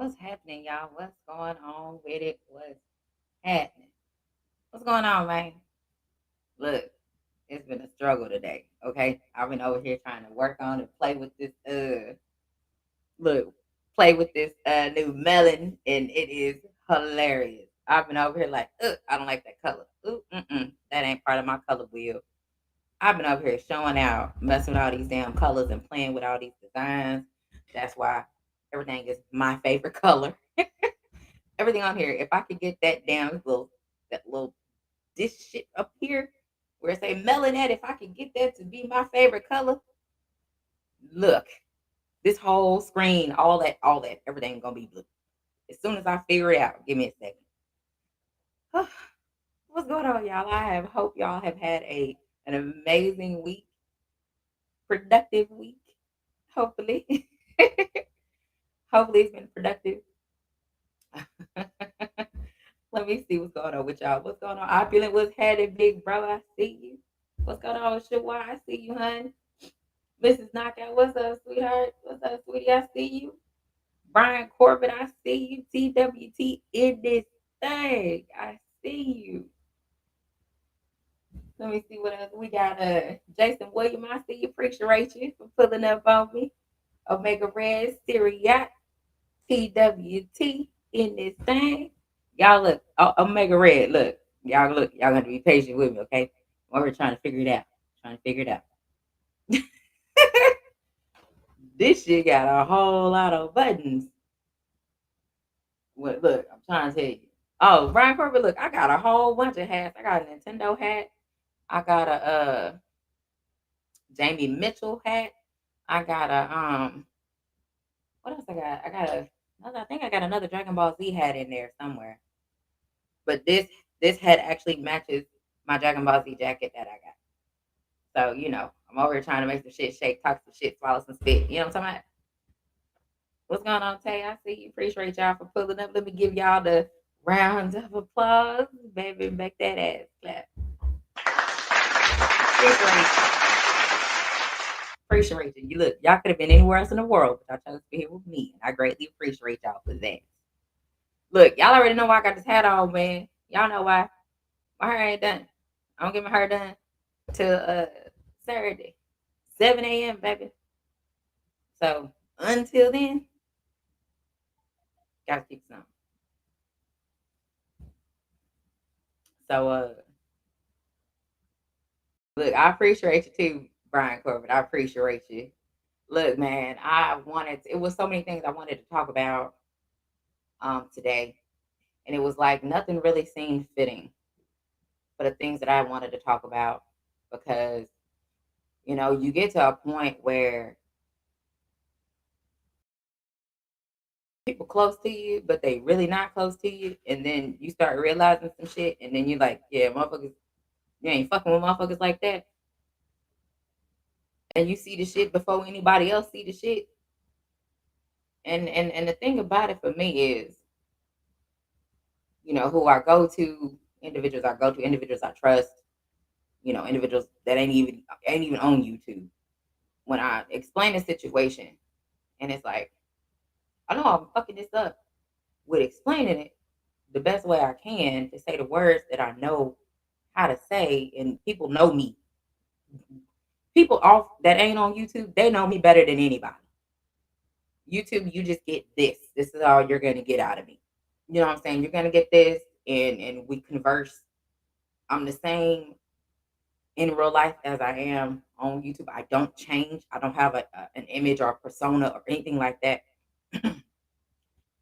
What's happening, y'all? What's going on with it? What's happening? What's going on, man? Look, it's been a struggle today. Okay, I've been over here trying to work on and play with this. Look, play with this new melon, and it is hilarious. I've been over here like, I don't like that color. That ain't part of my color wheel. I've been over here showing out, messing with all these damn colors and playing with all these designs. That's why everything is my favorite color. Everything on here. If I could get that down that little this shit up here where it say melon at, if I could get that to be my favorite color, look, this whole screen, all that, everything gonna be blue. As soon as I figure it out, give me a second. What's going on, y'all? I have hope y'all have had an amazing week, productive week. Hopefully, hopefully it's been productive. Let me see what's going on with y'all. What's going on? Opulent, what's happening, big bro? I see you. What's going on, Shawai? I see you, hun. Mrs. Knockout, what's up, sweetheart? What's up, sweetie? I see you. Brian Corbett, I see you. TWT in this thing. I see you. Let me see what else we got. Jason William, I see you. Appreciate you for pulling up on me. Omega Red, Syriac, TWT in this thing. Y'all look, Omega Red, look. Y'all gonna be patient with me, okay? We're trying to figure it out. Trying to figure it out. This shit got a whole lot of buttons. What? Look, I'm trying to tell you. Oh, Brian Corbett, look, I got a whole bunch of hats. I got a Nintendo hat. I got a Jamie Mitchell hat. I got a what else I got? I think I got another Dragon Ball Z hat in there somewhere. But this hat actually matches my Dragon Ball Z jacket that I got. So, I'm over here trying to make some shit shake, talk some shit, swallow some spit. You know what I'm talking about? What's going on, Tay? I see you. Appreciate y'all for pulling up. Let me give y'all the round of applause. Baby, make that ass clap. Appreciate you. You look, y'all could have been anywhere else in the world, but y'all chose to be here with me. And I greatly appreciate y'all for that. Look, y'all already know why I got this hat on, man. Y'all know why. My hair ain't done. I don't get my hair done till Saturday. 7 a.m., baby. So until then, gotta keep some. So look, I appreciate you too, Brian Corbett. I appreciate you. Look, man, it was so many things I wanted to talk about today. And it was like nothing really seemed fitting for the things that I wanted to talk about because, you get to a point where people close to you, but they really not close to you. And then you start realizing some shit. And then you're like, yeah, motherfuckers, you ain't fucking with motherfuckers like that. And you see the shit before anybody else see the shit. And the thing about it for me is, who I go to, individuals I trust, individuals that ain't even on YouTube. When I explain the situation, and it's like, I know I'm fucking this up with explaining it the best way I can to say the words that I know how to say, and people know me. People off that ain't on YouTube, they know me better than anybody. YouTube, you just get this. This is all you're gonna get out of me. You know what I'm saying? You're gonna get this, and we converse. I'm the same in real life as I am on YouTube. I don't change. I don't have an image or a persona or anything like that. The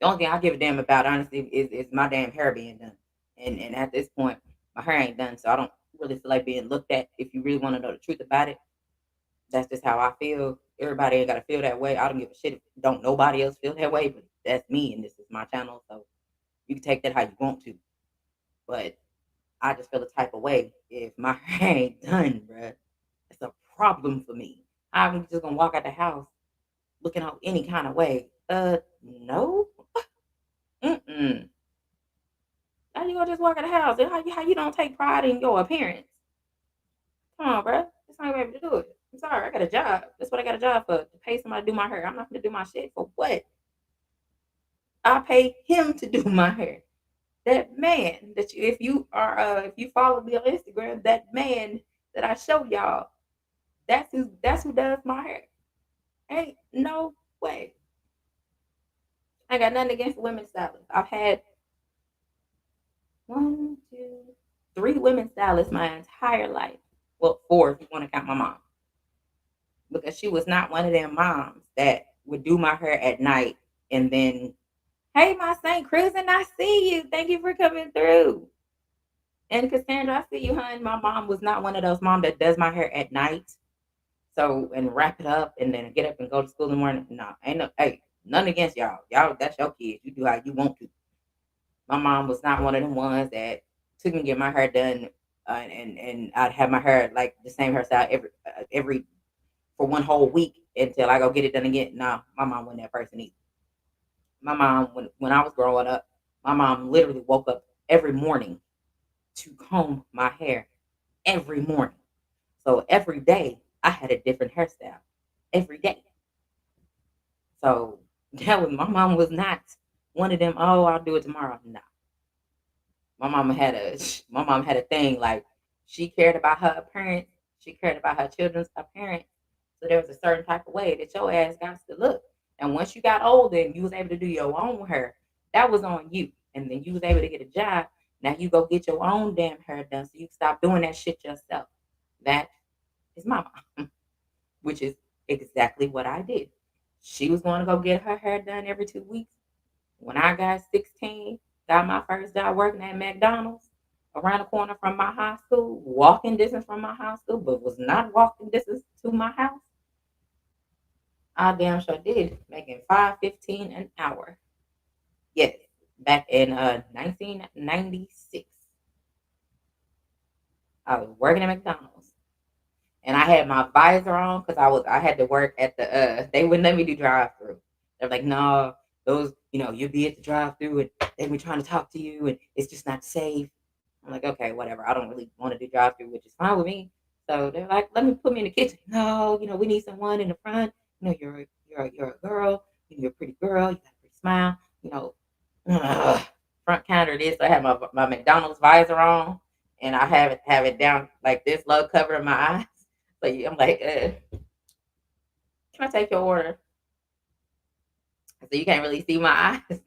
only thing I give a damn about, honestly, is my damn hair being done. And at this point, my hair ain't done, so I don't really feel like being looked at. If you really want to know the truth about it, that's just how I feel. Everybody ain't gotta feel that way. I don't give a shit if don't nobody else feel that way, but that's me, and this is my channel, so you can take that how you want to. But I just feel a type of way if my hair ain't done, bruh. It's a problem for me. I'm just gonna walk out the house looking out any kind of way. No. Mm-mm. How you gonna just walk out the house? How you don't take pride in your appearance? Come on, bruh. That's not way to do it. I'm sorry, I got a job. That's what I got a job for. To pay somebody to do my hair. I'm not gonna do my shit for what? I pay him to do my hair. That man that you, if you follow me on Instagram, that man that I show y'all, that's who does my hair. Ain't no way. I got nothing against women stylists. I've had one, two, three women stylists my entire life. Well, four if you want to count my mom. Because she was not one of them moms that would do my hair at night and then, hey, my St. Cruising, I see you. Thank you for coming through. And Cassandra, I see you, honey. My mom was not one of those mom that does my hair at night. So and wrap it up and then get up and go to school in the morning. No, ain't no hey, nothing against y'all. Y'all, that's your kids. You do how you want to. My mom was not one of them ones that took me to get my hair done, and I'd have my hair like the same hairstyle every for one whole week until I go get it done again. No, my mom wasn't that person either. My mom, when I was growing up, my mom literally woke up every morning to comb my hair every morning. So every day I had a different hairstyle every day. So that was my mom was not one of them. Oh, I'll do it tomorrow. No, my mama had a my mom had a thing like she cared about her appearance. She cared about her children's appearance. So there was a certain type of way that your ass got to look. And once you got older and you was able to do your own hair, that was on you. And then you was able to get a job. Now you go get your own damn hair done so you can stop doing that shit yourself. That is my mom, which is exactly what I did. She was going to go get her hair done every 2 weeks. When I got 16, got my first job working at McDonald's around the corner from my high school, walking distance from my high school, but was not walking distance to my house. I damn sure did, making 5.15 an hour. Yes, back in 1996, I was working at McDonald's, and I had my visor on because I had to work at the they wouldn't let me do drive through. They're like, no, those you'll be at the drive through and they be trying to talk to you and it's just not safe. I'm like, okay, whatever. I don't really want to do drive through, which is fine with me. So they're like, let me put me in the kitchen. No, we need someone in the front. You're a girl. You're a pretty girl. You got a pretty smile. Ugh, front counter this. I have my McDonald's visor on, and I have it down like this, low, covering my eyes. So I'm like, can I take your order? So you can't really see my eyes,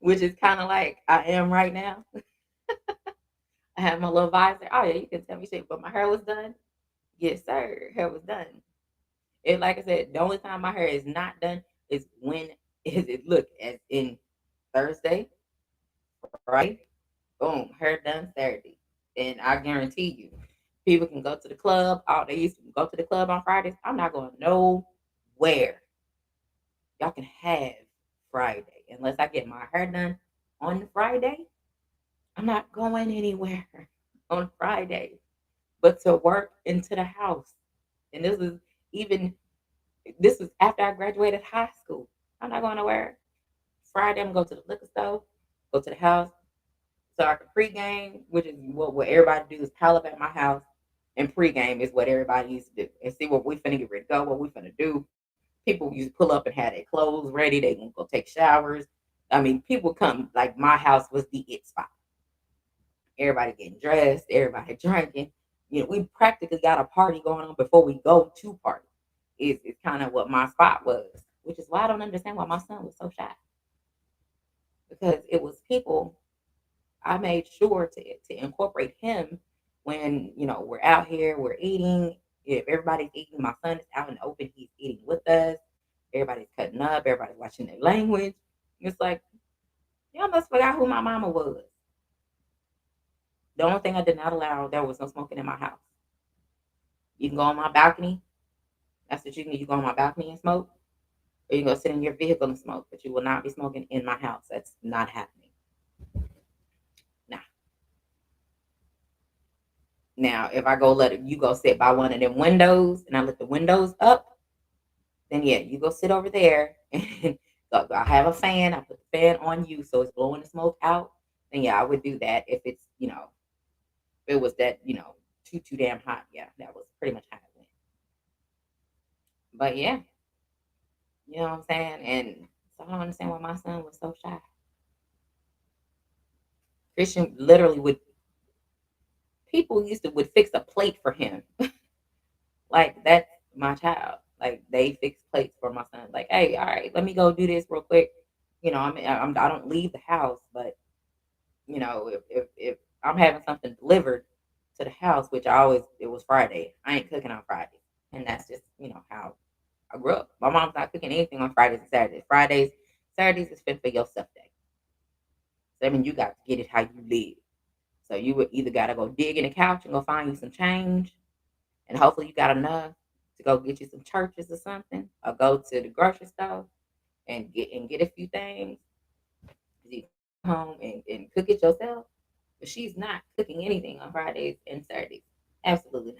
which is kind of like I am right now. I have my little visor. Oh yeah, you can tell me shit, but my hair was done. Yes, sir. Hair was done. It like I said, the only time my hair is not done is when is it look as in Thursday, Friday, boom, hair done Saturday. And I guarantee you, people can go to the club. Oh, they used to go to the club on Fridays. I'm not going nowhere. Y'all can have Friday unless I get my hair done on Friday. I'm not going anywhere on Friday, but to work into the house. And even this was after I graduated high school. I'm not going nowhere. Friday, I'm going to go to the liquor store, go to the house, so I can pregame, which is what everybody do is pile up at my house, and pregame is what everybody used to do, and see what we finna get ready to go, what we finna do. People used to pull up and have their clothes ready. They gonna go take showers. I mean, people come like my house was the it spot. Everybody getting dressed, everybody drinking. We practically got a party going on before we go to party. Is kind of what my spot was, which is why I don't understand why my son was so shy. Because it was people. I made sure to incorporate him when we're out here, we're eating. If everybody's eating, my son is out in the open. He's eating with us. Everybody's cutting up. Everybody's watching their language. It's like y'all must forgot who my mama was. The only thing I did not allow, there was no smoking in my house. You can go on my balcony. That's what you can do. You go on my balcony and smoke, or you can go sit in your vehicle and smoke. But you will not be smoking in my house. That's not happening. Nah. Now, if I go let you go sit by one of them windows and I let the windows up, then yeah, you go sit over there and I have a fan. I put the fan on you so it's blowing the smoke out. Then yeah, I would do that if if it was that too damn hot. Yeah, that was pretty much how it went. But yeah, you know what I'm saying. And so I don't understand why my son was so shy. Christian literally would people used to would fix a plate for him. Like that's my child. Like they fix plates for my son. Like, hey, all right, let me go do this real quick. I don't leave the house, but if I'm having something delivered to the house, which it was Friday. I ain't cooking on Friday, and that's just how I grew up. My mom's not cooking anything on Fridays and Saturdays. Saturdays is fit for yourself day. So I mean, you got to get it how you live. So you would either got to go dig in the couch and go find you some change, and hopefully you got enough to go get you some churches or something, or go to the grocery store and get a few things. You come home and cook it yourself. But she's not cooking anything on Fridays and Saturdays. Absolutely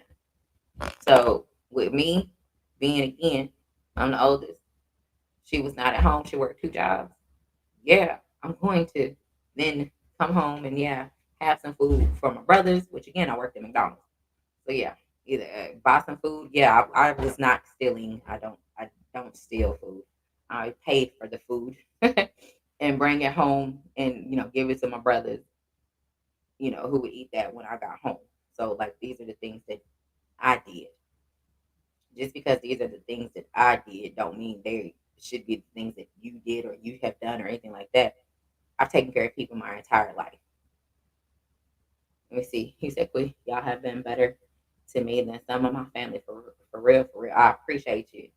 not. So with me being again, I'm the oldest. She was not at home. She worked two jobs. Yeah, I'm going to then come home and have some food for my brothers, which again I worked at McDonald's. So yeah, either buy some food. Yeah, I was not stealing. I don't steal food. I paid for the food and bring it home and give it to my brothers. Who would eat that when I got home. So like these are the things that I did. Just because these are the things that I did, don't mean they should be the things that you did or you have done or anything like that. I've taken care of people my entire life. Let me see. He said, "Quick, y'all have been better to me than some of my family for real, for real. I appreciate you.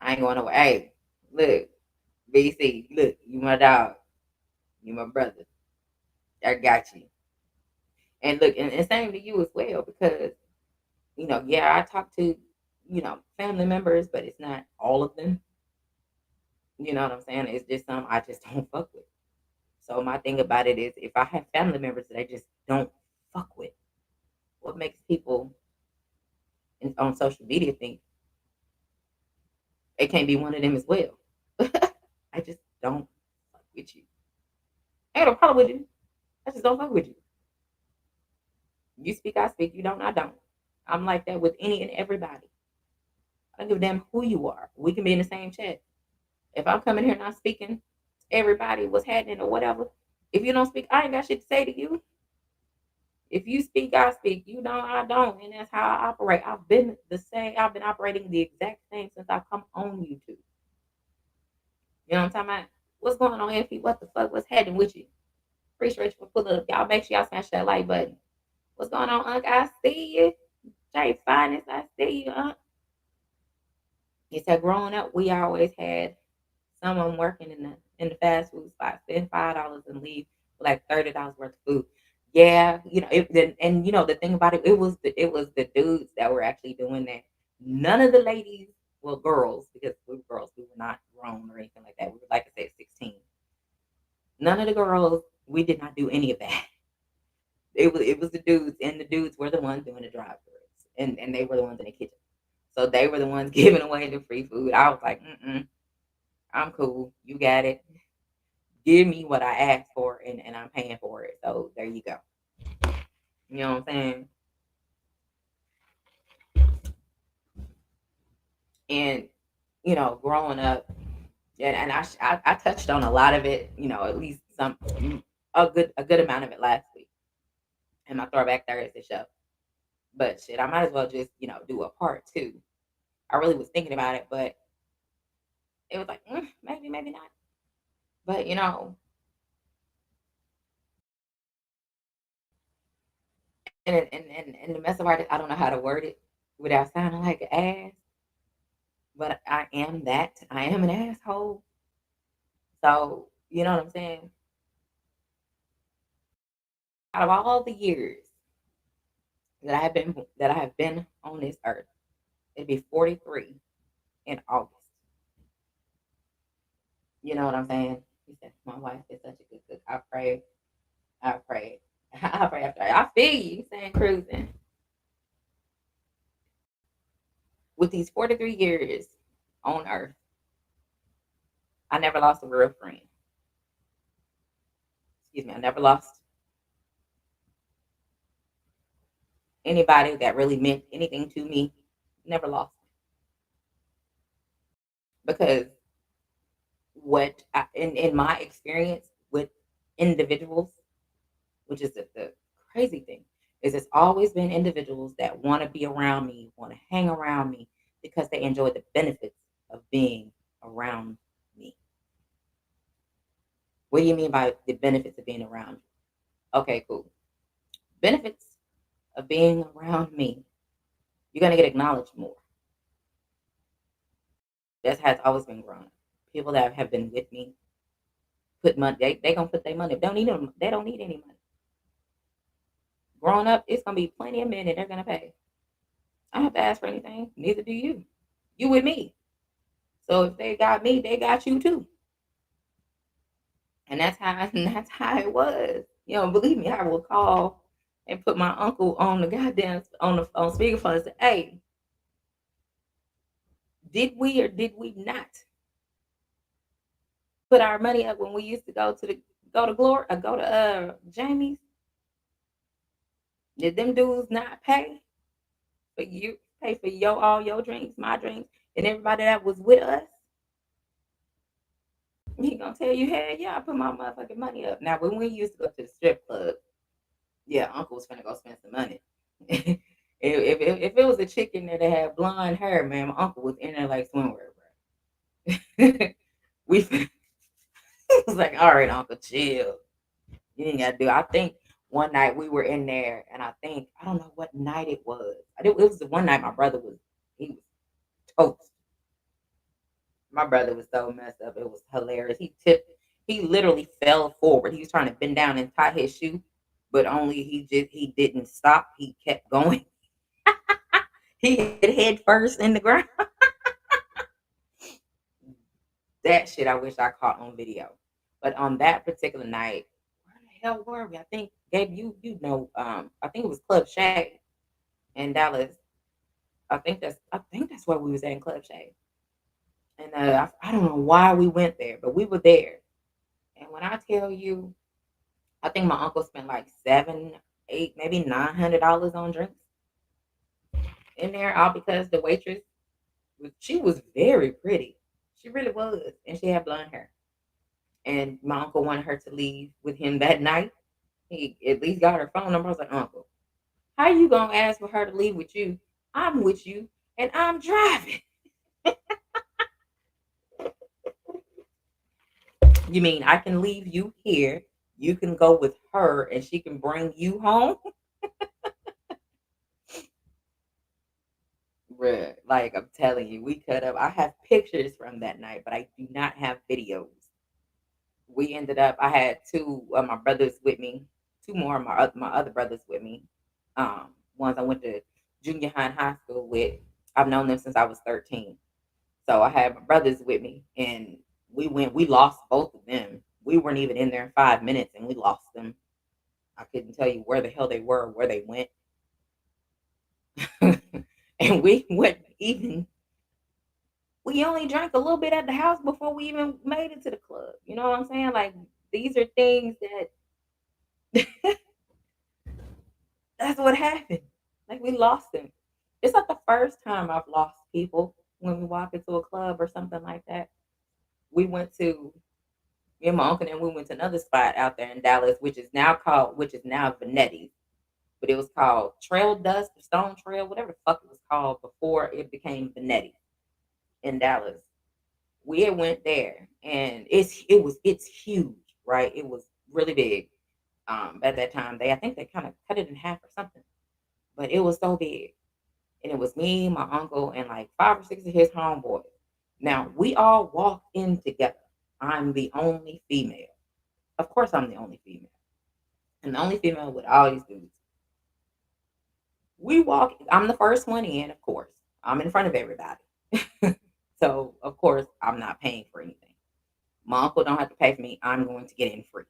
I ain't going away. Hey, look, BC, look, you my dog, you my brother. I got you. And look, and same to you as well, because yeah, I talk to family members, but it's not all of them. You know what I'm saying? It's just some I just don't fuck with. So my thing about it is, if I have family members that I just don't fuck with, what makes people on social media think it can't be one of them as well? I just don't fuck with you. I ain't no problem with you. I just don't fuck with you. You speak, I speak. You don't, I don't. I'm like that with any and everybody. I don't give a damn who you are. We can be in the same chat. If I'm coming here not speaking to everybody what's happening or whatever, if you don't speak, I ain't got shit to say to you. If you speak, I speak. You don't, I don't. And that's how I operate. I've been the same. I've been operating the exact same since I come on YouTube. You know what I'm talking about? What's going on, Effie? What the fuck? What's happening with you? Appreciate you for pulling up. Y'all make sure y'all smash that like button. What's going on, Unc? I see you. Jay Finest, I see you, Unc. He said, growing up, we always had someone working in the fast food spot, spend $5 and leave with like $30 worth of food. Yeah, and the thing about it, it was the dudes that were actually doing that. None of the ladies, well, girls, because we were girls, we were not grown or anything like that. We were, like I said, 16. None of the girls, we did not do any of that. It was the dudes, and the dudes were the ones doing the drive-throughs, and they were the ones in the kitchen. So they were the ones giving away the free food. I was like, I'm cool. You got it. Give me what I asked for, and I'm paying for it. So there you go. You know what I'm saying? And growing up, and I touched on a lot of it. At least a good amount of it last week in my Throwback Thursday show. But shit, I might as well just do a part two. I really was thinking about it, but it was like maybe, maybe not. But and the mess about it, I don't know how to word it without sounding like an ass. But I am that. I am an asshole. So you know what I'm saying. Out of all the years that I have been on this earth, it'd be 43 in August. You know what I'm saying? He said, "My wife is such a good cook. I pray. I pray. I pray after. I feel you saying cruising with these 43 years on earth. I never lost a real friend. Excuse me. I never lost anybody that really meant anything to me. Never lost because in my experience with individuals, which is the crazy thing, is it's always been individuals that want to be around me, want to hang around me because they enjoy the benefits of being around me. What do you mean by the benefits of being around you? Okay, cool. Benefits of being around me. You're gonna get acknowledged more. That's how it's always been growing. People that have been with me put money. They gonna put their money. They don't need them. They don't need any money. Growing up, it's gonna be plenty of men that they're gonna pay. I don't have to ask for anything. Neither do you. You with me. So if they got me, they got you too. And that's how that's how it was. Believe me, I will call and put my uncle on the goddamn on speakerphone and say, "Hey, did we or did we not put our money up when we used to go to Glory or go to Jamie's? Did them dudes not pay for you? Pay for all your drinks, my drinks, and everybody that was with us?" He gonna tell you, "Hey, yeah, I put my motherfucking money up." Now, when we used to go to the strip club, yeah, Uncle was finna go spend some money. If it was a chick in there that had blonde hair, man, my uncle was in there like swimwear, bro. we was like, "All right, Uncle, chill. You ain't gotta do." I think one night we were in there, and I don't know what night it was. It was the one night my brother he was toast. My brother was so messed up. It was hilarious. He literally fell forward. He was trying to bend down and tie his shoe, but only he didn't stop. He kept going. He hit head first in the ground. That shit I wish I caught on video. But on that particular night, where the hell were we? I think Gabe, I think it was Club Shay in Dallas. I think that's where we was at in Club Shay. And I don't know why we went there, but we were there. And when I tell you, I think my uncle spent like seven, eight, maybe $900 on drinks in there, all because the waitress she was very pretty. She really was, and she had blonde hair. And my uncle wanted her to leave with him that night. He at least got her phone number. I was like, "Uncle, how you gonna ask for her to leave with you? I'm with you, and I'm driving." You mean I can leave you here? You can go with her, and she can bring you home? Bruh, like I'm telling you, we cut up. I have pictures from that night, but I do not have videos. We ended up. I had two of my brothers with me, two more of my other brothers with me. Ones I went to junior high and high school with. I've known them since I was 13. So I had my brothers with me, and we went. We lost both of them. We weren't even in there in 5 minutes, and we lost them. I couldn't tell you where the hell they were, where they went, and we went even. We only drank a little bit at the house before we even made it to the club. You know what I'm saying? Like these are things that that's what happened. Like we lost them. It's not the first time I've lost people when we walk into a club or something like that. We went to Me and my uncle and we went to another spot out there in Dallas, which is now Vanetti, but it was called Trail Dust or Stone Trail, whatever the fuck it was called before it became Vanetti in Dallas. We had went there, and it's huge, right? It was really big. At that time, I think they kind of cut it in half or something, but it was so big, and it was me, my uncle, and like 5 or 6 of his homeboys. Now we all walked in together. I'm the only female. Of course, I'm the only female, and the only female with all these dudes. We walk. I'm the first one in, of course. I'm in front of everybody. So, of course, I'm not paying for anything. My uncle don't have to pay for me. I'm going to get in free.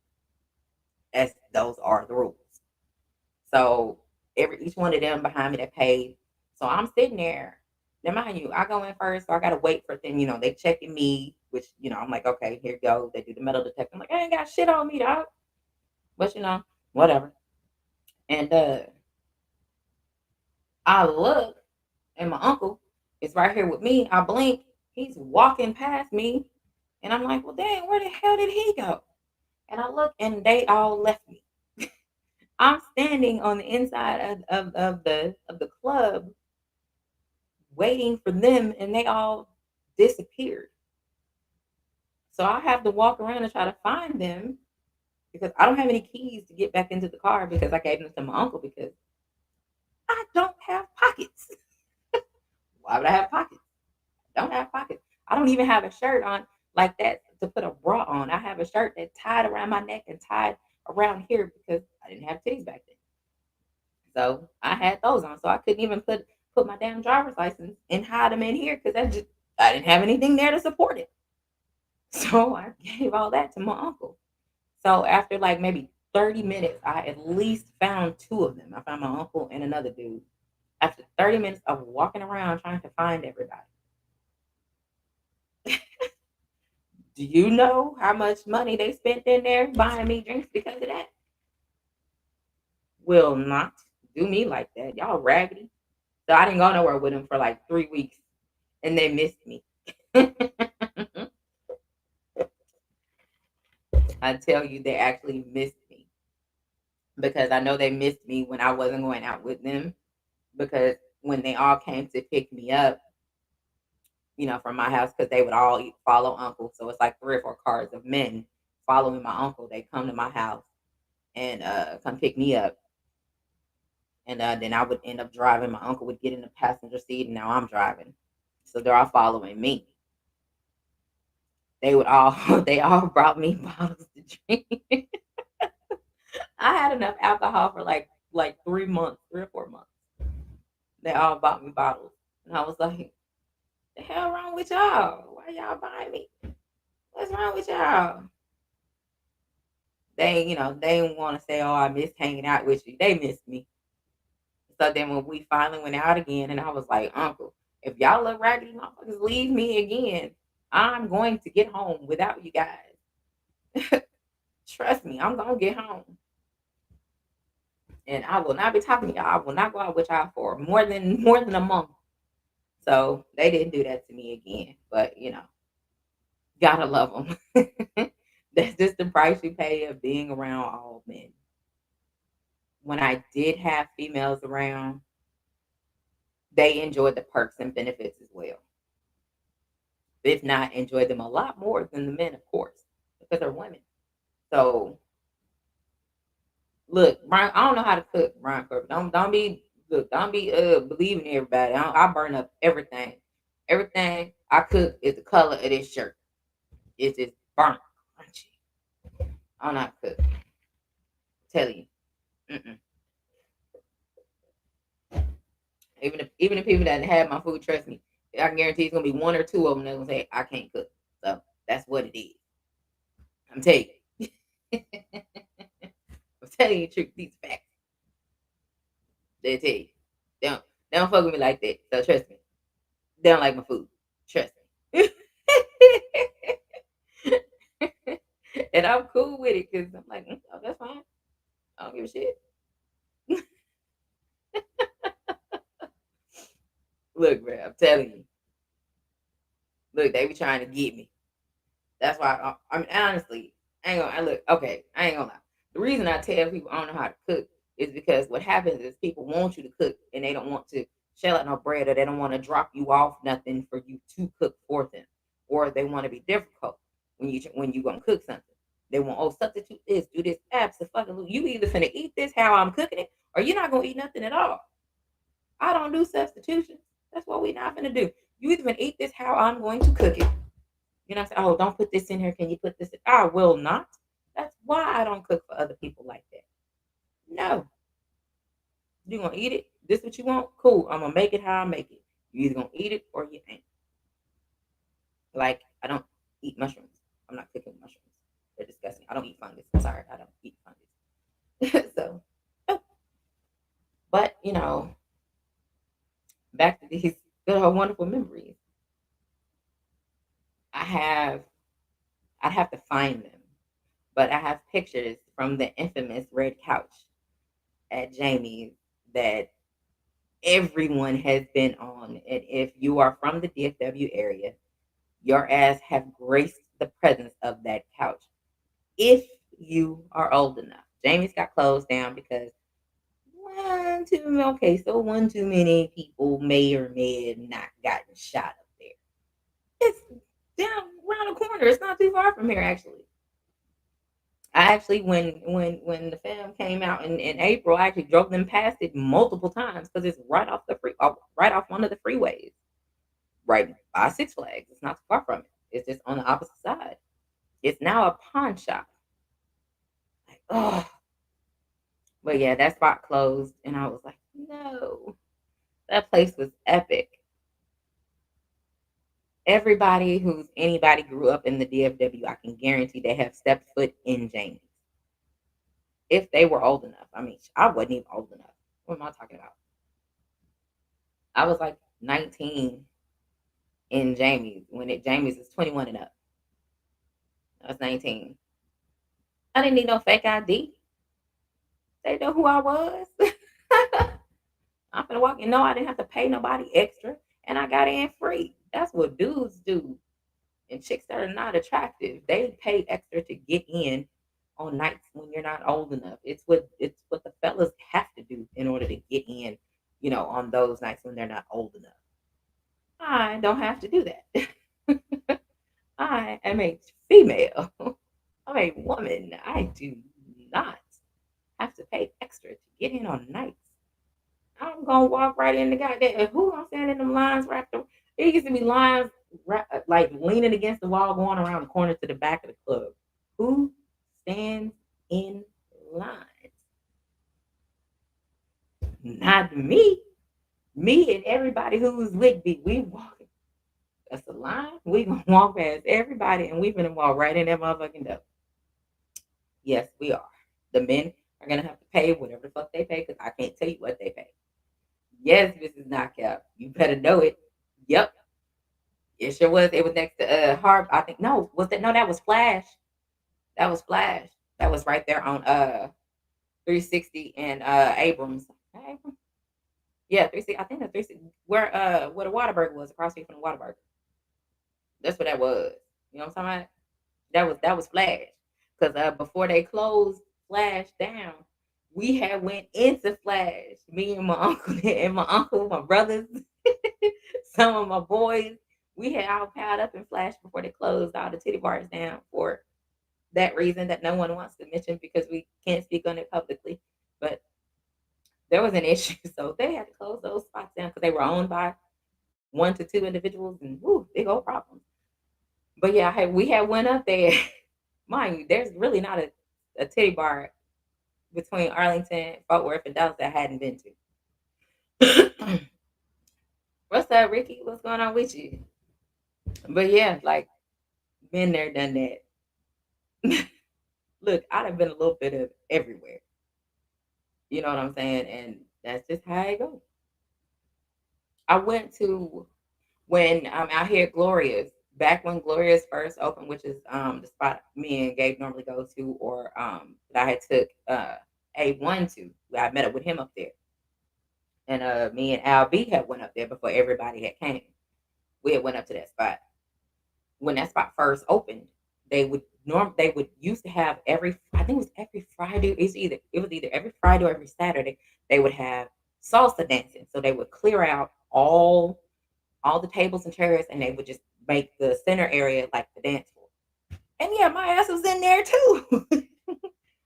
As those are the rules. So each one of them behind me that paid. So I'm sitting there. Now mind you, I go in first, so I gotta wait for them. They checking me, which I'm like, okay, here you go. They do the metal detector. I'm like, I ain't got shit on me, dog. But whatever. And I look, and my uncle is right here with me. I blink. He's walking past me, And I'm like, well, dang, where the hell did he go? And I look and they all left me. I'm standing on the inside of the club waiting for them and they all disappeared. So I have to walk around and try to find them because I don't have any keys to get back into the car because I gave them to my uncle because I don't have pockets. Why would I have pockets? I don't have pockets. I don't even have a shirt on like that to put a bra on. I have a shirt that tied around my neck and tied around here because I didn't have titties back then. So I had those on. So I couldn't even put my damn driver's license and hide them in here because I didn't have anything there to support it. So I gave all that to my uncle. So after like maybe 30 minutes, I at least found two of them. I found my uncle and another dude. After 30 minutes of walking around trying to find everybody. Do you know how much money they spent in there buying me drinks because of that? Will not do me like that. Y'all raggedy. So I didn't go nowhere with them for like 3 weeks and they missed me. I tell you, they actually missed me because I know they missed me when I wasn't going out with them because when they all came to pick me up, from my house, because they would all follow uncle. So it's like 3 or 4 cars of men following my uncle. They come to my house and come pick me up. And then I would end up driving. My uncle would get in the passenger seat, and now I'm driving. So they're all following me. They would all they all brought me bottles to drink. I had enough alcohol for like 3 months, 3 or 4 months. They all bought me bottles, and I was like, "The hell wrong with y'all? Why y'all buying me? What's wrong with y'all?" They didn't want to say, "Oh, I missed hanging out with you." They missed me. So then when we finally went out again, and I was like, "Uncle, if y'all look raggedy motherfuckers leave me again, I'm going to get home without you guys. Trust me, I'm gonna get home, and I will not be talking to y'all. I will not go out with y'all for more than a month." So they didn't do that to me again, but gotta love them. That's just the price you pay of being around all men. When I did have females around, they enjoyed the perks and benefits as well. If not, enjoyed them a lot more than the men, of course, because they're women. So look, Brian, I don't know how to cook, Brian Corbett. Don't be believing everybody. I burn up everything. Everything I cook is the color of this shirt. It's just burnt, crunchy. I don't know how to cook. Tell you. Mm-mm. Even the people that have my food, trust me, I can guarantee it's gonna be one or two of them that gonna say I can't cook. So that's what it is. I'm telling you. I'm telling you the truth. These facts. They tell you. They don't fuck with me like that. So trust me. They don't like my food. Trust me. And I'm cool with it because I'm like, oh, that's fine. I don't give a shit. Look, bro, I'm telling you. Look, they be trying to get me. That's why I mean, honestly, I ain't gonna. I look okay. I ain't gonna lie. The reason I tell people I don't know how to cook is because what happens is people want you to cook and they don't want to shell out no bread or they don't want to drop you off nothing for you to cook for them, or they want to be difficult when you gonna cook something. They want substitute this, do this. Absolutely, you either finna eat this how I'm cooking it, or you're not gonna eat nothing at all. I don't do substitutions. That's what we not gonna do. You either gonna eat this how I'm going to cook it. You know what I'm saying? Oh, don't put this in here. Can you put this in? I will not. That's why I don't cook for other people like that. No. You gonna eat it? This what you want? Cool. I'm gonna make it how I make it. You either gonna eat it or you ain't. Like I don't eat mushrooms. I'm not cooking mushrooms. They're disgusting. I don't eat fungus. I'm sorry, I don't eat fungus. So, oh, but back to these good old wonderful memories. I have I'd have to find them, but I have pictures from the infamous red couch at Jamie's that everyone has been on. And if you are from the DFW area, your ass have graced the presence of that couch if you are old enough. Jamie's got closed down because one too many people may or may have not gotten shot up there. It's down around the corner. It's not too far from here, actually. I actually, when the film came out in April, I actually drove them past it multiple times because it's right off one of the freeways, right by Six Flags. It's not too far from it. It's just on the opposite side. It's now a pawn shop. Like, oh, but yeah, that spot closed, and I was like, no, that place was epic. Everybody who's anybody grew up in the DFW, I can guarantee they have stepped foot in James if they were old enough. I mean, I wasn't even old enough. What am I talking about? I was like 19 in Jamie's when Jamie's is 21 and up. I was 19. I didn't need no fake ID. They know who I was. I'm gonna walk in. No, I didn't have to pay nobody extra, and I got in free. That's what dudes do. And chicks that are not attractive, they pay extra to get in on nights when you're not old enough. It's what the fellas have to do in order to get in, on those nights when they're not old enough. I don't have to do that. I am a female. I'm a woman. I do not have to pay extra to get in on nights. I'm gonna walk right in the goddamn. Who I'm standing in them lines right there? It used to be lines like leaning against the wall, going around the corner to the back of the club. Who stands in lines? Not me. Me and everybody who was with me. We walking. That's the line. We gonna walk past everybody, and we gonna walk right in that motherfucking door. Yes, we are. The men are gonna have to pay whatever the fuck they pay because I can't tell you what they pay. Yes, Mrs. Knockout. You better know it. Yep. It sure was. It was next to Harp. I think no, was that no, that was Flash. That was Flash. That was right there on 360 and Abrams. Abrams? Yeah, 360. I think that's 360 where the Waterburger was across the street from the Waterburger. That's what that was. You know what I'm talking about? That was Flash. Because before they closed Flash down, we had went into Flash. Me and my uncle, my brothers, some of my boys. We had all piled up in Flash before they closed all the titty bars down for that reason that no one wants to mention because we can't speak on it publicly. But there was an issue, so they had to close those spots down because they were owned by one to two individuals, and woo, big old problems. But yeah, we had went up there. Mind you, there's really not a titty bar between Arlington, Fort Worth, and Dallas that I hadn't been to. What's up, Ricky? What's going on with you? But yeah, like been there, done that. Look, I'd have been a little bit of everywhere. You know what I'm saying? And that's just how it goes. I went to when I'm out here at Gloria's, back when Gloria's first opened, which is the spot me and Gabe normally go to, or that I had took A1 to. I met up with him up there. And me and Al B had went up there before everybody had came. We had went up to that spot. When that spot first opened, they would used to have I think it was every Friday. It was either every Friday or every Saturday they would have salsa dancing. So they would clear out all the tables and chairs, and they would just make the center area like the dance floor. And yeah, my ass was in there too.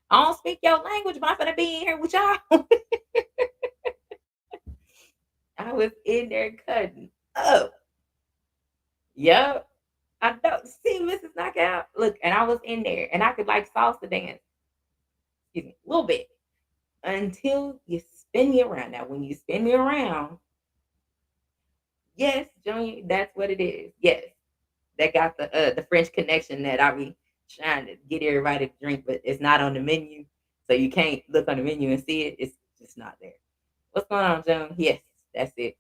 I don't speak your language, but I'm gonna be in here with y'all. I was in there cutting up. Yep. I don't see Mrs. Knockout. Look, and I was in there and I could like salsa dance. Excuse me, a little bit. Until you spin me around. Now, when you spin me around, yes, Junior, that's what it is. Yes. That got the French connection that I be trying to get everybody to drink, but it's not on the menu. So you can't look on the menu and see it. It's just not there. What's going on, Joan? Yes, that's it.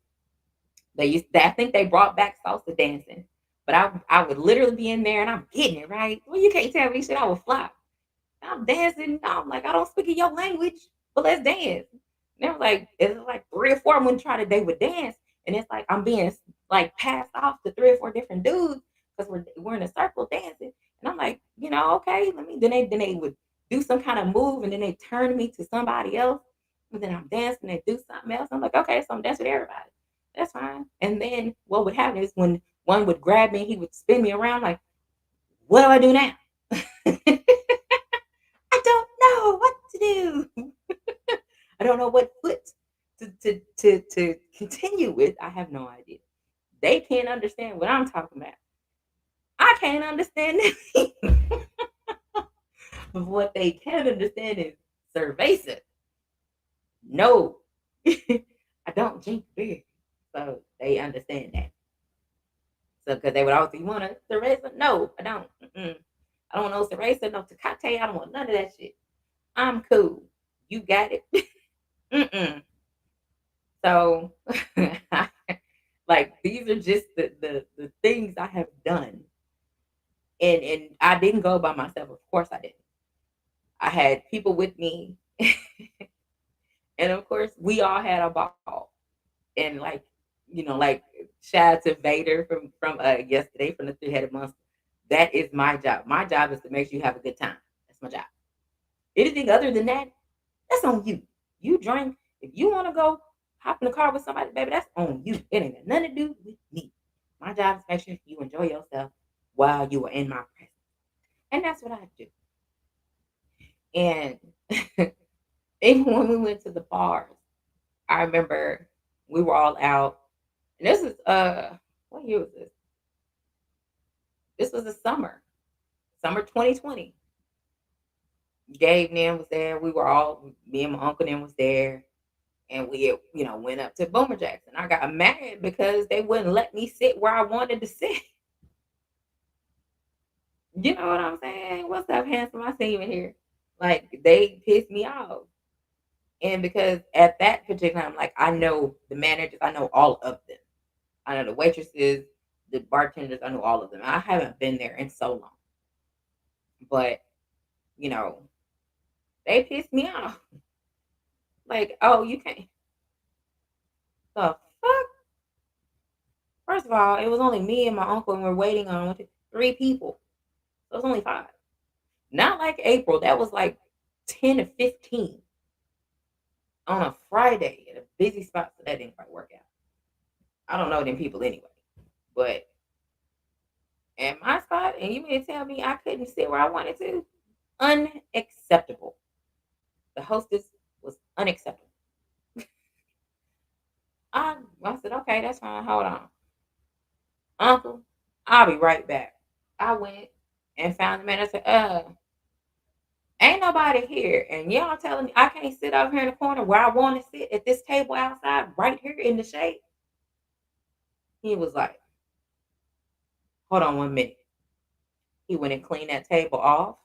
I think they brought back salsa dancing. But I would literally be in there and I'm getting it, right? Well, you can't tell me shit, I would flop. I'm dancing. I'm like, I don't speak in your language, but let's dance. And they were like, it's like three or four when they would dance. And it's like I'm being like passed off to three or four different dudes. because we're in a circle dancing. And I'm like, okay, let me. Then they would do some kind of move, and then they turn me to somebody else. And then I'm dancing, they do something else. I'm like, okay, so I'm dancing with everybody. That's fine. And then what would happen is when one would grab me, he would spin me around like, what do I do now? I don't know what to do. I don't know what foot to continue with. I have no idea. They can't understand what I'm talking about. I can't understand anything. But what they can understand is cerveza. No, I don't drink beer. So they understand that. So because they would always you want a cerveza? No, I don't. Mm-mm. I don't want no cerveza, no tecate. I don't want none of that shit. I'm cool. You got it. Mm-mm. So, like these are just the things I have done, and I didn't go by myself. Of course, I didn't. I had people with me, and of course, we all had a ball. And like, like shout out to Vader from yesterday from the Three Headed Monster. That is my job. My job is to make sure you have a good time. That's my job. Anything other than that, that's on you. You drink. If you want to go hop in the car with somebody, baby, that's on you. It ain't got nothing to do with me. My job is to make sure you enjoy yourself while you are in my presence. And that's what I do. And even when we went to the bars, I remember we were all out. And this is what year was this? This was the summer 2020. Gabe Nim was there. We were all me and my uncle Nim was there. And we, went up to Boomer Jackson. I got mad because they wouldn't let me sit where I wanted to sit. You know what I'm saying? What's up, handsome? I see you in here. Like they pissed me off. And because at that particular time, like I know the managers, I know all of them. I know the waitresses, the bartenders, I know all of them. I haven't been there in so long. But, you know, they pissed me off. Like, oh, you can't. The fuck? First of all, it was only me and my uncle, and we're waiting on three people. So it was only five. Not like April. That was like 10 to 15 on a Friday at a busy spot. So that didn't quite work out. I don't know them people anyway. But at my spot, and you mean to tell me I couldn't sit where I wanted to? Unacceptable. The hostess was unacceptable. I said, okay, that's fine. Hold on. Uncle, I'll be right back. I went and found the man. I said, ain't nobody here. And y'all telling me I can't sit over here in the corner where I want to sit at this table outside right here in the shade. He was like, hold on 1 minute. He went and cleaned that table off.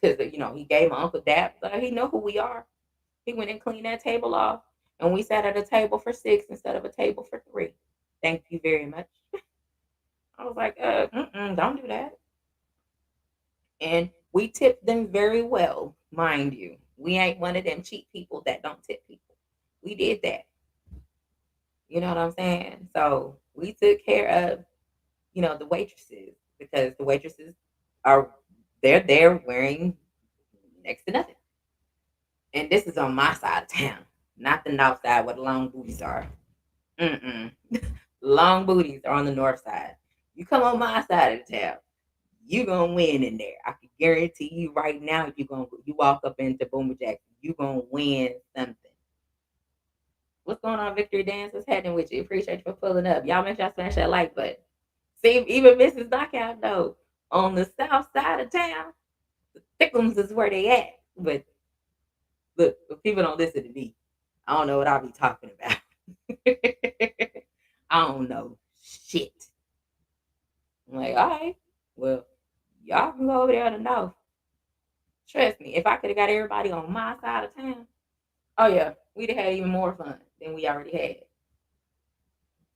Because, he gave my Uncle Dap. So he know who we are. He went and cleaned that table off. And we sat at a table for six instead of a table for three. Thank you very much. I was like, don't do that. And we tipped them very well, mind you. We ain't one of them cheap people that don't tip people. We did that. You know what I'm saying? So we took care of, the waitresses because the waitresses are they're there wearing next to nothing. And this is on my side of town, not the north side where the long booties are. Mm-mm. Long booties are on the north side. You come on my side of the town, you gonna win in there. I can guarantee you right now. You walk up into Boomer Jackson, you gonna win something. What's going on, Victory Dance? What's happening with you? Appreciate you for pulling up. Y'all make sure y'all smash that like button. See, even Mrs. Knockout though, on the south side of town, the Thickums is where they at. But look, if people don't listen to me, I don't know what I'll be talking about. I don't know shit. I'm like, all right, well, y'all can go over there to know. Trust me, if I could have got everybody on my side of town, oh yeah, we'd have had even more fun than we already had.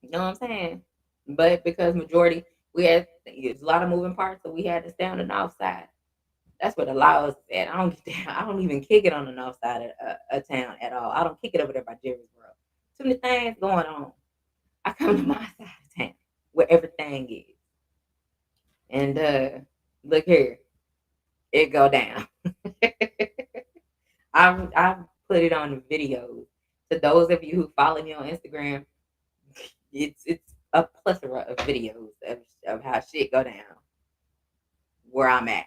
You know what I'm saying? But because majority, we had there's a lot of moving parts, so we had to stay on the north side. That's what allows at. I don't get down. I don't even kick it on the north side of town at all. I don't kick it over there by Jerry's World. Too many things going on. I come to my side of town where everything is. And look here, it go down. I've put it on the videos. To those of you who follow me on Instagram, it's a plethora of videos of how shit go down where I'm at.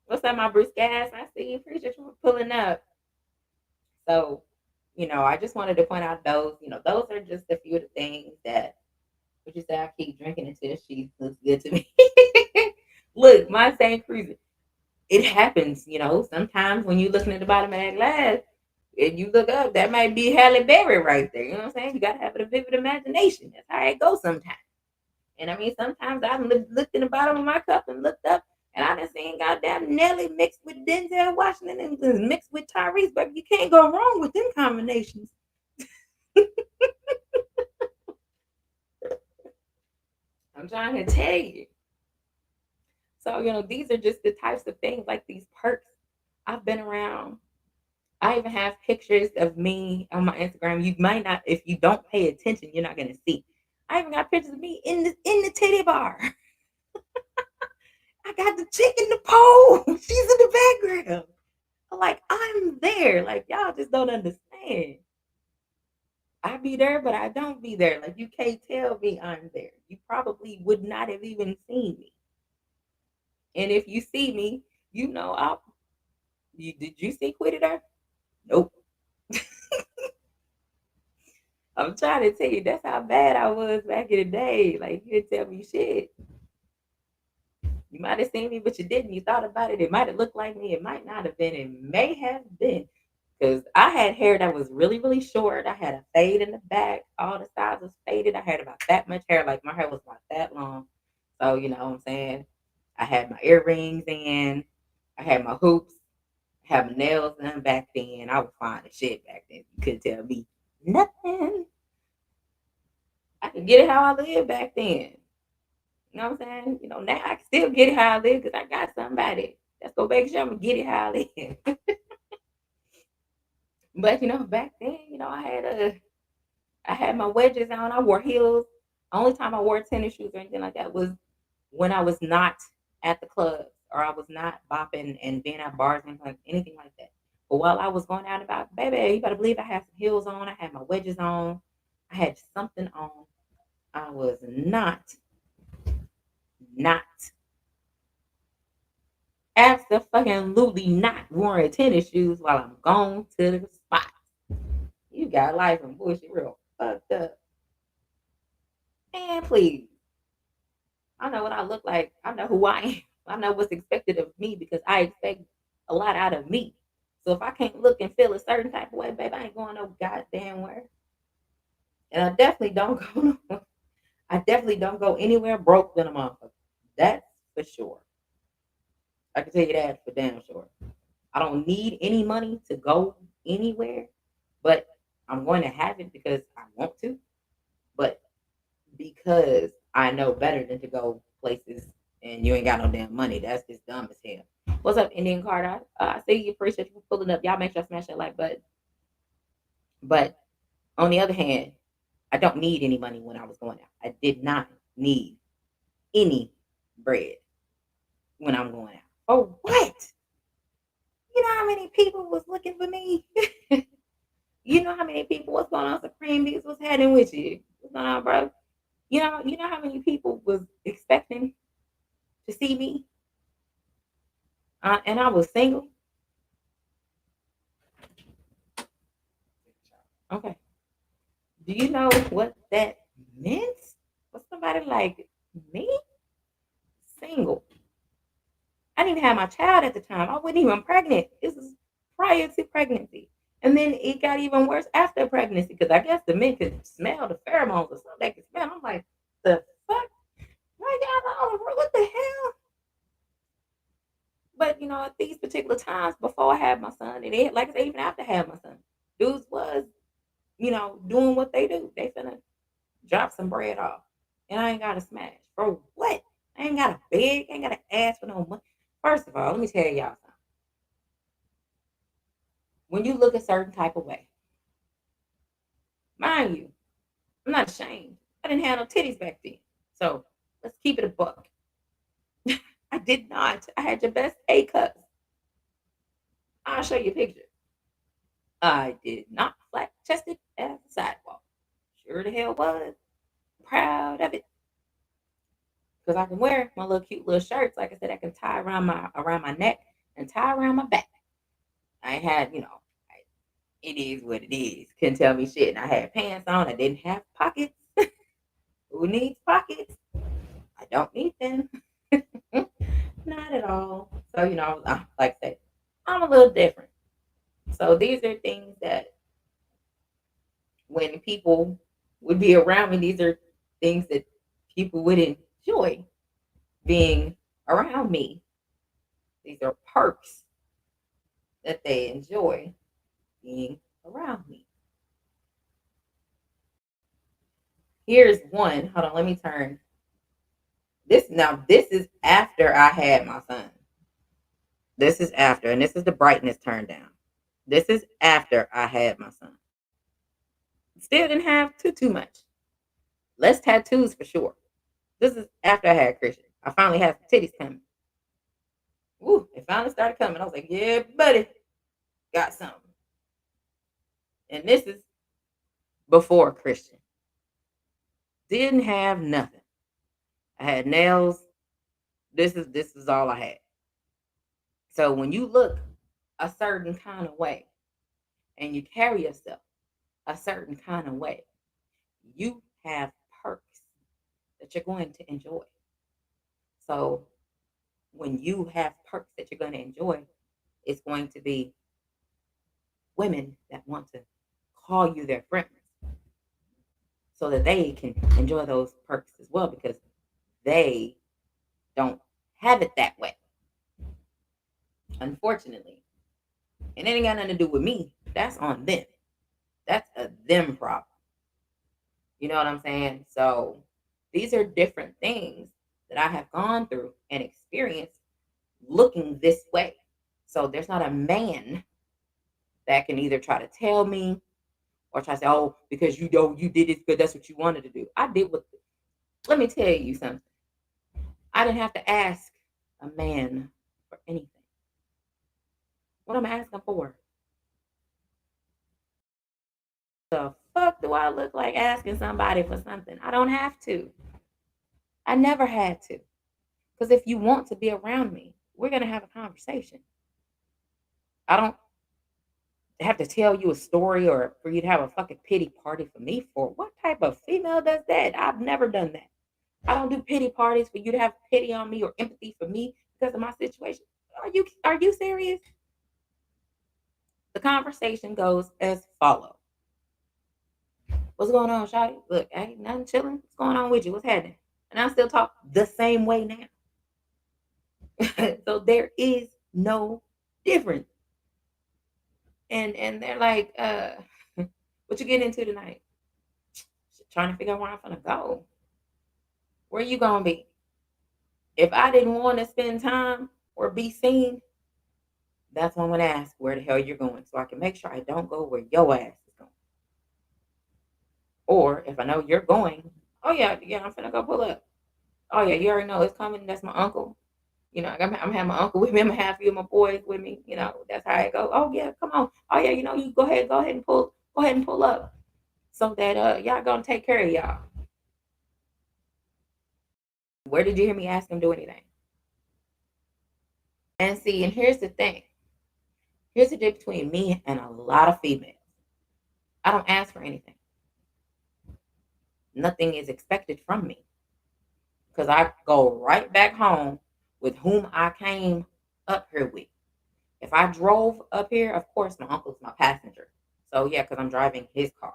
What's up, my Bruce Gas? I see you. Appreciate you for pulling up. So, I just wanted to point out those, those are just a few of the things that, what you say, I keep drinking until she looks good to me. Look, my same cruising. It happens, sometimes when you're looking at the bottom of that glass and you look up, that might be Halle Berry right there. You know what I'm saying? You got to have a vivid imagination. That's how it goes sometimes. And I mean, sometimes I looked in the bottom of my cup and looked up, and I done seen goddamn Nelly mixed with Denzel Washington and mixed with Tyrese. But you can't go wrong with them combinations. I'm trying to tell you. So, these are just the types of things, like these perks I've been around. I even have pictures of me on my Instagram. You might not, if you don't pay attention, you're not gonna see. I even got pictures of me in the titty bar. I got the chick in the pole. She's in the background. Like, I'm there. Like, y'all just don't understand. I be there, but I don't be there. Like, you can't tell me I'm there. You probably would not have even seen me. And if you see me, did you see Quitted her? Nope. I'm trying to tell you, that's how bad I was back in the day. Like, you didn't tell me shit. You might have seen me, but you didn't. You thought about it. It might have looked like me. It might not have been. It may have been. Because I had hair that was really, really short. I had a fade in the back. All the sides was faded. I had about that much hair. Like, my hair was about that long. So, you know what I'm saying? I had my earrings in. I had my hoops. I had my nails done back then. I was fine as shit back then. You couldn't tell me nothing. I could get it how I lived back then. You know what I'm saying? Now I can still get it how I live because I got somebody that's gonna make sure I'm gonna get it how I live. But back then, I had my wedges on. I wore heels. Only time I wore tennis shoes or anything like that was when I was not at the club or I was not bopping and being at bars and anything like that. But while I was going out about, baby, you better believe I had some heels on. I had my wedges on. I had something on. I was not absolutely not wearing tennis shoes while I'm going to the spot. You got life and bullshit real fucked up. And please, I know what I look like. I know who I am. I know what's expected of me because I expect a lot out of me. So if I can't look and feel a certain type of way, babe, I ain't going no goddamn where. And I definitely don't go. I definitely don't go anywhere broke than a motherfucker. That's for sure. I can tell you that for damn sure. I don't need any money to go anywhere, but I'm going to have it because I want to, but because I know better than to go places and you ain't got no damn money. That's just dumb as hell. What's up, Indian Carter? I see you. Appreciate you for pulling up. Y'all make sure I smash that like button. But on the other hand, I don't need any money when I was going out. I did not need any bread when I'm going out. Oh, what? You know how many people was looking for me? You know how many people? What's going on, Supreme Beats? What's happening with you? What's going on, bro? You know how many people was expecting to see me, and I was single. Okay. Do you know what that meant? Was somebody like me single? I didn't have my child at the time. I wasn't even pregnant. This is prior to pregnancy. And then it got even worse after pregnancy because I guess the men could smell the pheromones or something. They could smell. I'm like, the fuck? Why y'all what the hell? But at these particular times before I had my son, and it, like I said, even after I had my son, dudes was, doing what they do. They finna drop some bread off. And I ain't gotta smash. For what? I ain't gotta beg, I ain't gotta ask for no money. First of all, let me tell y'all something. When you look a certain type of way, mind you, I'm not ashamed. I didn't have no titties back then. So Let's keep it a buck. I did not. I had your best A cups. I'll show you a picture. I did not flat chested as the sidewalk. Sure the hell was. Proud of it. Because I can wear my little cute little shirts. Like I said, I can tie around my neck and tie around my back. I had, it is what it is. Couldn't tell me shit. And I had pants on. I didn't have pockets. Who needs pockets? I don't need them. Not at all. So, like I said, I'm a little different. So these are things that when people would be around me, these are things that people would enjoy being around me. These are perks that they enjoy being around me. Here's one. Hold on, let me turn this. Now, this is after I had my son. This is after, and this is the brightness turned down. This is after I had my son. Still didn't have too much. Less tattoos for sure. This is after I had Christian. I finally had some titties coming. Ooh, it finally started coming. I was like, yeah, buddy, got something. And this is before Christian. Didn't have nothing. I had nails. This is all I had. So when you look a certain kind of way and you carry yourself a certain kind of way, you have perks that you're going to enjoy. So when you have perks that you're going to enjoy, it's going to be women that want to call you their friends so that they can enjoy those perks as well because they don't have it that way. Unfortunately. And it ain't got nothing to do with me. That's on them. That's a them problem. You know what I'm saying? So these are different things that I have gone through and experienced looking this way. So there's not a man that can either try to tell me or try to say, oh, because you did it because that's what you wanted to do. I did what, let me tell you something. I didn't have to ask a man for anything. What am I asking for? The fuck do I look like asking somebody for something? I don't have to. I never had to. Because if you want to be around me, we're going to have a conversation. I don't have to tell you a story or for you to have a fucking pity party for me for. What type of female does that? I've never done that. I don't do pity parties for you to have pity on me or empathy for me because of my situation. Are you serious? The conversation goes as follows. What's going on, Shawty? Look, ain't nothing chilling. What's going on with you? What's happening? And I still talk the same way now. So there is no difference. And they're like, what you getting into tonight? Trying to figure out where I'm gonna go. Where you gonna be? If I didn't want to spend time or be seen, that's when I'm gonna ask where the hell you're going, so I can make sure I don't go where your ass is going. Or if I know you're going, oh yeah, I'm gonna go pull up. Oh yeah, you already know it's coming. That's my uncle. I'm having my uncle with me. I'm gonna have a few of my boys with me. That's how it go. Oh yeah, come on. Oh yeah, you go ahead and pull up, so that y'all gonna take care of y'all. Where did you hear me ask him do anything? And see, and here's the thing. Here's the difference between me and a lot of females. I don't ask for anything. Nothing is expected from me because I go right back home with whom I came up here with. If I drove up here, of course, my uncle's my passenger. So yeah, because I'm driving his car.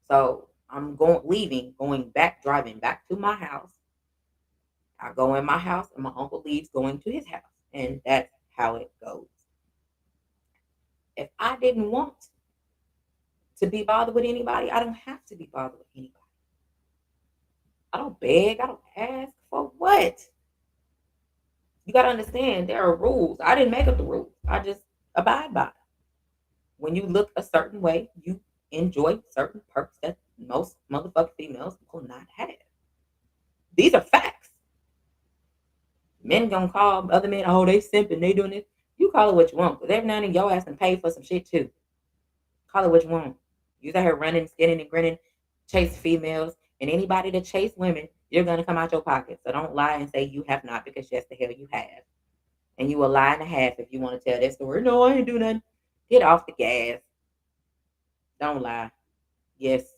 So I'm going back, driving back to my house. I go in my house, and my uncle leaves, going to his house, and that's how it goes. If I didn't want to be bothered with anybody, I don't have to be bothered with anybody. I don't beg. I don't ask for what. You got to understand there are rules. I didn't make up the rules. I just abide by it. When you look a certain way, you enjoy certain perks that most motherfucking females will not have. These are facts. Men gonna call other men, oh, they simping, they doing this. You call it what you want, because every now and then your ass can pay for some shit too. Call it what you want. You out here running, skinning, and grinning, chase females, and anybody that chase women, you're gonna come out your pocket. So don't lie and say you have not, because yes, the hell you have. And you a lie and a half if you want to tell that story. No, I ain't do nothing. Get off the gas. Don't lie. Yes,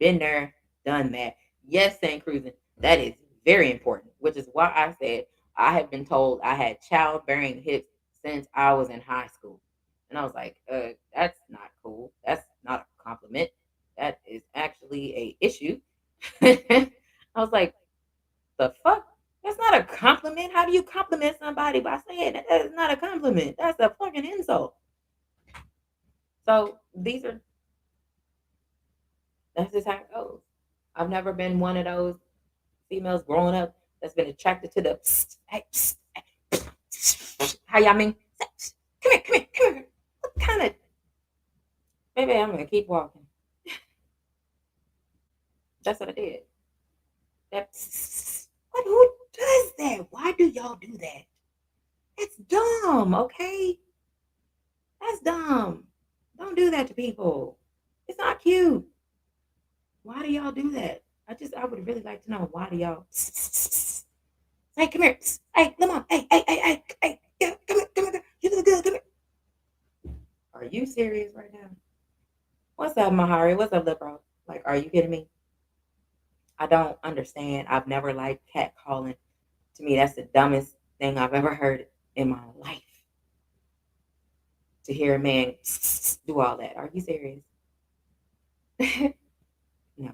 been there, done that. Yes, St. Cruising. That is very important, which is why I said I have been told I had childbearing hips since I was in high school. And I was like, that's not cool. That's not a compliment. That is actually a issue. I was like, the fuck? That's not a compliment. How do you compliment somebody by saying that? That is not a compliment. That's a fucking insult. So that's just how it goes. I've never been one of those females growing up that's been attracted to the psst, hey, psst, hey, how y'all mean? Come here, come here, come here. What kind of maybe I'm gonna keep walking. That's what I did. That psst, what who does that? Why do y'all do that? It's dumb, okay? That's dumb. Don't do that to people. It's not cute. Why do y'all do that? I would really like to know why do y'all hey, come here. Hey, come on. Hey. Yeah, come here, come here. You look good, come here. Are you serious right now? What's up, Mahari? What's up, little bro? Like, are you kidding me? I don't understand. I've never liked cat calling. To me, that's the dumbest thing I've ever heard in my life. To hear a man do all that. Are you serious? No.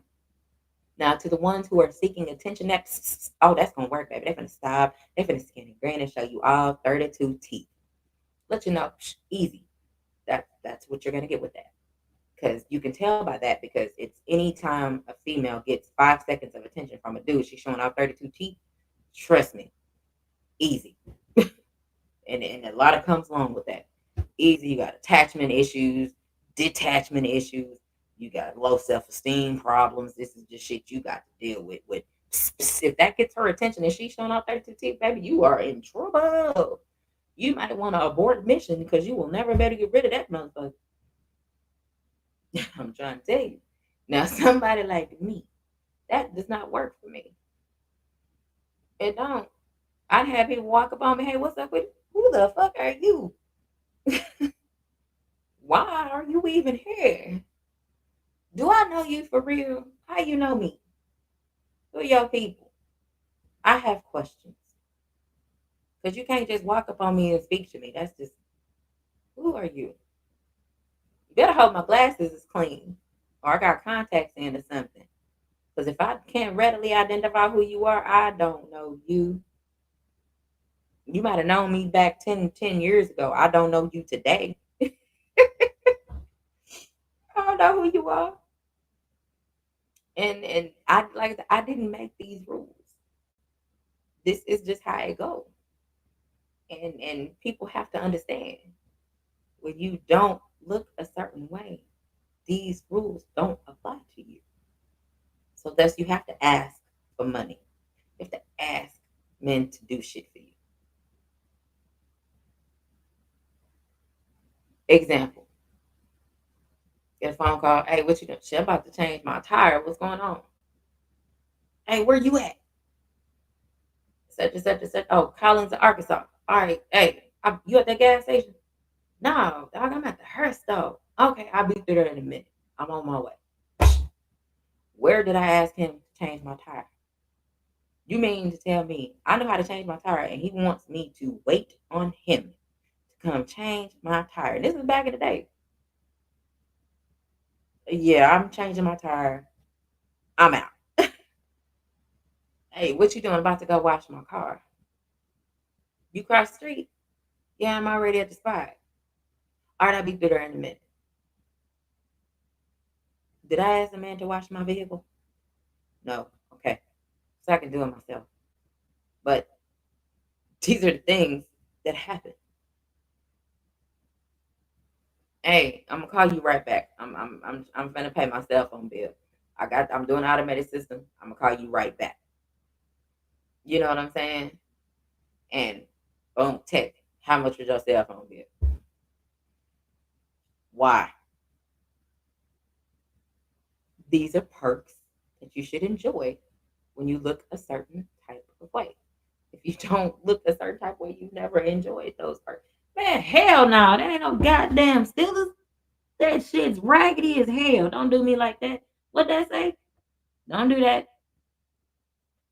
Now, to the ones who are seeking attention, that's that's gonna work, baby. They're gonna stop. They're gonna skin and grin and show you all 32 teeth. Let you know, easy. That's what you're gonna get with that. Because you can tell by that, because it's anytime a female gets 5 seconds of attention from a dude, she's showing off 32 teeth. Trust me, easy. and a lot of comes along with that. Easy. You got attachment issues, detachment issues. You got low self-esteem problems. This is just shit you got to deal with. If that gets her attention and she's showing off 32 teeth, baby, you are in trouble. You might want to abort mission, because you will never be able to get rid of that motherfucker. I'm trying to tell you. Now, somebody like me, that does not work for me. It don't. I'd have people walk up on me, hey, what's up with you? Who the fuck are you? Why are you even here? Do I know you for real? How you know me? Who are your people? I have questions. Because you can't just walk up on me and speak to me. That's just, who are you? You better hope my glasses is clean, or I got contacts in or something. Because if I can't readily identify who you are, I don't know you. You might have known me back 10 years ago. I don't know you today. I don't know who you are. And I didn't make these rules. This is just how it goes. And people have to understand, when you don't look a certain way, these rules don't apply to you. So thus you have to ask for money. You have to ask men to do shit for you. Example. Get a phone call. Hey, what you doing? Shit, I'm about to change my tire. What's going on? Hey, where you at? Such and such and such. Oh, Collins, Arkansas. All right. Hey, you at that gas station? No, dog, I'm at the Hearst store. Okay, I'll be through there in a minute. I'm on my way. Where did I ask him to change my tire? You mean to tell me I know how to change my tire, and he wants me to wait on him to come change my tire? And this was back in the day. Yeah, I'm changing my tire. I'm out. Hey, what you doing? I'm about to go wash my car. You cross the street? Yeah, I'm already at the spot. All right, I'll be through there in a minute. Did I ask a man to wash my vehicle? No. Okay. So I can do it myself. But these are the things that happen. Hey, I'm gonna call you right back. I'm gonna pay my cell phone bill. I'm doing automated system. I'm gonna call you right back. You know what I'm saying? And boom, text. How much was your cell phone bill? Why? These are perks that you should enjoy when you look a certain type of way. If you don't look a certain type of way, you never enjoyed those perks. Man, hell no, that ain't no goddamn Steelers. That shit's raggedy as hell. Don't do me like that. What that say? Don't do that.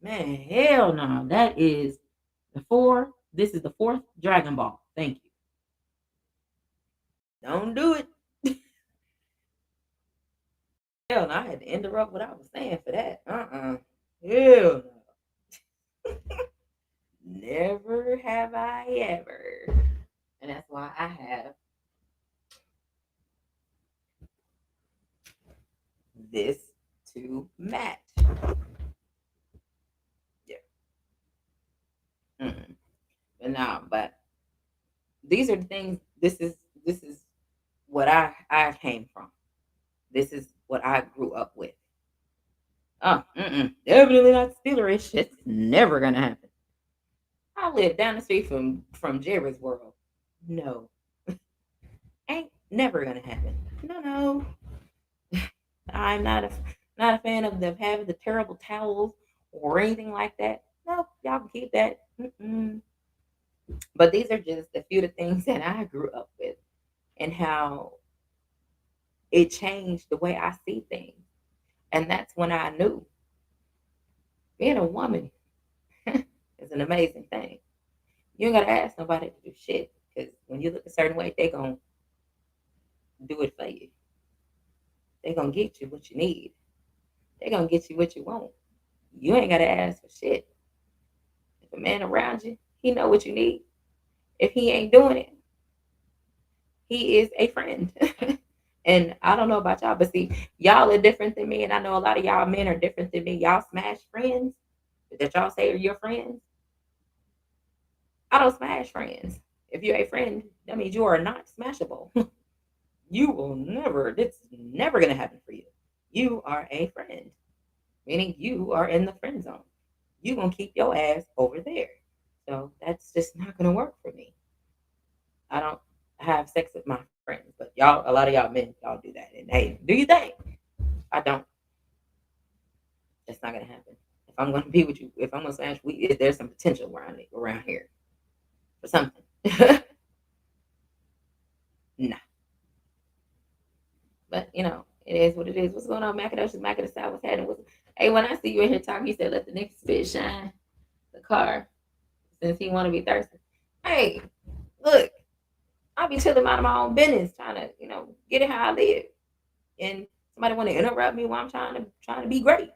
Man, hell no. That is the four. This is the fourth Dragon Ball. Thank you. Don't do it. Hell no. I had to interrupt what I was saying for that. Hell no. Never have I ever. And that's why I have this to match. Yeah. Mm-mm. But no, but these are the things. This is what I came from. This is what I grew up with. Oh, definitely not Steelerish. It's never gonna happen. I live down the street from Jerry's World. No, ain't never gonna happen. No, no. I'm not a fan of them having the terrible towels or anything like that. No, y'all can keep that. Mm-mm. But these are just a few of the things that I grew up with and how it changed the way I see things. And that's when I knew being a woman is an amazing thing. You ain't gotta ask nobody to do shit because when you look a certain way, they gonna do it for you. They gonna get you what you need. They gonna get you what you want. You ain't gotta ask for shit. If a man around you, he know what you need. If he ain't doing it, he is a friend. And I don't know about y'all, but see, y'all are different than me, and I know a lot of y'all men are different than me. Y'all smash friends that y'all say are your friends. I don't smash friends. If you're a friend, that means you are not smashable. You will never, it's never going to happen for you. You are a friend, meaning you are in the friend zone. You going to keep your ass over there. So that's just not going to work for me. I don't have sex with my friends, but y'all, a lot of y'all men, y'all do that. And hey, do you think? I don't. That's not going to happen. If I'm going to be with you, if I'm going to smash, there's some potential around here for something. Nah. But it is what it is. What's going on, Macadocious Mac of the South? What's happening? Hey, when I see you in here talking, you said let the nigga spit shine the car since he want to be thirsty. Hey, look, I be chilling out of my own business, trying to get it how I live, and somebody want to interrupt me while I'm trying to be great.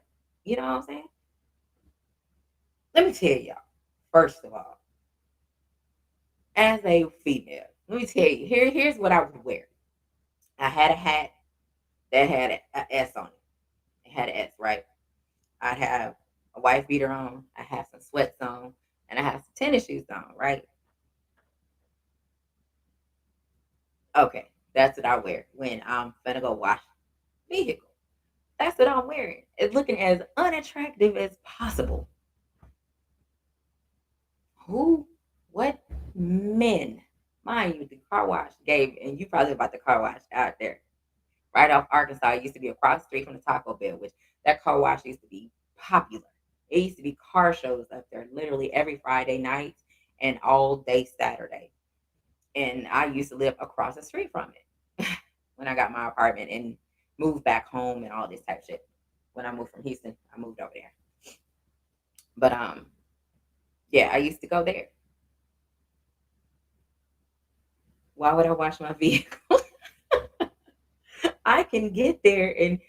You know what I'm saying? Let me tell y'all. First of all, as a female, let me tell you. Here's what I would wear. I had a hat that had an S on it. It had an S, right? I'd have a wife beater on, I have some sweats on, and I have some tennis shoes on, right? Okay, that's what I wear when I'm gonna go wash vehicle. That's what I'm wearing. It's looking as unattractive as possible. Who, what men, mind you, the car wash gave, and you probably about the car wash out there, right off Arkansas. It used to be across the street from the Taco Bell, which that car wash used to be popular. It used to be car shows up there literally every Friday night and all day Saturday. And I used to live across the street from it when I got my apartment and moved back home and all this type of shit. When I moved from Houston, I moved over there. But yeah, I used to go there. Why would I wash my vehicle? I can get there and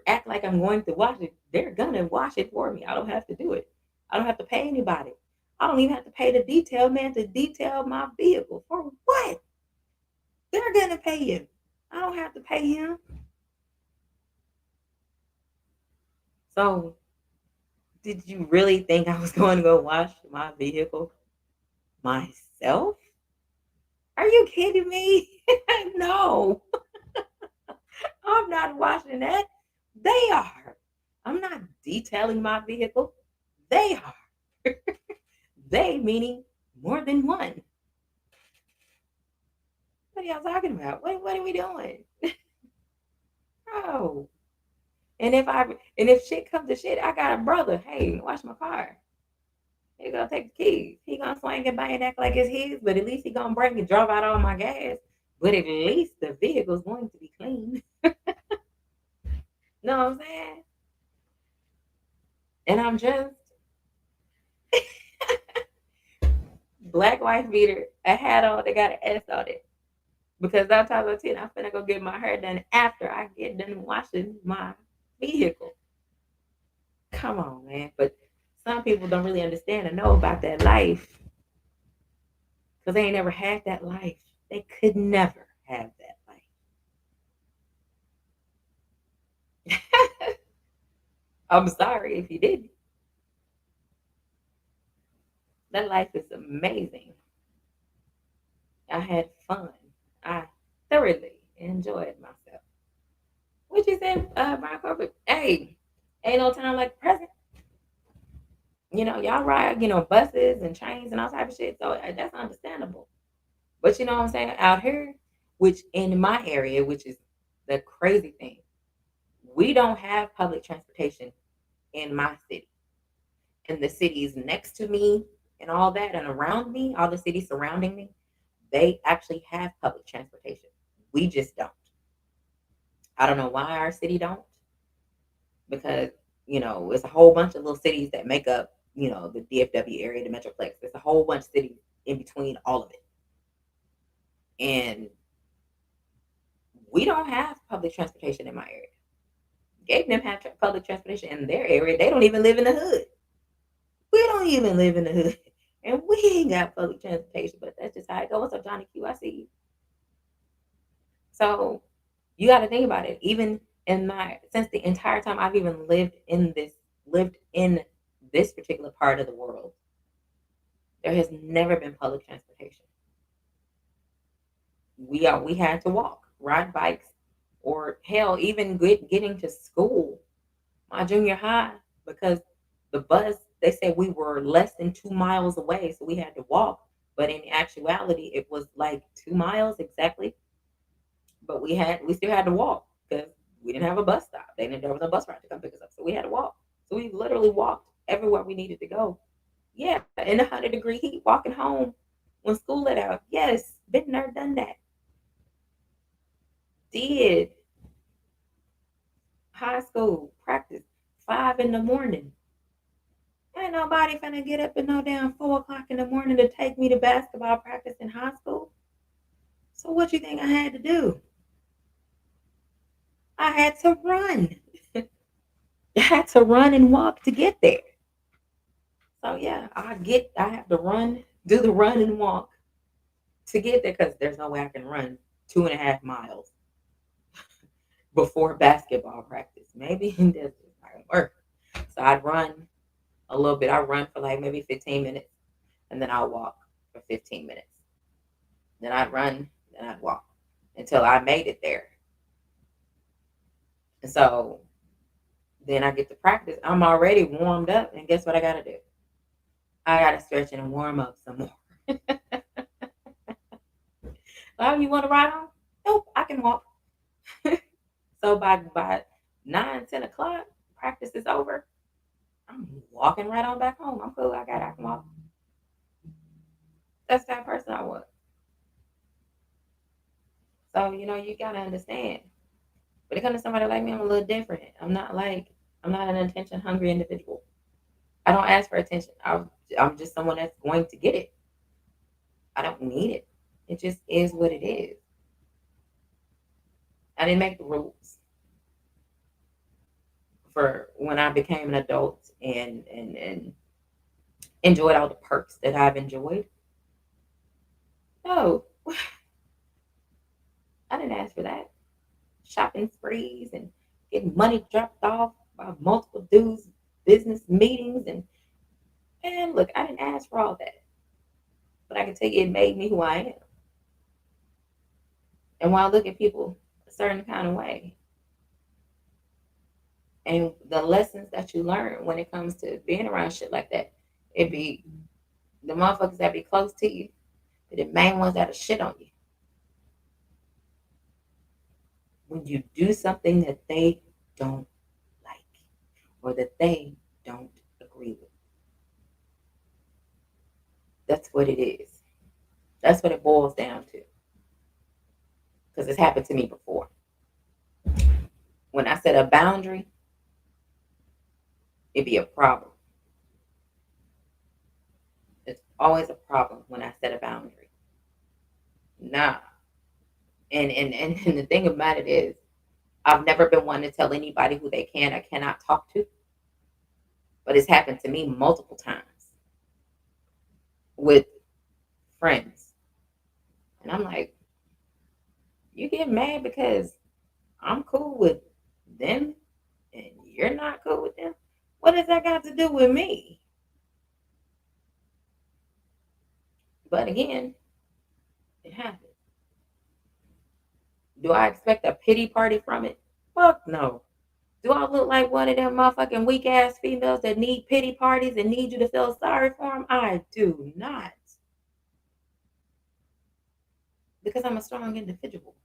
act like I'm going to wash it. They're gonna wash it for me. I don't have to do it. I don't have to pay anybody. I don't even have to pay the detail man to detail my vehicle. For what? They're gonna pay him. I don't have to pay him. So did you really think I was going to go wash my vehicle myself? Are you kidding me? No, I'm not washing that. They are. I'm not detailing my vehicle. They are. They meaning more than one. What are y'all talking about? What are we doing? Oh. And if shit comes to shit, I got a brother. Hey, watch my car. He gonna take the keys. He gonna swing and bang and act like it's his, but at least he gonna bring and drop out all my gas. But at least the vehicle's going to be clean. Know what I'm saying? And I'm just black wife beater, a hat on that got an S on it. Because I'm talking about 10, I'm finna go get my hair done after I get done washing my vehicle. Come on, man. But some people don't really understand and know about that life because they ain't never had that life. They could never have that life. I'm sorry if you didn't. That life is amazing. I had fun. I thoroughly enjoyed myself. What you said, Brian Corbett? Hey, ain't no time like the present. Y'all ride, buses and trains and all type of shit. So that's understandable. But you know what I'm saying? Out here, which in my area, which is the crazy thing, we don't have public transportation in my city. And the cities next to me and all that and around me, all the cities surrounding me, they actually have public transportation. We just don't. I don't know why our city don't, because it's a whole bunch of little cities that make up, the DFW area, the Metroplex. There's a whole bunch of cities in between all of it. And we don't have public transportation in my area. Gave them have public transportation in their area. They don't even live in the hood. We don't even live in the hood. And we ain't got public transportation, but that's just how it goes. What's up, Johnny Q? I see you. So you got to think about it. Even since the entire time I've even lived in this particular part of the world, there has never been public transportation. We had to walk, ride bikes, or hell, even getting to school, my junior high, because the bus, they said we were less than 2 miles away, so we had to walk. But in actuality, it was like 2 miles exactly. But we still had to walk because we didn't have a bus stop. There was a bus ride to come pick us up, so we had to walk. So we literally walked everywhere we needed to go. Yeah, in 100-degree heat, walking home when school let out. Yes, been there, done that. Did high school practice 5 in the morning. Ain't nobody finna get up at no damn 4 o'clock in the morning to take me to basketball practice in high school. So what you think I had to do? I had to run. I had to run and walk to get there. So yeah, I have to run, do the run and walk to get there because there's no way I can run 2.5 miles before basketball practice. Maybe that's just not gonna work. So I'd run a little bit. I run for like maybe 15 minutes and then I'll walk for 15 minutes. Then I'd run, then I'd walk until I made it there. And so then I get to practice. I'm already warmed up, and guess what I gotta do? I gotta stretch and warm up some more. Oh, you want to ride on? Nope, I can walk. So by 9, 10 o'clock, practice is over. I'm walking right on back home. I'm cool. I can walk. That's that person I was. So you gotta understand. When it comes to somebody like me, I'm a little different. I'm not an attention hungry individual. I don't ask for attention. I'm just someone that's going to get it. I don't need it. It just is what it is. I didn't make the rules for when I became an adult and enjoyed all the perks that I've enjoyed. No, I didn't ask for that. Shopping sprees and getting money dropped off by multiple dudes, business meetings, and look, I didn't ask for all that. But I can tell you it made me who I am. And when I look at people a certain kind of way, and the lessons that you learn when it comes to being around shit like that, it be The motherfuckers that be close to you, the main ones that'll shit on you. When you do something that they don't like or that they don't agree with. That's what it is. That's what it boils down to. Because it's happened to me before. When I set a boundary, it'd be a problem. It's always a problem when I set a boundary. Nah. And the thing about it is, I've never been one to tell anybody who they can or cannot talk to. But it's happened to me multiple times with friends. And I'm like, you get mad because I'm cool with them and you're not cool with them? What does that got to do with me? But again, it happens. Do I expect a pity party from it? Fuck no. Do I look like one of them motherfucking weak ass females that need pity parties and need you to feel sorry for them? I do not. Because I'm a strong individual.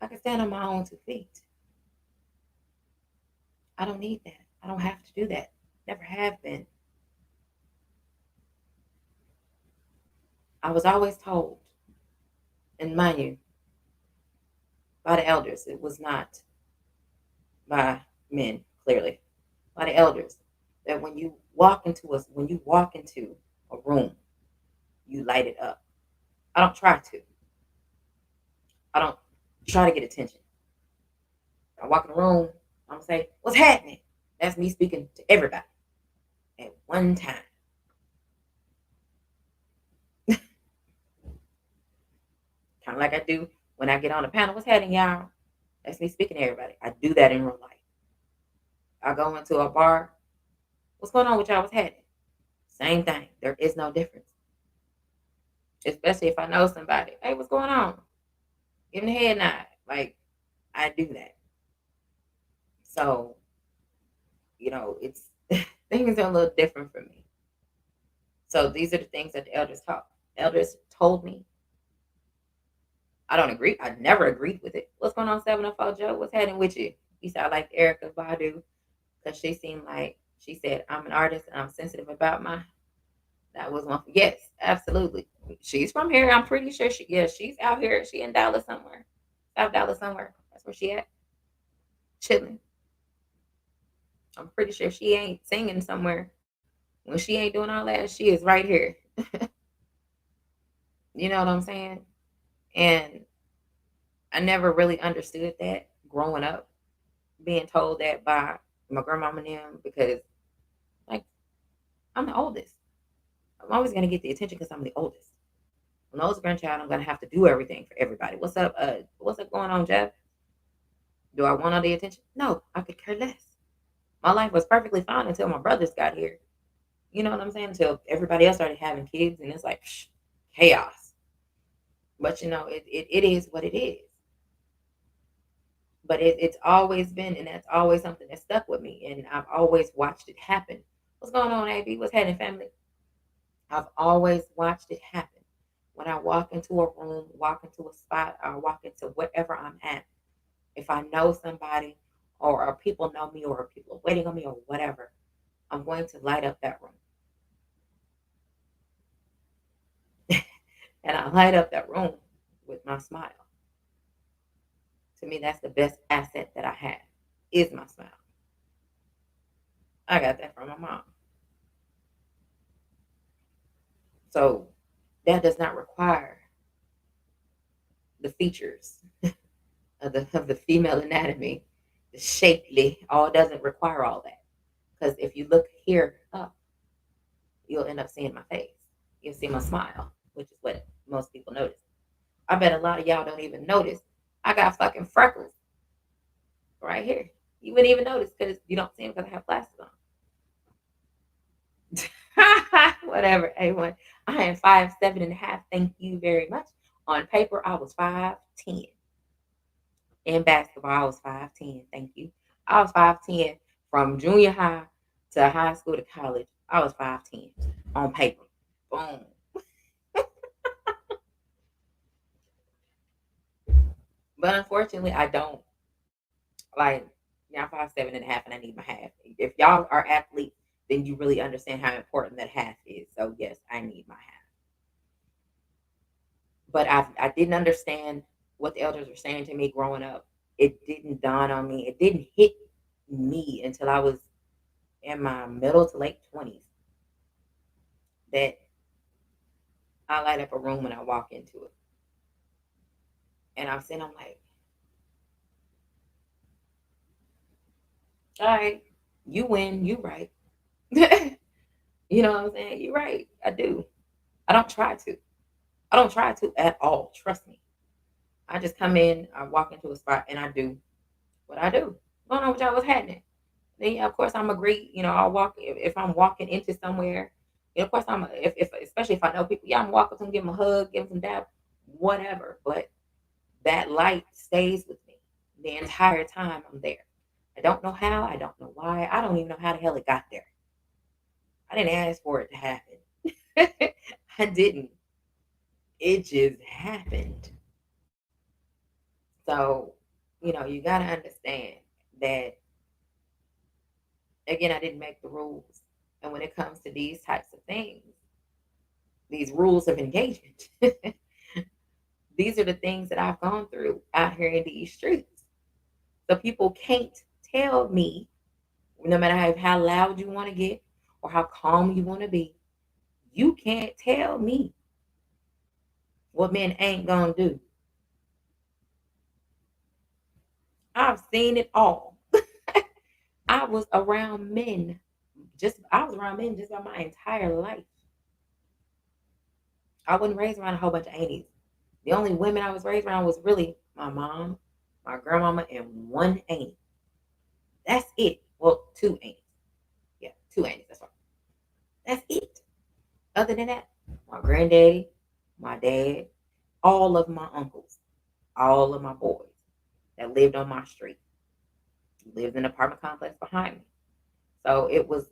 I can stand on my own 2 feet. I don't need that. I don't have to do that. Never have been. I was always told, and mind you, by the elders, it was not by men, clearly, by the elders, that when you walk into a room, you light it up. I don't try to. I don't try to get attention. I walk in the room, I'm gonna say, "What's happening?" That's me speaking to everybody at one time. Kind of like I do when I get on the panel. What's happening, y'all? That's me speaking to everybody. I do that in real life. I go into a bar. What's going on with y'all? What's happening? Same thing. There is no difference. Especially if I know somebody. Hey, what's going on? Give them the head nod. Like, I do that. So, it's things are a little different for me. So these are the things that the elders told me. I don't agree. I never agreed with it. What's going on, 704 Joe? What's happening with you? He said, I like Erykah Badu because she seemed like she said, I'm an artist and I'm sensitive about my. That was one. Yes, absolutely. She's from here. I'm pretty sure she's out here. She in Dallas somewhere. South Dallas somewhere. That's where she at. Chilling. I'm pretty sure she ain't singing somewhere. When she ain't doing all that, she is right here. You know what I'm saying? And I never really understood that growing up, being told that by my grandmama and them because, like, I'm the oldest. I'm always gonna get the attention because I'm the oldest. I'm the oldest grandchild. I'm gonna have to do everything for everybody. What's up? What's up going on, Jeff? Do I want all the attention? No, I could care less. My life was perfectly fine until my brothers got here. You know what I'm saying? Until everybody else started having kids, and it's like chaos. But it is what it is. But it's always been, and that's always something that stuck with me, and I've always watched it happen. What's going on, AB? What's happening, family? I've always watched it happen. When I walk into a room, walk into a spot, or walk into wherever I'm at, if I know somebody, or people know me, or people are waiting on me, or whatever, I'm going to light up that room. And I light up that room with my smile. To me, that's the best asset that I have, is my smile. I got that from my mom. So that does not require the features of the female anatomy, the shapely, all doesn't require all that. Because if you look here up, you'll end up seeing my face. You'll see my smile, which is what most people notice. I bet a lot of y'all don't even notice. I got fucking freckles right here. You wouldn't even notice because you don't see them because I have glasses on. Whatever, A1. I am 5'7.5". Thank you very much. On paper, I was 5'10". In basketball, I was 5'10". Thank you. I was 5'10" from junior high to high school to college. I was 5'10" on paper. Boom. But unfortunately, I don't like. Yeah, I'm 5'7.5" and I need my half. If y'all are athletes, then you really understand how important that half is. So yes, I need my half. But I didn't understand what the elders were saying to me growing up. It didn't dawn on me. It didn't hit me until I was in my middle to late 20s that I light up a room when I walk into it. And I'm sitting, I'm like, all right, you win, you right. You know what I'm saying? You're right. I do. I don't try to. I don't try to at all. Trust me. I just come in, I walk into a spot, and I do what I do. I don't know what y'all was happening. Then, yeah, of course, I'm agree. I'll walk if I'm walking into somewhere. Of course, if especially if I know people. Yeah, I'm walking to them, give them a hug, give them some dab, whatever. But that light stays with me the entire time I'm there. I don't know how. I don't know why. I don't even know how the hell it got there. I didn't ask for it to happen. I didn't. It just happened. So, you got to understand that, again, I didn't make the rules. And when it comes to these types of things, these rules of engagement, these are the things that I've gone through out here in these streets. So people can't tell me, no matter how loud you want to get or how calm you want to be, you can't tell me what men ain't gonna do. I've seen it all. I was around men. I was around men just by my entire life. I wasn't raised around a whole bunch of aunties. The only women I was raised around was really my mom, my grandmama, and one auntie. That's it. Well, two aunties. Yeah, two aunties. That's right. That's it. Other than that, my granddaddy, my dad, all of my uncles, all of my boys that lived on my street, lived in an apartment complex behind me. So it was,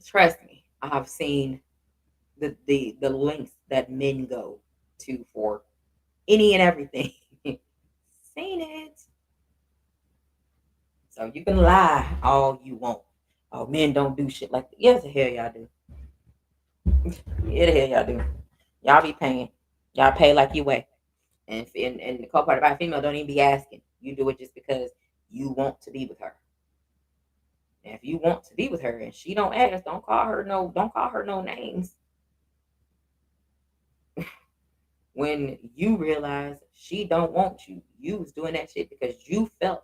trust me, I've seen the lengths that men go to for any and everything. Seen it. So you can lie all you want. Oh, men don't do shit like that. Yes, the hell y'all do. Yeah, the hell y'all do. Y'all be paying. Y'all pay like you weigh. And the cool part about a female don't even be asking. You do it just because you want to be with her. And if you want to be with her and she don't ask, don't call her no names. When you realize she don't want you, you was doing that shit because you felt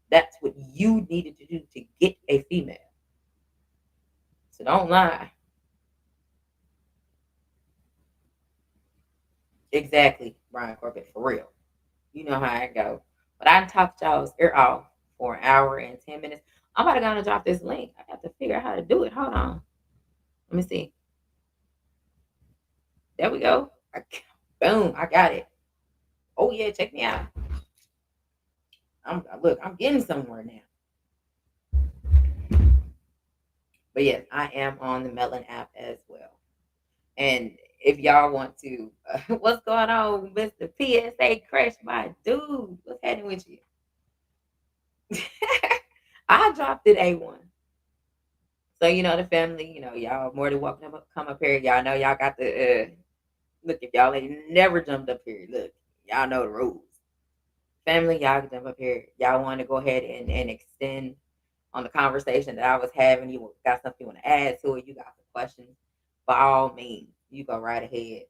that's what you needed to do to get a female. So don't lie. Exactly, Brian Corbett, for real. You know how I go. But I talked y'all's ear off for an hour and 10 minutes. I'm about to go and drop this link. I have to figure out how to do it. Hold on. Let me see. There we go. Boom, I got it. Oh yeah, check me out. I'm getting somewhere now. But yes, I am on the Melon app as well. And if y'all want to, what's going on, Mr. PSA Crash, my dude? What's happening with you? I dropped it A1. So the family, y'all more than welcome to come up here. Y'all know y'all got the look. If y'all ain't never jumped up here, look, y'all know the rules. Family, y'all can jump up here. Y'all want to go ahead and extend on the conversation that I was having. You got something you want to add to it. You got some questions. By all means, you go right ahead.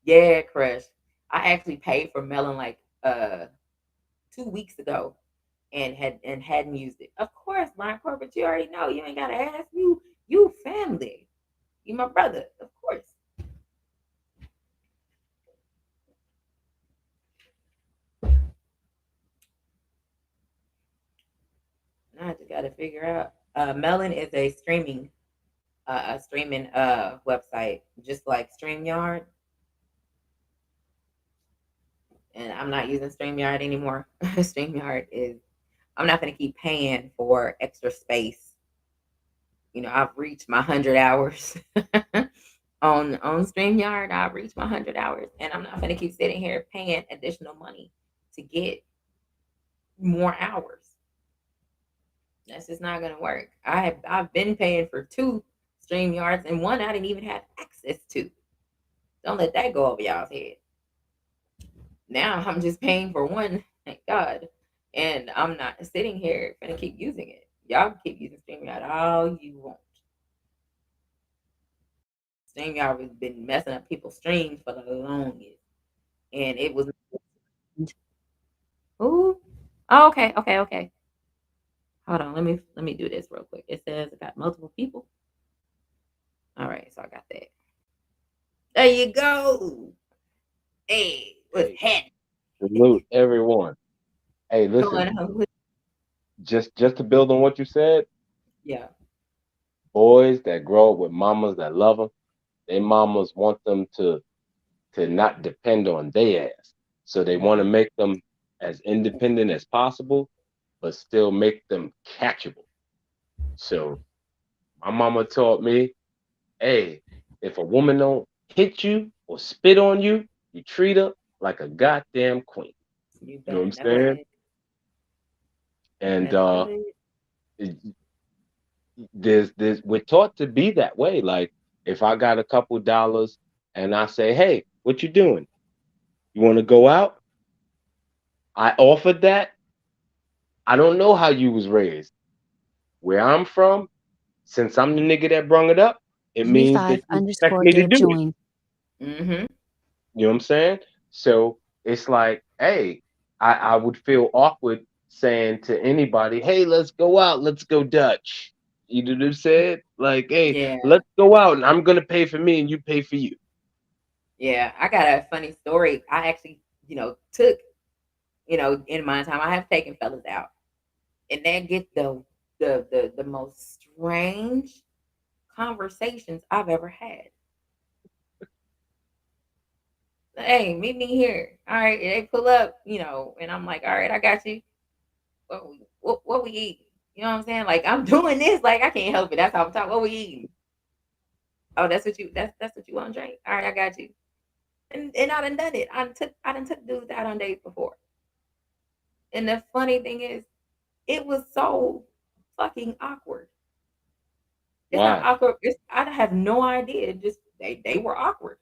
Yeah, Crush. I actually paid for Melon like 2 weeks ago and hadn't used it. Of course, Brian Corbett, you already know. You ain't gotta ask. You family. You my brother, of course. Now I just gotta figure out. Melon is a streaming website, just like StreamYard. And I'm not using StreamYard anymore. StreamYard is I'm not gonna keep paying for extra space I've reached my 100 hours on StreamYard. I've reached my 100 hours, and I'm not gonna keep sitting here paying additional money to get more hours. That's just not gonna work. I've been paying for 2 StreamYards, and one I didn't even have access to. Don't let that go over y'all's head. Now I'm just paying for one, thank God. And I'm not sitting here gonna keep using it. Y'all keep using StreamYard all you want. StreamYard has been messing up people's streams for the longest. And it was ooh. Oh, okay, okay, okay. Hold on, let me do this real quick. It says I got multiple people. All right, so I got that. There you go. Hey, what's Hey, happening? salute everyone. Hey, listen, Going on with just to build on what you said, yeah. boys that grow up with mamas that love them, they mamas want them to not depend on their ass. So they want to Mhm. make them as independent as possible, but still make them catchable. So my mama taught me, hey, if a woman don't hit you or spit on you, you treat her like a goddamn queen. You You know what better I'm know saying? it. You And better know it. it- there's we're taught to be that way. Like if I got a couple dollars and I say, hey, what you doing? You want to go out? I offered that. I don't know how you was raised. Where I'm from, since I'm the nigga that brung it up, it means that V5 you expect me underscore to Gabe do it. joined. Mhm. You know what I'm saying? So it's like, hey, I would feel awkward saying to anybody, hey, let's go out, let's go Dutch. You know what I'm saying? Like, hey, Yeah. let's go out and I'm gonna pay for me and you pay for you. Yeah. I got a funny story. I actually, took, in my time, I have taken fellas out. And they get the most strange conversations I've ever had. Hey, meet me here. All right, they pull up, and I'm like, all right, I got you. What we eating? You know what I'm saying? Like I'm doing this, like I can't help it. That's how I'm talking. What we eating? Oh, that's what you want to drink. All right, I got you. And I done it. I done took dudes out on dates before. And the funny thing is, it was so fucking awkward. It's not Why? awkward. I have no idea. Just they were awkward.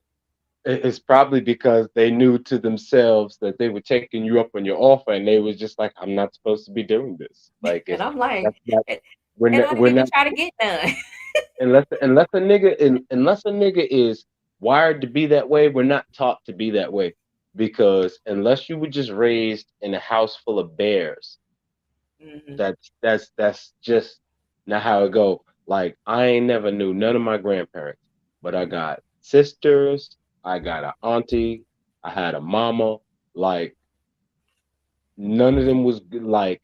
It's probably because they knew to themselves that they were taking you up on your offer and they was just like, I'm not supposed to be doing this. Like And it's I'm like, that's not and, we're and not I didn't we're even not try to get none. unless a nigga is wired to be that way, we're not taught to be that way. Because unless you were just raised in a house full of bears, Hmm. that's just not how it go. Like I ain't never knew none of my grandparents, but I got sisters, I got an auntie, I had a mama. Like none of them was like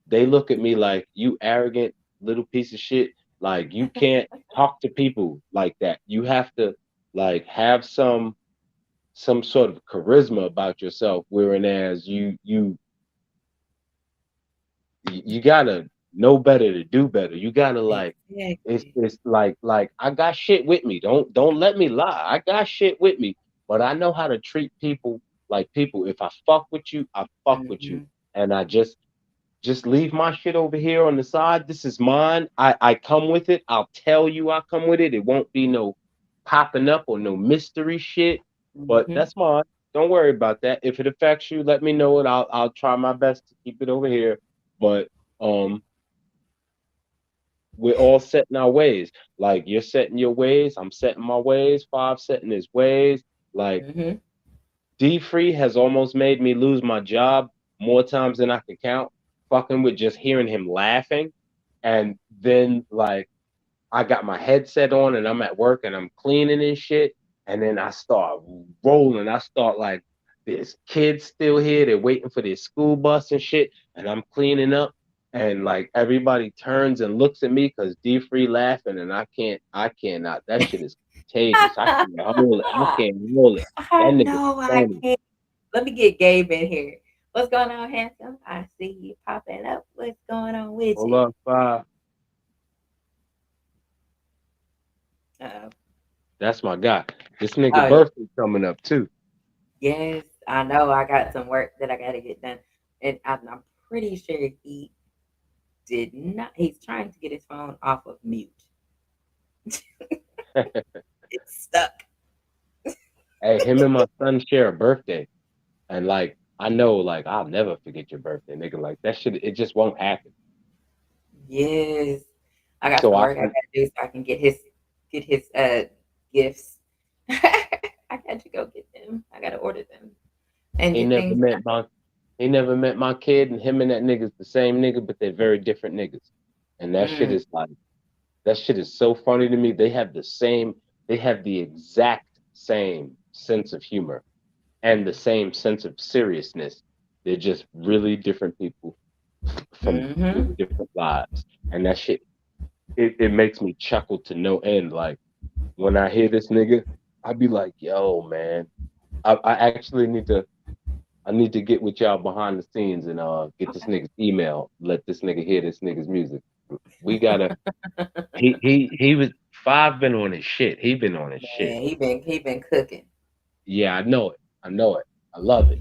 they look at me like you arrogant little piece of shit. Like you can't talk to people like that. You have to like have some sort of charisma about yourself. Whereas you gotta know better to do better. You gotta like Exactly. it's like I got shit with me. Don't let me lie. I got shit with me, but I know how to treat people like people. If I fuck with you, I fuck with you, Hmm. and I just leave my shit over here on the side. This is mine. I come with it. I'll tell you I come with it. It won't be no popping up or no mystery shit. But Hmm. that's mine. Don't worry about that. If it affects you, let me know it. I'll try my best to keep it over here. But um we're all setting our ways. Like you're setting your ways, I'm setting my ways, Five setting his ways. Like Hmm. D Free has almost made me lose my job more times than I can count, fucking with just hearing him laughing. And then like I got my headset on and I'm at work and I'm cleaning and shit. And then I start rolling. I start like, there's kids still here. They're waiting for their school bus and shit. And I'm cleaning up. And like everybody turns and looks at me because D Free laughing and I cannot. That shit is contagious. I can't hold it. I can't hold it. I That nigga's know I funny. can't. Let me get Gabe in here. What's going on, handsome? I see you popping up. What's going on with Hold you? up, five. Uh, That's my guy. This nigga oh yeah. birthday coming up too. Yes, I know. I got some work that I got to get done, and I'm pretty sure he did not. He's trying to get his phone off of mute. It's stuck. Hey, him and my son share a birthday, and like I know, like I'll never forget your birthday, nigga. Like that shit, it just won't happen. Yes, I got So some I, work I got to do so I can get his gifts. I got to go get them. I got to order them and he get never things. met my he never met my kid, and him and that nigga's the same nigga, but they're very different niggas. And that shit Mm, is like that shit is so funny to me. They have the exact same sense of humor and the same sense of seriousness. They're just really different people from mm-hmm. really different lives. And that shit, it makes me chuckle to no end. Like when I hear this nigga, I be like, yo, man, I actually I need to get with y'all behind the scenes and get this Okay. nigga's email, let this nigga hear this nigga's music. We gotta he was Five been on his shit. He been on his shit. Man, he been cooking. Yeah, I know it. I know it. I love it.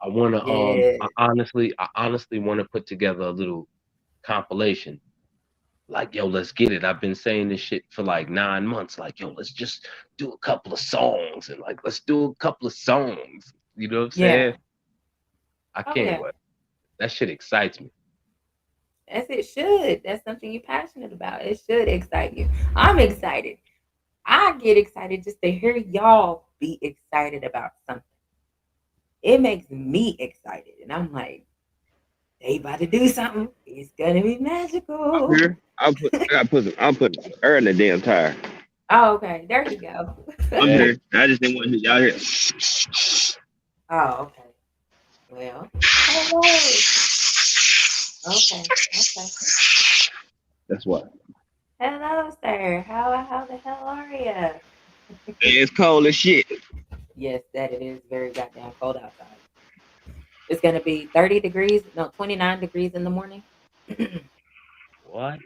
Yeah. I honestly wanna put together a little compilation. Like, yo, let's get it. I've been saying this shit for like 9 months. Like, yo, let's just do a couple of songs and like let's do a couple of songs. You know what I'm Yeah. saying? I Oh can't yeah. wait. That shit excites me. As it should. That's something you're passionate about. It should excite you. I'm excited. I get excited just to hear y'all be excited about something. It makes me excited. And I'm like, they about to do something. It's gonna be I'm magical. here. I'll put some air in the damn tire. Oh, okay. There you go. I'm Yeah. here. I just didn't want to hear y'all here. Oh, okay. Well, hello. Okay. Okay. That's why. Hello, sir. How the hell are you? It's cold as shit. Yes, that it is very goddamn cold outside. It's gonna be 30 degrees, no, 29 degrees in the morning. What?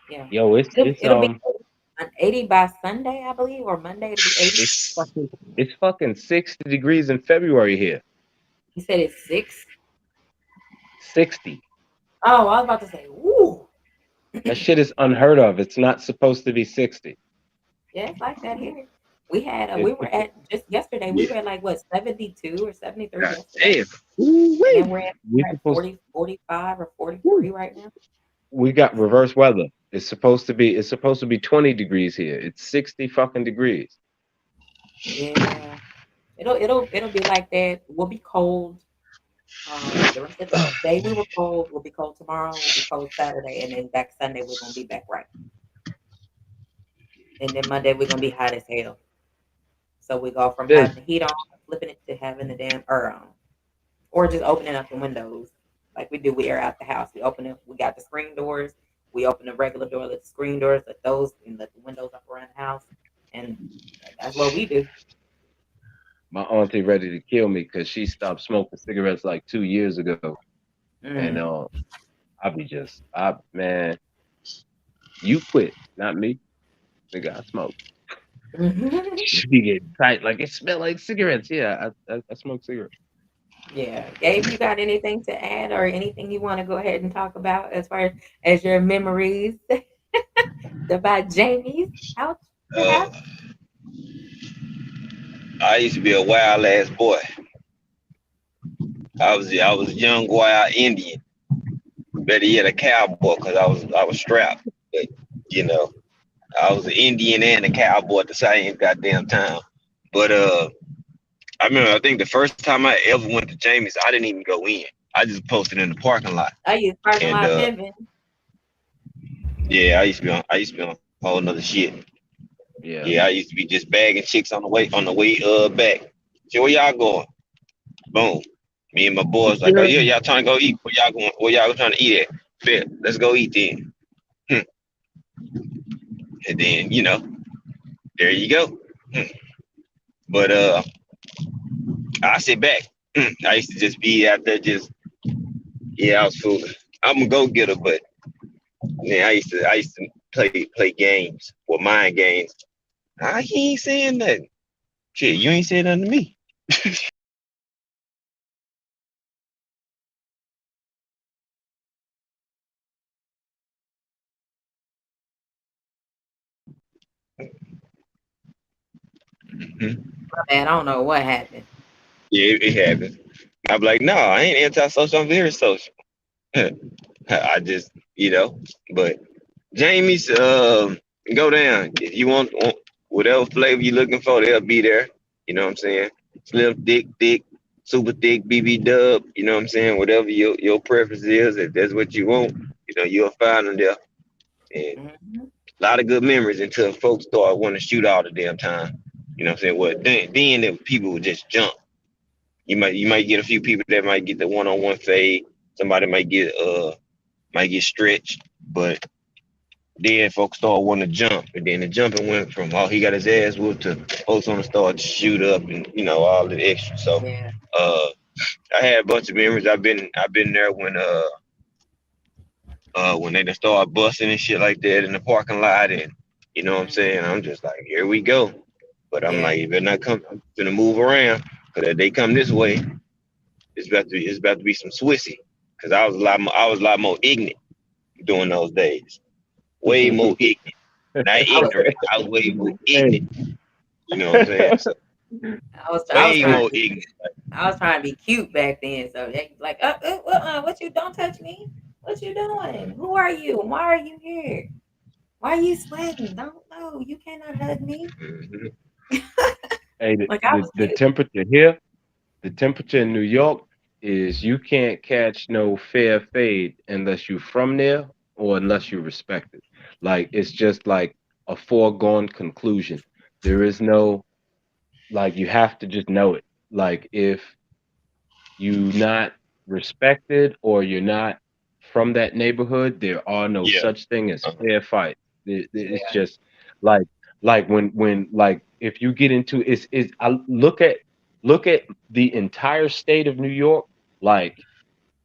Yeah. Yo, It'll be 80 by Sunday, I believe, or Monday it'll be 80. it's it's fucking 60 degrees in February here. You said it's 6. 60. Oh, I was about to say, ooh. That shit is unheard of. It's not supposed to be 60. Yeah, it's like that here. We were It, at just yesterday, we Yeah. were at like what 72 or 73 God yesterday. damn. Ooh-wee. And then we we're at supposed 40, 45 or Woo. 43 right now. We got reverse weather. It's supposed to be 20 degrees here. It's 60 fucking degrees. Yeah. It'll be like that. We'll be cold. The rest of the day we were cold. We'll be cold tomorrow. We'll be cold Saturday, and then back Sunday we're gonna be back right. And then Monday we're gonna be hot as hell. So we go from This having the heat on, flipping it to having the damn air on, or just opening up the windows like we do. We air out the house. We open it. We got the screen doors. We open the regular door, let the screen doors, let those, and let the windows up around the house, and that's what we do. my auntie ready to kill me because she stopped smoking cigarettes like 2 years ago. And Mm. I man, you quit, not me. Nigga, I smoke. She be getting tight. Like it smell like cigarettes. Yeah, I smoke cigarettes. Yeah, Gabe, you got anything to add or anything you want to go ahead and talk about as far as your memories about Jamie's house, Uh, perhaps? I used to be a wild ass boy. I was a young wild Indian. Better yet, a cowboy because I was strapped. But you know, I was an Indian and a cowboy at the same goddamn time. But I remember I think the first time I ever went to Jamie's, I didn't even go in. I just posted in the parking lot. I use parking And lot pimping. yeah, I used to be on a whole nother shit. Yeah. Yeah, I used to be just bagging chicks on the way back. So where y'all going? Boom. Me and my boys like, oh yeah, y'all trying to go eat. Where y'all going? Where y'all trying to eat at? Bet. Let's go eat then. And then, you know, there you go. But I sit back. I used to just be out there just yeah, I was fooling. I'm a go getter, but yeah, I used to play games. with mind games. He ain't saying nothing. Shit, you ain't saying nothing to me. Man, I don't know what happened. Yeah, it happens. I'm like, no, I ain't antisocial. I'm very social. I just, but Jamie's, go down. If you want whatever flavor you're looking for, they'll be there. You know what I'm saying? Slim, thick, super thick, BB dub. You know what I'm saying? Whatever your preference is, if that's what you want, you'll find them there. And Mm-hmm. a lot of good memories until folks start wanting to shoot all the damn time. You know what I'm saying? Well, then the people would just jump. You might get a few people that might get the one-on-one fade. Somebody might get stretched, but then folks start wanting to jump, and then the jumping went from he got his ass whooped to folks on the start to shoot up and all the extra. So Yeah. I had a bunch of memories. I've been there when they start busting and shit like that in the parking lot, and you know what I'm saying. I'm just like, here we go. But I'm Yeah. like, you better not come. I'm gonna move around because if they come this way, it's about to be some Swissy. Because I was a lot more ignorant during those days. Way more ignorant. Not I was, ignorant. I was way more Hey. ignorant. You know what I'm saying? So, I was way trying more to, ignorant. I was trying to be cute back then. So they like, what you don't touch me? What you doing? Who are you? Why are you here? Why are you sweating? Don't know. You cannot hug me. Mm-hmm. Hey, Like I was the cute. temperature here, the temperature in New York is you can't catch no fair fade unless you're from there or unless you respect it. Like it's just like a foregone conclusion. There is no like you have to just know it. Like if you not respected or you're not from that neighborhood, there are no Yeah. such thing as fair fight. It's Yeah. just like when like if you get into it's I look at the entire state of New York, like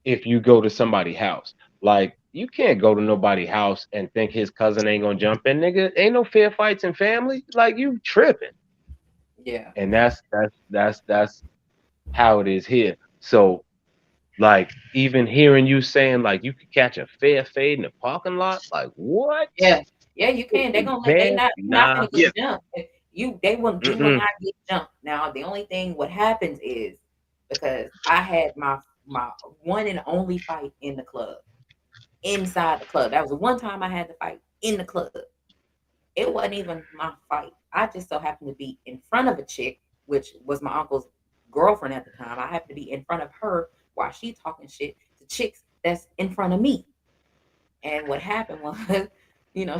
if you go to somebody's house. Like you can't go to nobody's house and think his cousin ain't gonna jump in, nigga. Ain't no fair fights in family. Like you tripping. Yeah. And that's how it is here. So like even hearing you saying like you could catch a fair fade in the parking lot, like what? Yeah. Yeah, you can. They Is gonna let they there? not you're not Nah. gonna Yeah. get jumped. You will Mm-mm. not get jumped. Now the only thing what happens is because I had my one and only fight in the club. Inside the club. That was the one time I had to fight in the club. It wasn't even my fight. I just so happened to be in front of a chick, which was my uncle's girlfriend at the time. I happened to be in front of her while she talking shit to chicks that's in front of me. And what happened was,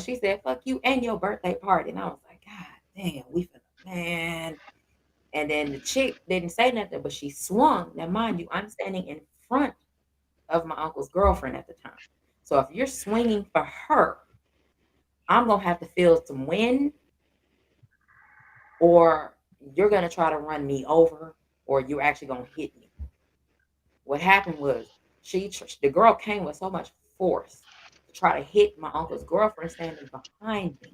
she said, fuck you and your birthday party. And I was like, God damn, we finna, man. And then the chick didn't say nothing, but she swung. Now, mind you, I'm standing in front of my uncle's girlfriend at the time. So if you're swinging for her, I'm going to have to feel some wind, or you're going to try to run me over, or you're actually going to hit me. What happened was the girl came with so much force to try to hit my uncle's girlfriend standing behind me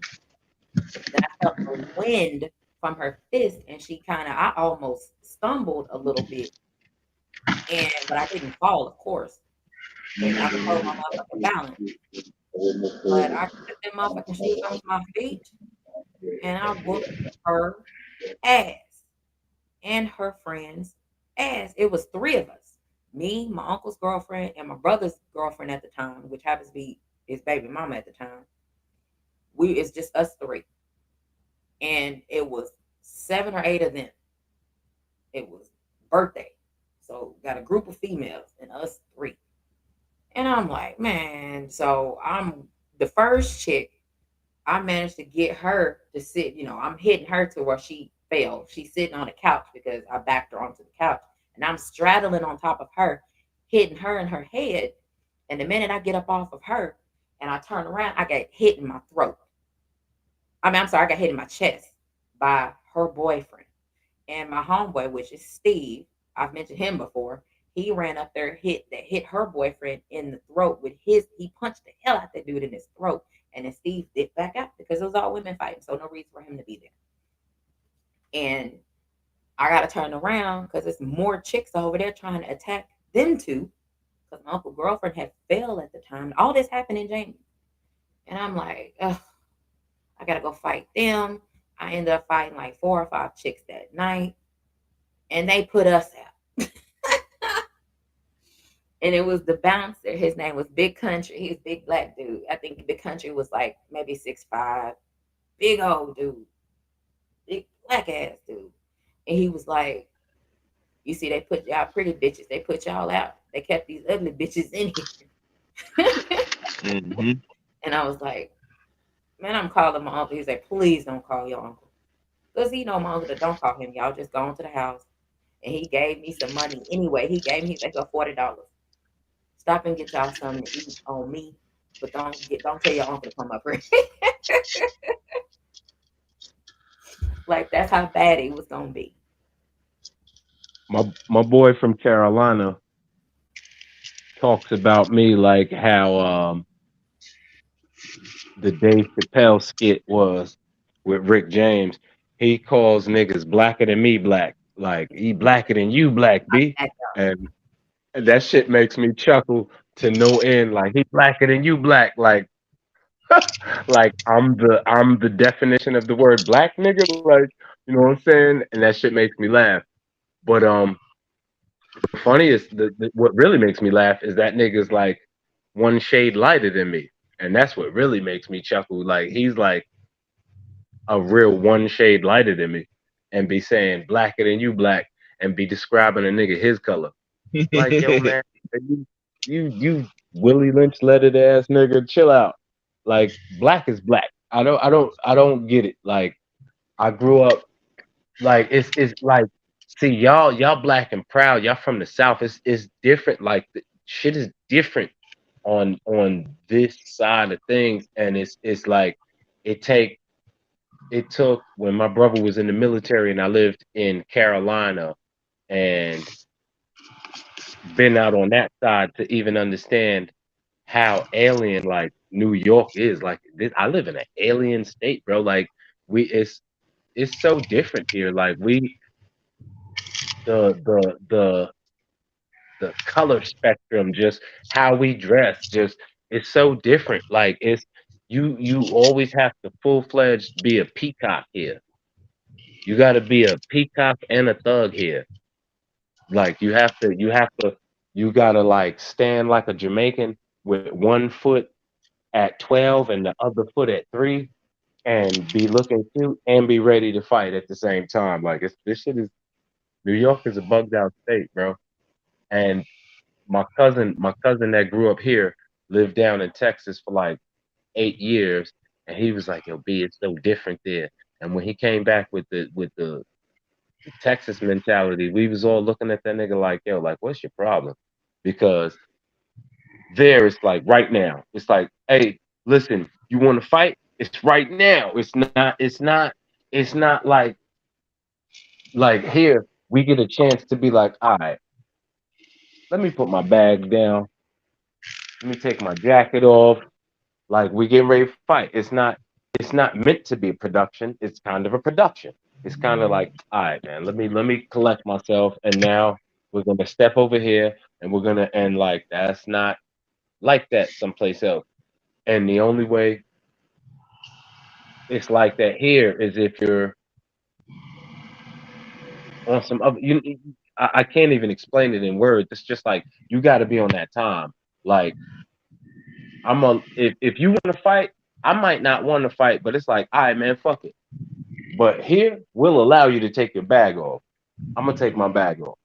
that I felt the wind from her fist, and I almost stumbled a little bit, but I didn't fall, of course, because I could hold my motherfucking balance. But I took them motherfucking shoes off my feet, and I whooped her ass and her friend's ass. It was three of us. Me, my uncle's girlfriend, and my brother's girlfriend at the time, which happens to be his baby mama at the time. It's just us three. And it was 7 or 8 of them. It was birthday. So got a group of females and us three. And I'm like, man, so I'm the first chick. I managed to get her to sit, I'm hitting her to where she fell. She's sitting on the couch because I backed her onto the couch. And I'm straddling on top of her, hitting her in her head. And the minute I get up off of her and I turn around, I get hit in my throat. I'm sorry, I got hit in my chest by her boyfriend. And my homeboy, which is Steve, I've mentioned him before. He ran up there, hit her boyfriend in the throat with he punched the hell out that dude in his throat. And then Steve dipped back out because it was all women fighting, so no reason for him to be there. And I gotta turn around because there's more chicks over there trying to attack them two. Because my uncle's girlfriend had fell at the time. All this happened in January. And I'm like, ugh, I gotta go fight them. I ended up fighting like 4 or 5 chicks that night. And they put us out. And it was the bouncer. His name was Big Country. He's a big black dude. I think Big Country was like maybe 6'5". Big old dude. Big black ass dude. And he was like, you see, they put y'all pretty bitches. They put y'all out. They kept these ugly bitches in here. Mm-hmm. And I was like, man, I'm calling my uncle. He said, please don't call your uncle. Because he know my uncle that don't call him. Y'all just go into the house. And he gave me some money anyway. He gave me like $40. Stop and get y'all something to eat on me. But don't tell your uncle to come up here. Like that's how bad it was gonna be. My boy from Carolina talks about me like how the Dave Chappelle skit was with Rick James. He calls niggas blacker than me black. Like he blacker than you black, B. And that shit makes me chuckle to no end. Like he blacker than you black. Like like I'm the definition of the word black nigga. Like, you know what I'm saying? And that shit makes me laugh. But the funniest, what really makes me laugh is that nigga's like one shade lighter than me, and that's what really makes me chuckle. Like he's like a real one shade lighter than me, and be saying blacker than you black, and be describing a nigga his color. Like yo man, you Willie Lynch lettered ass nigga, chill out. Like black is black. I don't get it. Like I grew up like it's like see y'all black and proud. Y'all from the South. It's different. Like the shit is different on this side of things, and it's like it take it took when my brother was in the military and I lived in Carolina and been out on that side to even understand how alien like New York is. Like this, I live in an alien state, bro. Like we it's so different here. Like we the the color spectrum, just how we dress, just it's so different. Like it's you always have to full fledged be a peacock here. You got to be a peacock and a thug here. Like you gotta like stand like a Jamaican with one foot at 12 and the other foot at 3 and be looking cute and be ready to fight at the same time. Like this shit is New York is a bugged out state, bro. And my cousin that grew up here lived down in Texas for like 8 years, and he was like, "Yo, B, it's so different there." And when he came back with the Texas mentality, we was all looking at that nigga like, "Yo, like, what's your problem?" Because there, it's like right now. It's like, hey, listen, you want to fight? It's right now. It's not. It's not. It's not like here. We get a chance to be like, all right, let me put my bag down. Let me take my jacket off. Like we getting ready to fight. It's not meant to be a production. It's kind of a production. It's kind of like, all right, man, let me collect myself and now we're gonna step over here and we're gonna end like that's not like that someplace else. And the only way it's like that here is if you're on some other I can't even explain it in words. It's just like you gotta be on that time. Like if you want to fight, I might not want to fight, but it's like, all right, man, fuck it. But here, we'll allow you to take your bag off. I'm gonna take my bag off.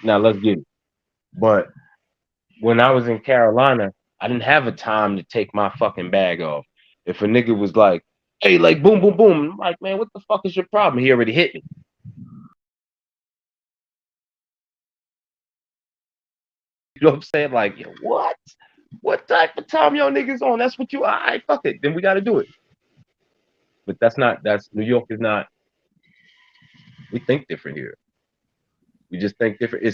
Now let's get it. But when I was in Carolina, I didn't have a time to take my fucking bag off. If a nigga was like, hey, like boom, boom, boom, I'm like, man, what the fuck is your problem? He already hit me. You know what I'm saying? Like, yo, what? What type of time y'all niggas on? That's what you all right, fuck it. Then we gotta do it. But that's New York is not we think different here. We just think different.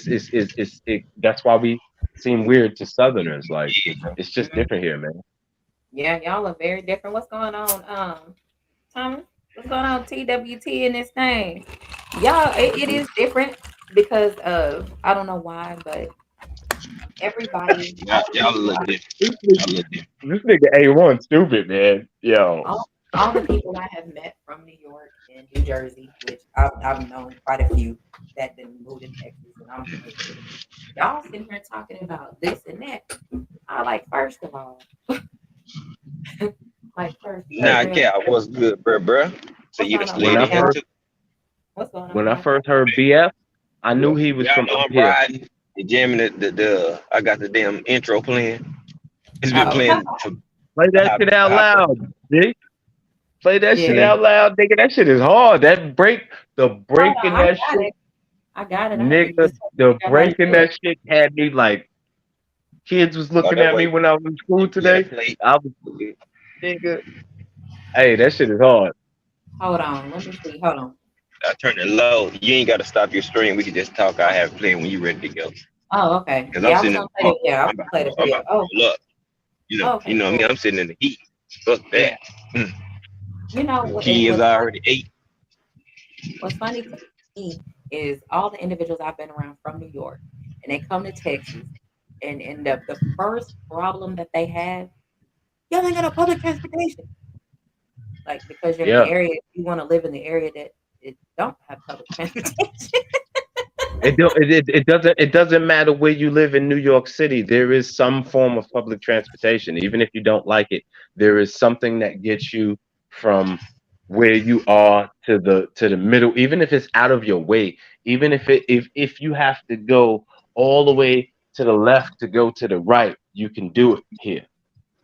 That's why we seem weird to Southerners. Like it's just different here, man. Yeah, y'all are very different. What's going on, Thomas? What's going on, TWT in this thing? Y'all, it is different because of I don't know why, but everybody, all the Y'all a people, little different. This nigga, Y'all a little different. this nigga A1 stupid, man. Yo. all the people I have met from New York and New Jersey, which I've known quite a few that then moved to Texas, and I'm familiar with. Y'all sitting here talking about this and that. I like first of all, like first, Hey, Nah, real. Cal, what's good, bro? So What's you done going on, when slid I in here Markel? first too? What's going on, when I Markel? first heard BF, I knew he was Y'all from know up I'm here. riding. The jamming the I got the damn intro playing. It's been Oh, playing for Play a that shit out hot. loud, G. Play that shit yeah. out loud, nigga. That shit is hard. The Hold break on, in I that got shit, it. I got it. I had to nigga. just The figure out how to break in do it. that shit had me like kids was Oh, looking that at me way when I was in school you had a today. plate. I was nigga. Hey, that shit is hard. Hold on. Let me see. Hold on. I turned it low. You ain't got to stop your stream. We can just talk. I have it playing when you ready to go. Oh, okay. Cause I'm Yeah, I was sitting in gonna the play car. the yeah, I was I'm gonna about play to, the I'm video. about to Oh, pull up. You okay, know me. cool. I'm sitting in the heat. Fuck that. Yeah. You know what? And Kids already ate. what's funny to me is all the individuals I've been around from New York, and they come to Texas, and the first problem that they have, y'all ain't got no public transportation. Like because you're in the Yeah. area, you want to live in the area that it don't have public transportation. It doesn't matter where you live in New York City. There is some form of public transportation, even if you don't like it. There is something that gets you from where you are to the middle, even if it's out of your way. Even if you have to go all the way to the left to go to the right, you can do it here.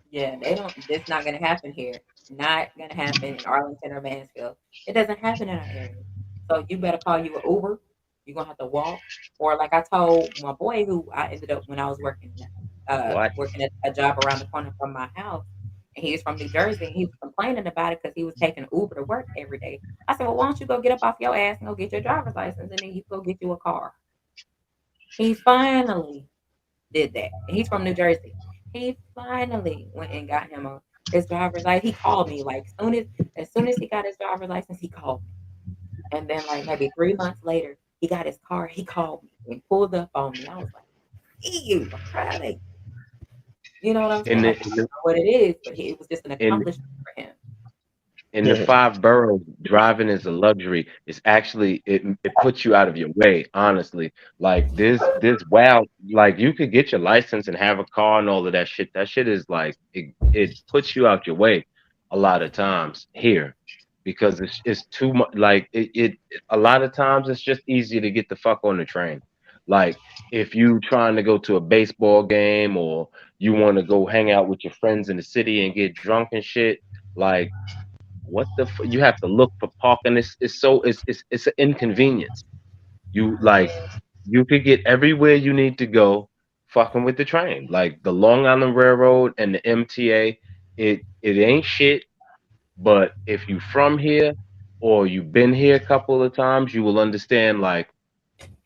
Yeah, they don't. It's not gonna happen here. Not gonna happen in Arlington or Mansfield. It doesn't happen in our area. So you better call you an Uber. You're gonna have to walk. Or like I told my boy who I ended up when I was What? working at a job around the corner from my house, and he's from New Jersey, and he was complaining about it because he was taking Uber to work every day. I said, well, why don't you go get up off your ass and go get your driver's license, and then you go get you a car. He finally did that. And he's from New Jersey. He finally went and got him his driver's license. He called me like as soon as he got his driver's license, he called me. And then like maybe 3 months later, he got his car. He called me and pulled up on me. I was like, "See you, I'm proud of you." You know what I'm saying? In Like the I in don't the, know what it is, but it was just an in accomplishment for him. in the five boroughs, driving is a luxury. It's actually it puts you out of your way, honestly. Like this wow, like you could get your license and have a car and all of that shit. That shit is like it puts you out your way a lot of times here because it's too much like a lot of times it's just easier to get the fuck on the train. Like if you trying to go to a baseball game or you want to go hang out with your friends in the city and get drunk and shit, like you have to look for parking. It's an inconvenience. You like Yeah, you could get everywhere you need to go fucking with the train. Like the Long Island Railroad and the MTA, it ain't shit, but if you from here or you've been here a couple of times, you will understand like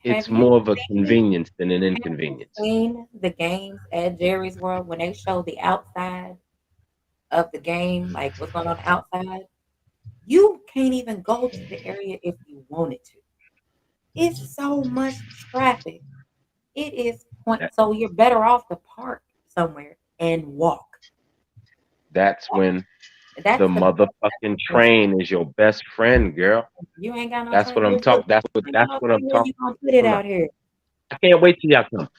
have it's you more of a seen convenience than an have you inconvenience. seen the games at Jerry's World when they show the outside of the game, like what's going on outside? You can't even go to the area if you wanted to. It's so much traffic. It is point. That, So you're better off to park somewhere and walk. that's when the That's the motherfucking best. train is your best friend, girl. You ain't got no That's train. what I'm Where talking. you ain't got That's no what I'm train. Where talking you gonna put it about. out here? I can't wait till y'all come.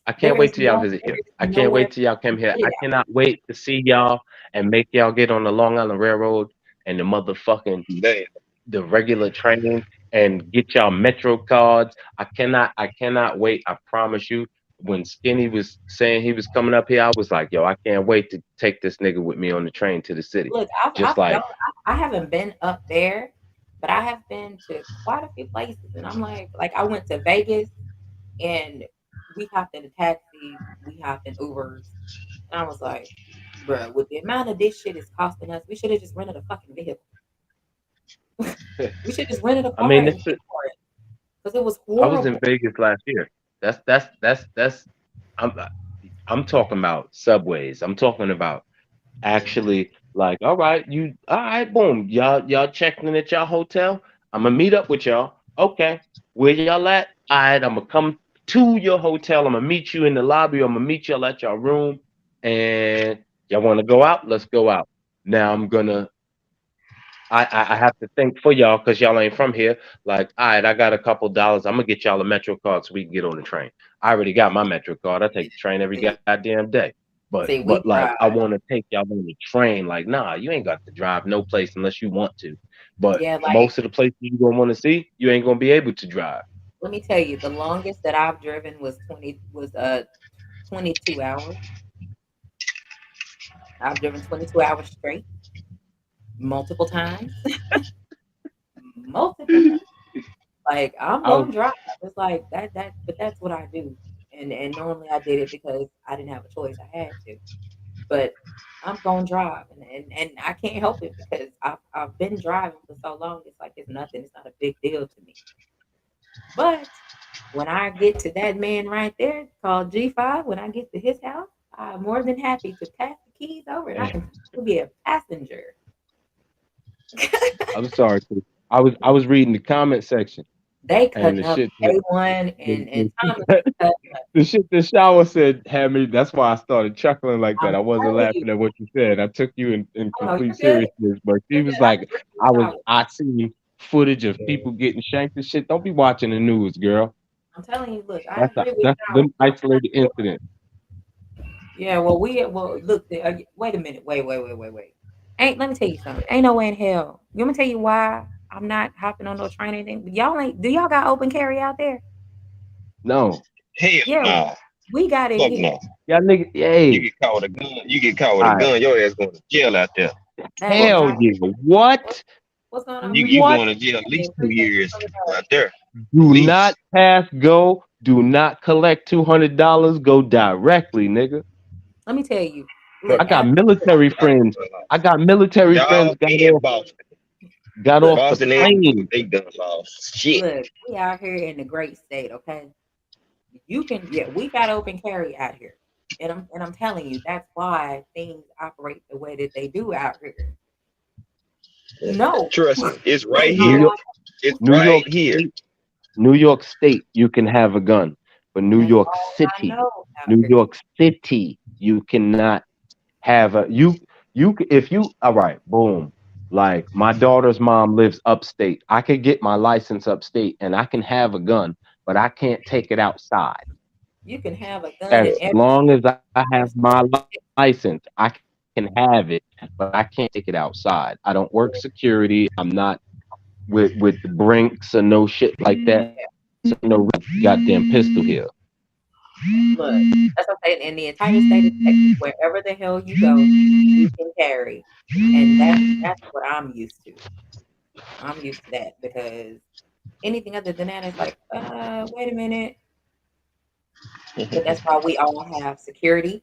I There can't is wait till y'all no. visit There here. is I can't nowhere wait till y'all to come here. put it I out. cannot wait to see y'all and make y'all get on the Long Island Railroad and the motherfucking Man, the regular train and get y'all Metro cards. I cannot wait. I promise you. When Skinny was saying he was coming up here, I was like, yo, I can't wait to take this nigga with me on the train to the city. Look, Just I've done. like I haven't been up there, but I have been to quite a few places, and I'm like I went to Vegas, and we hopped in a taxi, we hopped in Ubers, and I was like, bruh, with the amount of this shit is costing us, we should have just rented a fucking vehicle. We should just rented a I car mean, and paid for it because it was I was in horrible. Vegas last year. That's I'm I'm talking about subways. I'm talking about actually like, all right, boom, y'all checking in at y'all hotel. I'm gonna meet up with y'all. Okay, where y'all at? All right, I'm gonna come to your hotel. I'm gonna meet you in the lobby. I'm gonna meet y'all at your room, and y'all want to go out? Let's go out. Now I'm gonna. I have to think for y'all because y'all ain't from here. Like, all right, I got a couple dollars. I'm gonna get y'all a Metro card so we can get on the train. I already got my Metro card. I take the train every See, goddamn day. But we like I drive. want to take y'all on the train. Like, nah, you ain't got to drive no place unless you want to. But Yeah, like most of the places you gonna want to see, you ain't gonna be able to drive. let me tell you, the longest that I've driven was 22 hours. I've driven 22 hours straight, multiple times, multiple times. Like I'm I was gonna drive. It's like but that's what I do. And normally I did it because I didn't have a choice. I had to. But I'm gonna drive, and I can't help it because I've been driving for so long. It's like it's nothing. It's not a big deal to me. But when I get to that man right there called G5, when I get to his house, I'm more than happy to pass the keys over, and I can be a passenger. I'm sorry. Too. I was reading the comment section They and cutting the up shit that A1 and Thomas the, is cutting up. the shit the shower said had me. That's why I started chuckling like that. I'm I wasn't telling you. laughing at what you said. I took you in Oh no, complete you're good. seriousness. But she You're good. was I can like, drink in the shower. I seen footage of people getting shanked and shit. Don't be watching the news, girl. I'm telling you, look, I agree with That's y'all. them isolated incidents. Yeah, well look, wait a minute, wait. Ain't let me tell you something. Ain't no way in hell. You want me to tell you why I'm not hopping on no train or anything? Y'all ain't. Do y'all got open carry out there? No, Hell Yeah, no. we got it Fuck here. no. y'all niggas. You Hey, get caught with a gun. You get caught with a all right. gun. Your ass going to jail out there. That is Fuck Hell no. not. yeah. What? What's going on? You Appreciate What? going to jail at you. least two Appreciate you years for the out there. At Do not least. pass go. Do not collect $200. Go directly, nigga. Let me tell you. Bro, Look, I got after military friends. I got military friends y'all and Boston. got look, off the Boston and plane. they done lost. Shit. look, we out here in the great state, okay? You can, yeah, we got open carry out here, and I'm telling you, that's why things operate the way that they do out here. No, Trust me. It's that's right New not here. York, why. It's New right York here. State, New York State, you can have a gun, but That's all I know out New here. York City, you cannot have a if you all right, boom. Like my daughter's mom lives upstate. I could get my license upstate and I can have a gun, but I can't take it outside. You can have a gun As in every long as I have place. my license, I can have it, but I can't take it outside. I don't work security. I'm not with the Brinks or no shit like that. Yeah, So no goddamn pistol here. look, that's what I'm saying. In the entire state of Texas, wherever the hell you go, you can carry, and that's what I'm used to. I'm used to that because anything other than that is like, wait a minute. But that's why we all have security.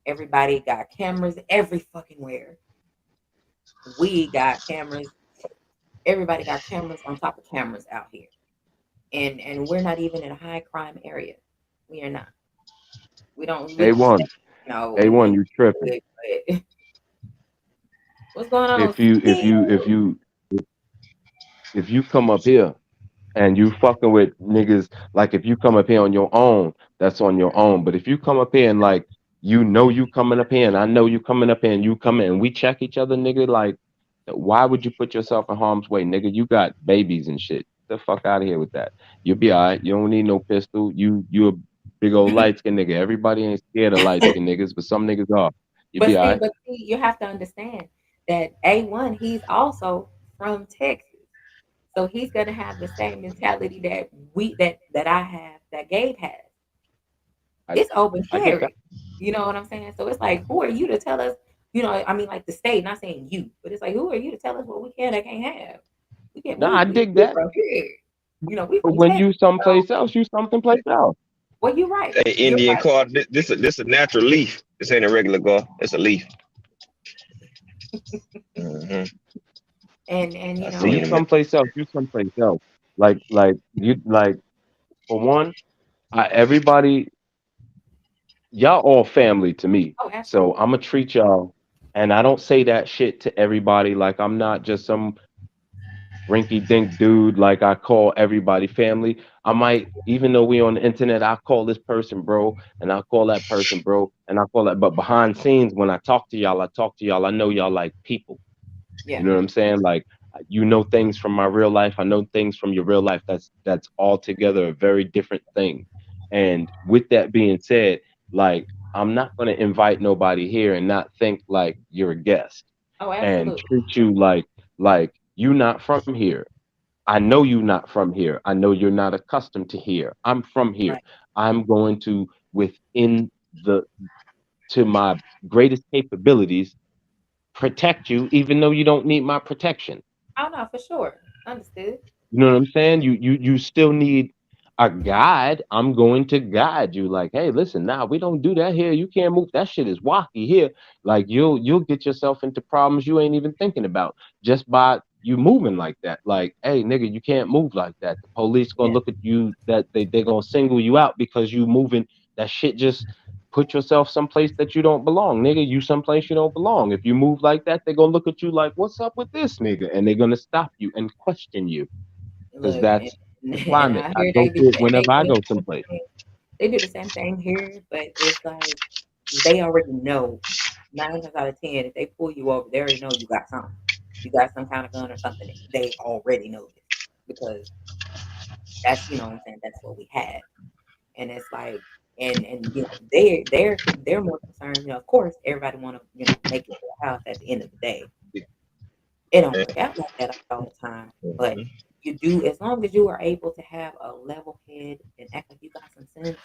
Everybody got cameras every fucking where. We got cameras. Everybody got cameras on top of cameras out here, and we're not even in a high crime area. We are not. We don't stay, A1. A1, and you tripping. but what's going on, If you if Steve? you if you if you come up here and you fucking with niggas, like if you come up here on your own, that's on your own. But if you come up here and like you coming up here and I know you coming up here and you come in and we check each other, nigga, like why would you put yourself in harm's way, nigga? You got babies and shit. Get the fuck out of here with that. You'll be all right. You don't need no pistol. You a big old light skinned nigga. Everybody ain't scared of light skinned niggas, but some niggas are. You'll be all right. But see, you have to understand that A1, he's also from Texas. So he's gonna have the same mentality that I have, that Gabe has. I It's open I get that. carry. You know what I'm saying? So it's like, who are you to tell us, I mean like the state, not saying you, but it's like, who are you to tell us what we can and can't have? We can't Nah, I dig we that. from here. We But from when Texas. you So someplace else, you someplace else. well you're right. Hey, You're Indian right. car. This a natural leaf. This ain't a regular car. It's a leaf. Hmm. And I When you seen him. someplace else, you someplace else. Like for one, everybody, y'all all family to me. oh So absolutely. I'm gonna treat y'all. And I don't say that shit to everybody. Like I'm not just some rinky dink dude. Like I call everybody family. I might, even though we on the internet, I call this person bro, and I call that person bro, and I call that. But behind scenes, when I talk to y'all, I talk to y'all. I know y'all like people. You Yeah. know what I'm saying? Like you know things from my real life. I know things from your real life. That's altogether a very different thing. And with that being said, like I'm not gonna invite nobody here and not think like you're a guest Oh, and absolutely. treat you like you not from here. I know you not from here. I know you're not accustomed to here. I'm from here. Right. I'm going to within the to my greatest capabilities protect you even though you don't need my protection. Oh no, for sure. Understood. You know what I'm saying? You still need a guide. I'm going to guide you. Like, hey, listen, nah, we don't do that here. You can't move. That shit is wacky here. Like you'll get yourself into problems you ain't even thinking about just by you moving like that. Like, hey, nigga, you can't move like that. The police gonna Yeah. look at you that they gonna single you out because you moving that shit just put yourself someplace that you don't belong, nigga. You someplace you don't belong. If you move like that, they're gonna look at you like, what's up with this nigga? And they're gonna stop you and question you because Look, that's the and climate. I I hear go they be through it and they whenever I do go the someplace. same thing. They do the same thing here, but it's like they already know 9 times out of 10 if they pull you over, they already know you got something. You got some kind of gun or something. They already know this because that's you know what I'm saying. That's what we had, and it's like and you know they're more concerned. You know, of course, everybody want to you know make it to the house at the end of the day. It don't work out like that all the time, but Mhm. you do as long as you are able to have a level head and act like you got some sense.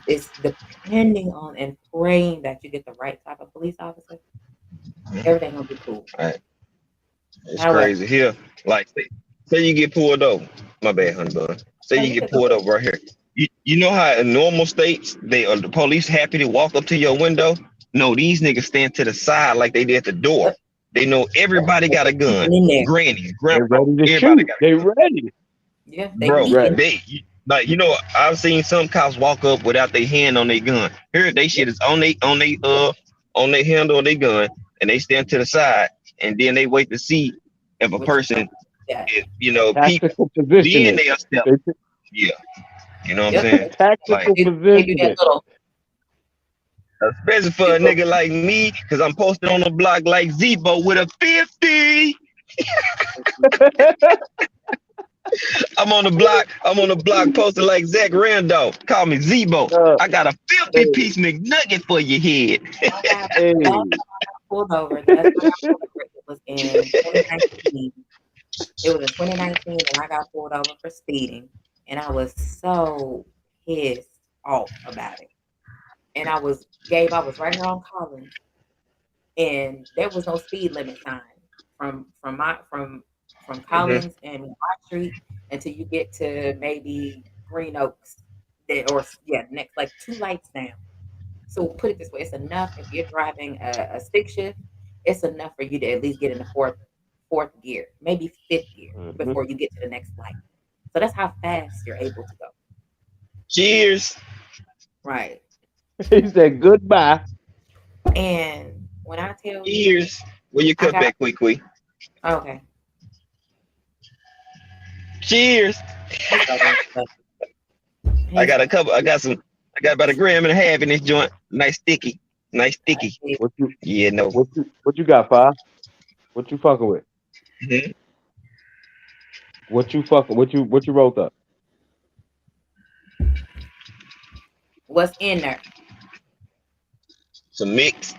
It's depending on and praying that you get the right type of police officer. Everything gonna be cool. Right. It's However, crazy here. Like, say you get pulled over. My bad, honey bun. Say no, you you get could go pulled ahead. over right here. You know how in normal states they are the police happy to walk up to your window? No, these niggas stand to the side like they did at the door. Yep, They know everybody got a gun. peeking in there. Grannies, They grandpa, ready to everybody shoot. got a They gun. ready. Yeah, they Bro, Right. peeking. like I've seen some cops walk up without their hand on their gun. Here they shit is on their handle of their gun, and they stand to the side, and then they wait to see if a What you person gonna yeah. is peep. Tactical Then positioning. they'll step. They Yeah, you know what I'm Yep. saying? Like, tactical They do that positioning. little. especially for a nigga like me, because I'm posted on the block like Zebo with a 50. I'm on the block. I'm on the block posted like Zach Randolph. Call me Zebo. uh, I got a 50 hey, piece McNugget for your head. I got last hey. pulled over. The last time I got pulled over, it was in 2019. It was in 2019, and I got pulled over for speeding, and I was so pissed off about it. And I was Gabe. I was right here on Collins, and there was no speed limit sign from Mhm. Collins and Watt Street until you get to maybe Green Oaks, or yeah, next like 2 lights down. So put it this way, it's enough if you're driving a stick shift, it's enough for you to at least get in the fourth gear, maybe fifth gear Mhm. before you get to the next light. So that's how fast you're able to go. Cheers. Right. He said goodbye. And when I tell you Cheers. Where you I cut got back quick. okay, Cheers. he's so damn funny. I He's got a so couple. I got about a gram and a half in this joint. Nice sticky. Nice sticky. funny. What you Yeah, no. what you got, Five? What you fucking with? Mhm. What you rolled up? What's in there? Some mix.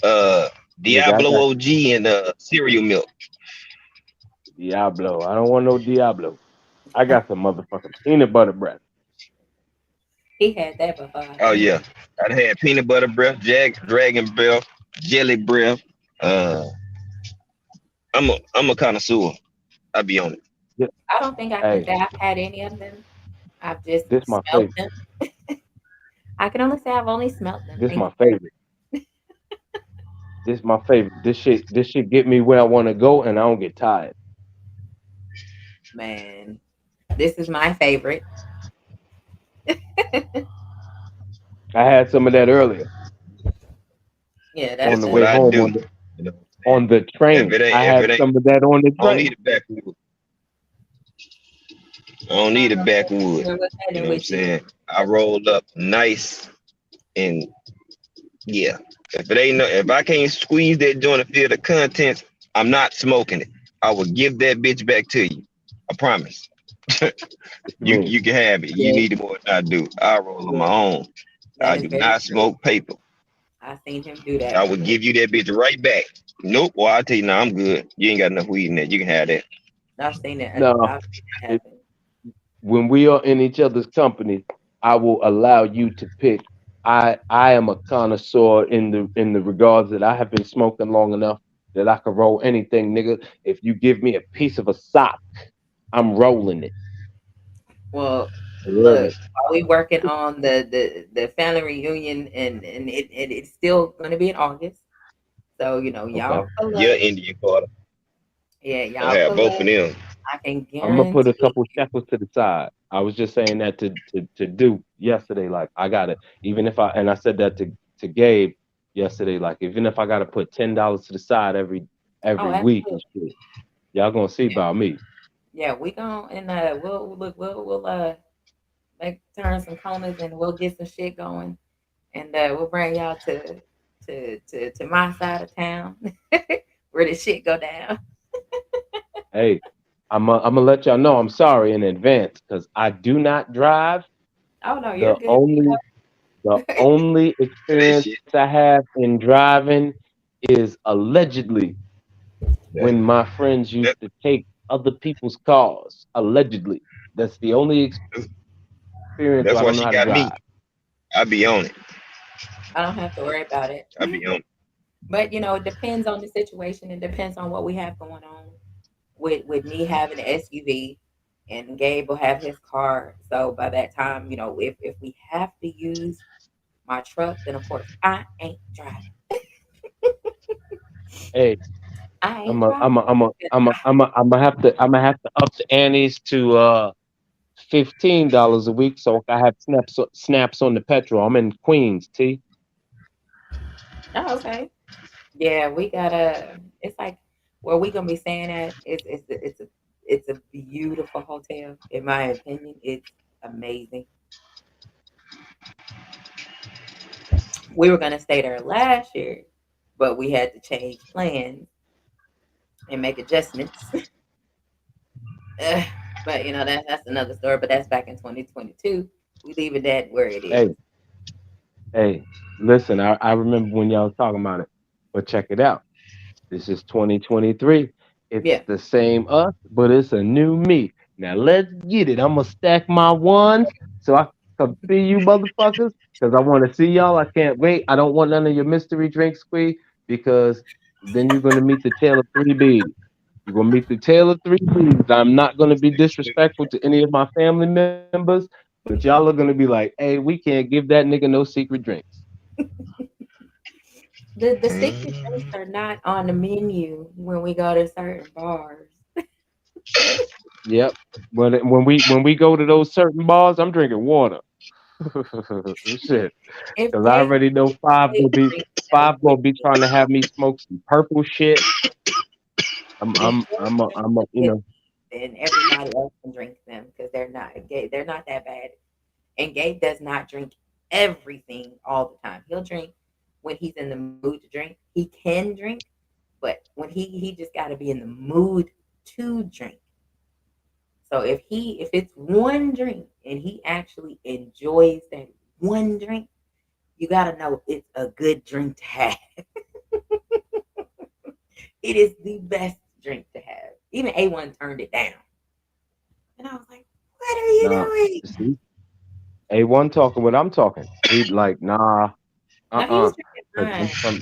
Uh, Nigga, I Diablo got OG and cereal milk. Diablo. I don't want no Diablo. I got some motherfucking peanut butter bread. He had that before I Oh seen yeah, him. I had peanut butter breath, dragon breath, jelly breath. Uh, I'm a connoisseur. I be on it. Yeah, I don't think I can hey, say I've had any of them. I've just this my smelt favorite. them. I can only say I've only smelt them. This Thank my you very favorite. This my favorite. This shit get me where I want to go, and I don't get tired. much. Man, this is my favorite. I had some of that earlier. Yeah, on that's the That's what way the I home do. You know what I'm on saying? the If train. it ain't, I if had it ain't, some of that on the I don't train. need a backwood. I don't need a backwood. what's You happening know what I'm with you. saying? I roll up nice and yeah. If it ain't no, if I can't squeeze that joint and feel the contents, I'm not smoking it. I will give that bitch back to you. I promise. What you You mean? you can have it. You Yeah, need it more than I do. I roll on yeah, my own. that I is do very not true. smoke paper. I seen him do that I would before. give you that bitch right back. Nope. Well, I tell you, now I'm good. You ain't got enough weed in there. You can have that. I've seen it. No. I've seen that It, happen. when we are in each other's company, I will allow you to pick. I am a connoisseur in the regards that I have been smoking long enough that I can roll anything, nigga. If you give me a piece of a sock, I'm rolling it. Well, Really? look, while we working on the family reunion, and it's still going to be in August. So Okay. y'all pull Yeah, up. Indian Carter. Yeah, I'll y'all have pull both of up. them. I can I'm gonna put a guarantee couple you. shekels to the side. I was just saying that to do yesterday. Like I got it. Even if I said that to Gabe yesterday. Like even if I got to put $10 to the side Oh, every week and absolutely. shit, y'all gonna see Yeah, about me. yeah. We gon' and we'll look. We'll make turn some corners and we'll get some shit going, and we'll bring y'all to my side of town where the shit go down. Hey, I'm gonna let y'all know I'm sorry in advance because I do not drive. Oh no, you're The good. only the only That experience shit. I have in driving is allegedly That, when my friends used that, to take other people's cars. Allegedly, that's the only experience that's where I why don't know she how to got me. drive. I be on it. I don't have to worry about it. I be on it. But it depends on the situation. It depends on what we have going on. With me having an SUV, and Gabe will have his car. So by that time, if we have to use my truck, then of course I ain't driving. Hey, I I'm ain't a, driving. I'm a, I'm a, I'm a, I'm gonna have to up the antes to $15 a week so I have snaps on the petrol. I'm in Queens, T. Oh, okay. Yeah, we gotta. It's like where we gonna be staying at. It's a beautiful hotel. In my opinion, it's amazing. We were gonna stay there last year, but we had to change plans and make adjustments. But that's another story. But that's back in 2022. We leaving that where it Hey, is. hey, listen, I remember when y'all was talking about it, but check it out. This is 2023. It's Yeah. the same us, but it's a new me. Now let's get it. I'm gonna stack my ones so I can see you motherfuckers because I want to see y'all. I can't wait. I don't want none of your mystery drinks, Squee, because then you're gonna meet the tale of three B's. You're gonna meet the tale of three B's. I'm not gonna be disrespectful to any of my family members, but y'all are gonna be like, "Hey, we can't give that nigga no secret drinks." The secret drinks are not on the menu when we go to certain bars. Yep. When we go to those certain bars, I'm drinking water. Shit, If because I Gabe already know drinks five with gonna be me, trying to have me smoke some purple shit. if Gabe drinks I'm a, them with me, then everybody else can drink them because they're not that bad. And Gabe does not drink everything all the time. He'll drink when he's in the mood to drink. He can drink, but when he just got to be in the mood to drink. So if it's one drink and he actually enjoys that one drink, you got to know it's a good drink to have. It is the best drink to have. Even A1 turned it down. And I was like, what are you nah. doing? See, A1 talking what I'm talking. He like nah, No, he was drinking Cause I'm mine. from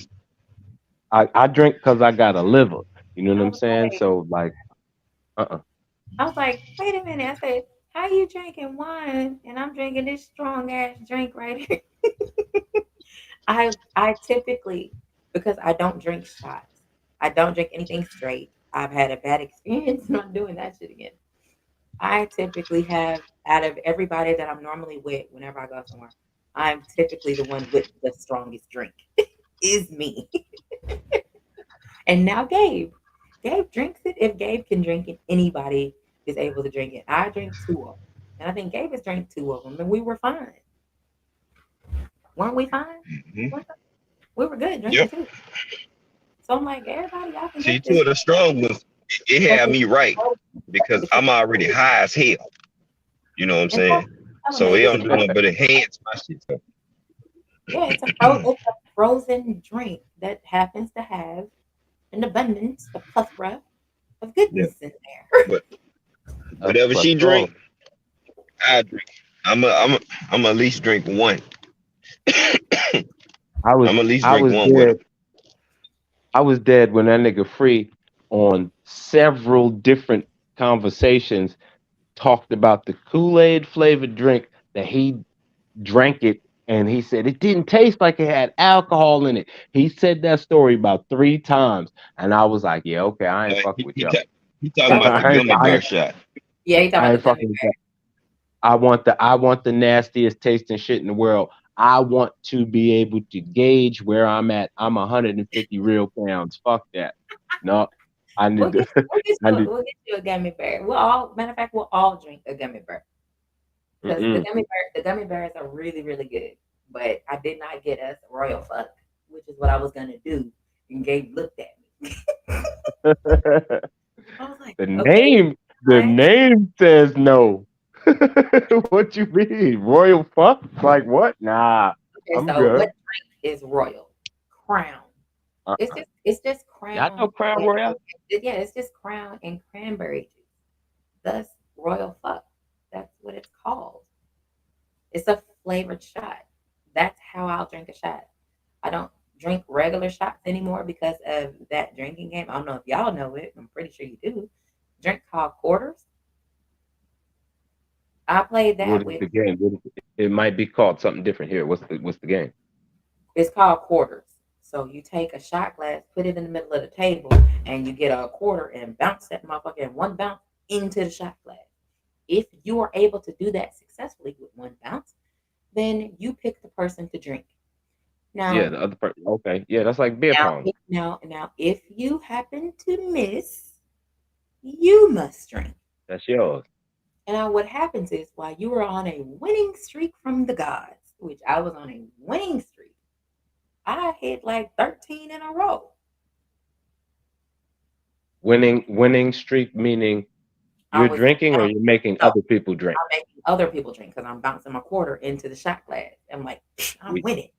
I drink because I got a liver. You know what I I'm was saying? like, So like uh. wait a minute. I said, how you drinking wine and I'm drinking this strong ass drink right here? I typically, because I don't drink shots, I don't drink anything straight. I've had a bad experience not doing that shit again. I typically have, out of everybody that I'm normally with whenever I go somewhere, I'm typically the one with the strongest drink. is me. And now Gabe. Gabe drinks it. If Gabe can drink it, anybody is able to drink it. I drink two of them. And I think Gabe has drank two of them, and we were fine. Weren't we fine? Mhm. We were good drinking Yep. two. So I'm like, everybody, y'all can See, drink two this. of the strong ones, it But had it's me right so, because it's I'm already high as hell. You know what I'm and so saying? tell So me, it don't do nothing but enhance my shit. So, it's a frozen drink that happens to have an abundance, a plethora of yeah. goodness in there. But A whatever she plethora. drink, I drink. I'm at least drink one. I was I'm at least I drink was one with her. dead. I was dead when that nigga Free on several different conversations talked about the Kool-Aid flavored drink that he drank it and he said it didn't taste like it had alcohol in it. He said that story about 3 times, and I was like, "Yeah, okay, I ain't fucking He, with he, y'all. ta- he talking That was about the I ain't, gummy I bear ain't, shot. yeah, he talking I about ain't the gummy fucking with bear. y'all. I want the nastiest tasting shit in the world. I want to be able to gauge where I'm at. I'm 150 real pounds. Fuck that. No, I need to. I need. We'll get you a gummy bear. Matter of fact, we'll all drink a gummy bear because Mm-mm. the gummy bears are really, really good. But I did not get us royal fuck, which is what I was gonna do. And Gabe looked at me. I was like, the okay, name, the fine. name says no. What you mean, royal fuck? Like what? Nah, Okay, I'm so what good. drink is royal? Crown. Uh, It's just y'all know crown. Crown Royal? Yeah, it's just crown and cranberry juice. Thus royal fuck. That's what it's called. It's a flavored shot. That's how I'll drink a shot. I don't drink regular shots anymore because of that drinking game. I don't know if y'all know it. I'm pretty sure you do. Drink called quarters. I played What that is with. the game? It might be called something different here. What's the game? It's called quarters. So you take a shot glass, put it in the middle of the table, and you get a quarter and bounce that motherfucker in one bounce into the shot glass. If you are able to do that successfully with one bounce, then you pick the person to drink. Yeah, Now, the other part. Okay, yeah, that's like beer pong. now, if you happen to miss, you must drink. That's yours. And now what happens is while you are on a winning streak from the gods, which I was on a winning streak, I hit like 13 in a row. Winning streak meaning I you're was drinking or bouncing, you're making no, other people drink. I'm making other people drink because I'm bouncing my quarter into the shot glass. I'm like, I'm We winning.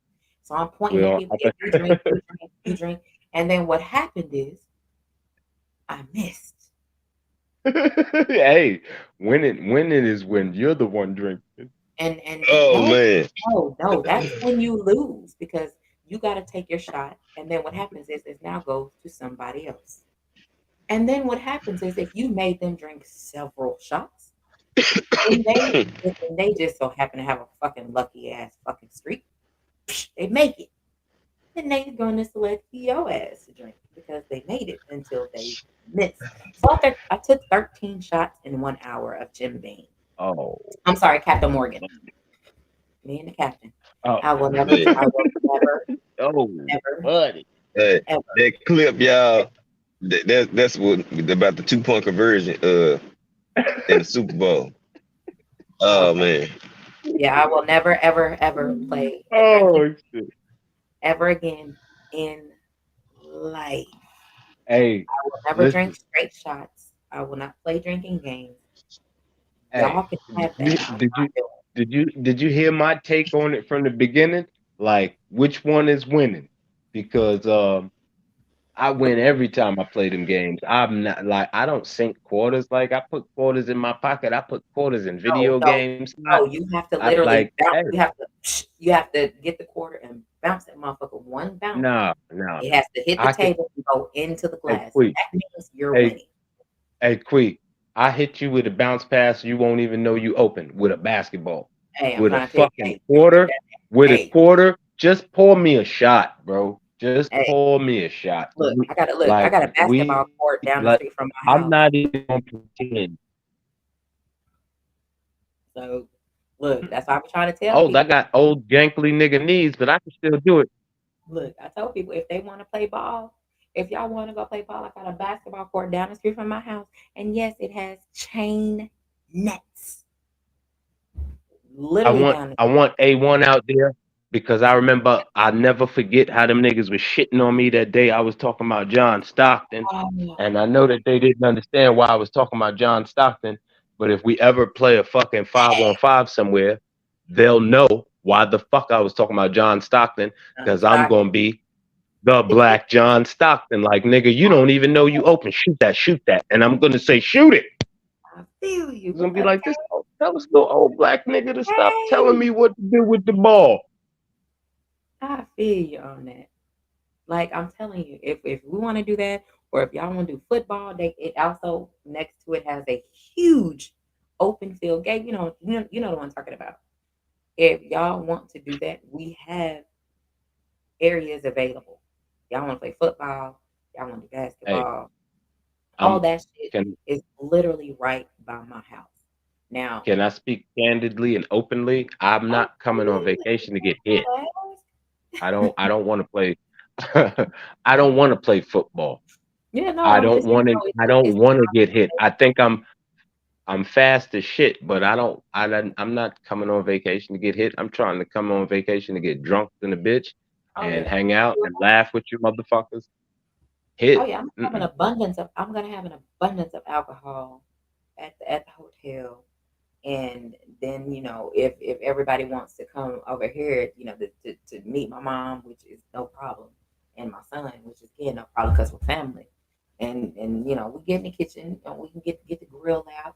So I'm pointing we at all. people, if you drink, you drink, you drink. And then what happened is I missed. Hey, winning is when you're the one drinking. And Oh no, man. no, that's when you lose because you got to take your shot. And then what happens is it now goes to somebody else. And then what happens is if you made them drink several shots, and they just so happen to have a fucking lucky ass fucking streak, they make it. And they're gonna select your ass to drink because they made it until they missed. So I took 13 shots in 1 hour of Jim Beam. Oh, I'm sorry, Captain Morgan. Me and the captain. oh, I will never, Man. I will never, oh, never, buddy. Hey, ever. that clip, y'all. That's what about the 2 point conversion in the Super Bowl. Oh Okay. man. Yeah, I will never, ever, ever play a drinking Oh shit. ever again in life. Hey, I will never drink listen. straight shots. I will not play drinking games. Hey, Y'all can have that. I'm did you not doing did you hear my take on it from the beginning? Like, which one is winning? Because I win every time I play them games. I'm not like I don't sink quarters. Like I put quarters in my pocket. I put quarters in no, video no, games. no. You have to I literally like bounce. hey, You have to get the quarter and bounce that motherfucker one bounce. no. It has to hit the I can table and go into the hey glass. Quee, That means you're hey winning. hey Quee. I hit you with a bounce pass. You won't even know you open with a basketball. Hey, I'm With a trying to tell you, fucking hey, quarter. With a hey, quarter. Just pour me a shot, bro. Just hey, pour me a shot. look. I Like got a we basketball court down the like street from my I'm house. not even gonna pretend. So look, that's why I'm trying to tell Oh, I people. got old gankly nigga knees, but I can still do it. Look, I told people if they want to play ball, if y'all want to go play ball, I got a basketball court down the street from my house, and yes, it has chain nets, I literally want down the I want A1 out there because I remember I never forget how them niggas was shitting on me that day I was talking about John Stockton. street. And I know that they didn't understand why I was talking about John Stockton. But if we ever play a fucking 5-on-5 somewhere, they'll know why the fuck I was talking about John Stockton. Because I'm Stockton. gonna be the black John Stockton. Like, nigga, you don't even know you open. Shoot that. And I'm gonna say, shoot it. I feel you. It's gonna be Okay. like this. Tell this little old black nigga to stop telling Hey, me what to do with the ball. I feel you on that. Like I'm telling you, if we want to do that, or if y'all want to do football, they it also next to it has a huge open field game. You know the one I'm talking about. If y'all want to do that, we have areas available. Y'all want to play football, y'all want to do Hey, basketball, all I'm that shit can is literally right by my house. Now, can I speak candidly and openly? I'm not coming on absolutely, vacation to get you hit. gotta I don't want to play I don't want to play football. yeah, no, I I'm don't just want to no, I don't it's want to get hit. I think I'm fast as shit, but I'm not coming on vacation to get hit. I'm trying to come on vacation to get drunk than a bitch oh and yeah. hang out and laugh with you motherfuckers. Oh Hit. yeah, Mm-mm. I'm gonna have an abundance of alcohol at the hotel. And then, if everybody wants to come over here, to meet my mom, which is no problem, and my son, which is again no problem because we're family. And we get in the kitchen and we can get the grill out,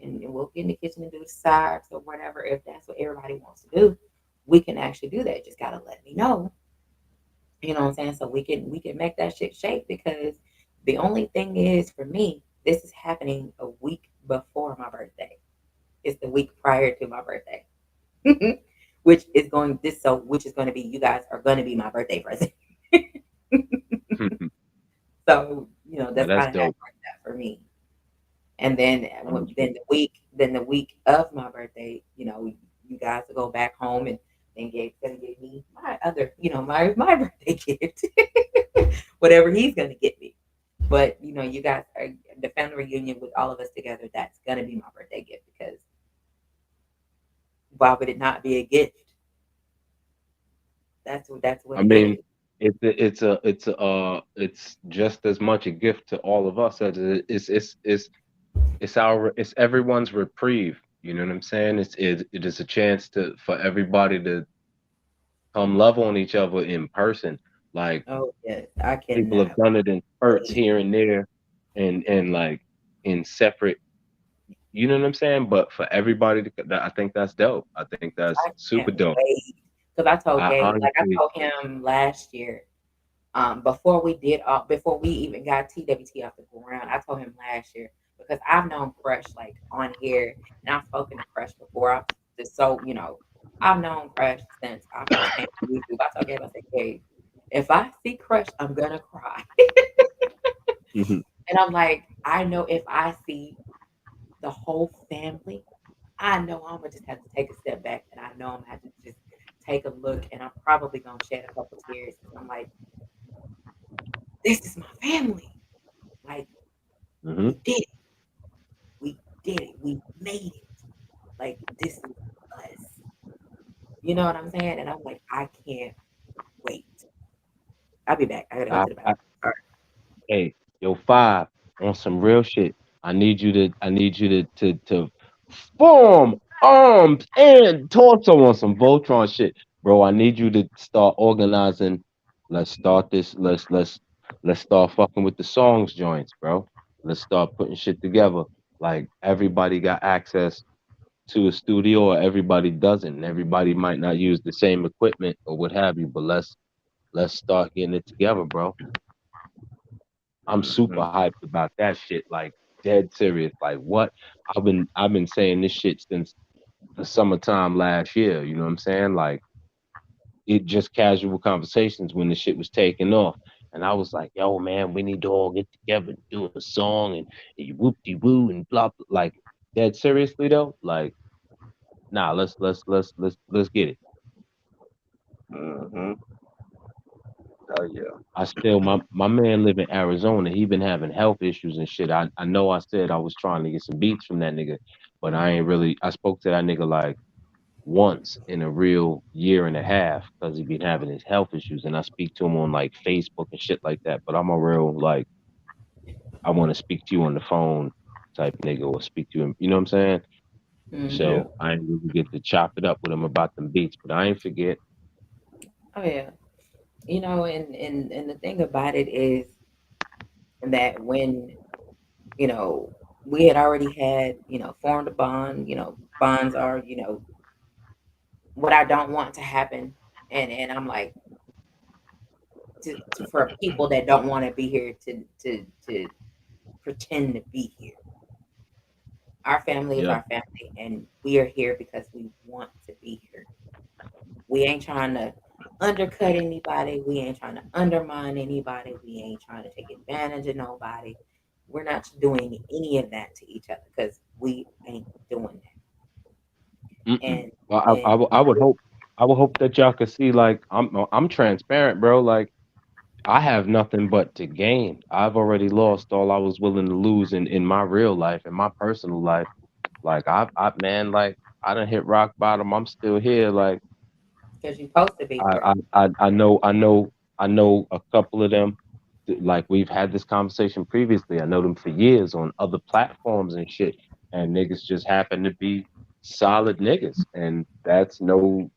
and we'll get in the kitchen and do the sides or whatever. If that's what everybody wants to do, we can actually do that. Just gotta let me know. You know what I'm saying? So we can make that shit shake, because the only thing is, for me, this is happening a week before my birthday. It's the week prior to my birthday. Which is going to be, you guys are going to be my birthday present. So, Now that's that's kind of how dope. it worked out for me. And then Understood. then the week of my birthday, you guys will go back home, and then Gabe's gonna give me my other, my birthday gift, whatever he's gonna get me. But you guys are the family reunion with all of us together. That's gonna be my birthday gift, because why would it not be a gift? That's what I it mean, is. it's just as much a gift to all of us as it's everyone's reprieve. You know what I'm saying? It is a chance to for everybody to come love on each other in person. Like Oh yes, I people have cannot done it in spurts wait. here and there, and like in separate. You know what I'm saying? But for everybody, I think that's dope. I think that's I super can't dope. wait. Because I told I Gabe, like I honestly, told him last year, before we even got TWT off the ground, I told him last year, because I've known Crush like on here, and I've spoken to Crush before. I've known Crush since I first came to YouTube. I told Gabe, I said, Gabe, if I see Crush, I'm gonna cry. mhm, And I'm like, I know if I see the whole family, I know I'm gonna just have to take a step back, and I know I'm gonna have to just take a look, and I'm probably gonna shed a couple tears, because I'm like, this is my family. Like, mhm. we did it. We did it. We made it. Like, this is us. You know what I'm saying? And I'm like, I can't wait. I'll be back. I gotta go I, to the I, bathroom. All right. hey, yo, five on some real shit. I need you to form arms and torso on some Voltron shit, bro. I need you to start organizing. Let's start this. Let's start fucking with the songs joints, bro. Let's start putting shit together. Like everybody got access to a studio, or everybody doesn't. And everybody might not use the same equipment or what have you. But let's start getting it together, bro. I'm super Mhm. hyped about that shit. Like dead serious. Like what? I've been saying this shit since the summertime last year. You know what I'm saying? Like it just casual conversations when the shit was taking off. And I was like, yo, man, we need to all get together and do a song and you whoop de woo and blah, blah. Like dead seriously though. Like nah, let's get it. Mhm. Oh yeah. I still my man live in Arizona. He been having health issues and shit. I know I said I was trying to get some beats from that nigga, but I ain't really. I spoke to that nigga like once in a real year and a half because he been having his health issues, and I speak to him on like Facebook and shit like that. But I'm a real like I want to speak to you on the phone type nigga or speak to him. You know what I'm saying? Hmm. So I ain't really get to chop it up with him about them beats, but I ain't forget. Oh yeah. And the thing about it is that when, we had already had, formed a bond, bonds are, what I don't want to happen. And I'm like, for people that don't want to be here to pretend to be here. Our family is Yeah, our family, and we are here because we want to be here. We ain't trying to undercut anybody. We ain't trying to undermine anybody. We ain't trying to take advantage of nobody. We're not doing any of that to each other because we ain't doing that. mm-mm. And Well, and I would hope that y'all could see like I'm transparent, bro. Like I have nothing but to gain. I've already lost all I was willing to lose in my real life, in my personal life. Like I man, like I done hit rock bottom. I'm still here. Like because you're supposed to be here. I know a couple of them. Like we've had this conversation previously. I know them for years on other platforms and shit. And niggas just happen to be solid niggas. And that's no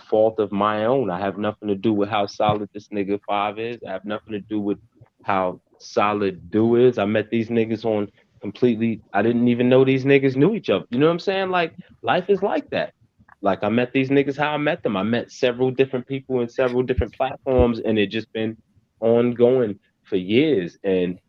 fault of my own. I have nothing to do with how solid this nigga Five is. I have nothing to do with how solid Do is. I met these niggas on completely I didn't even know these niggas knew each other. You know what I'm saying? Like life is like that. Like I met these niggas how I met them. I met several different people in several different platforms, and it just been ongoing for years. And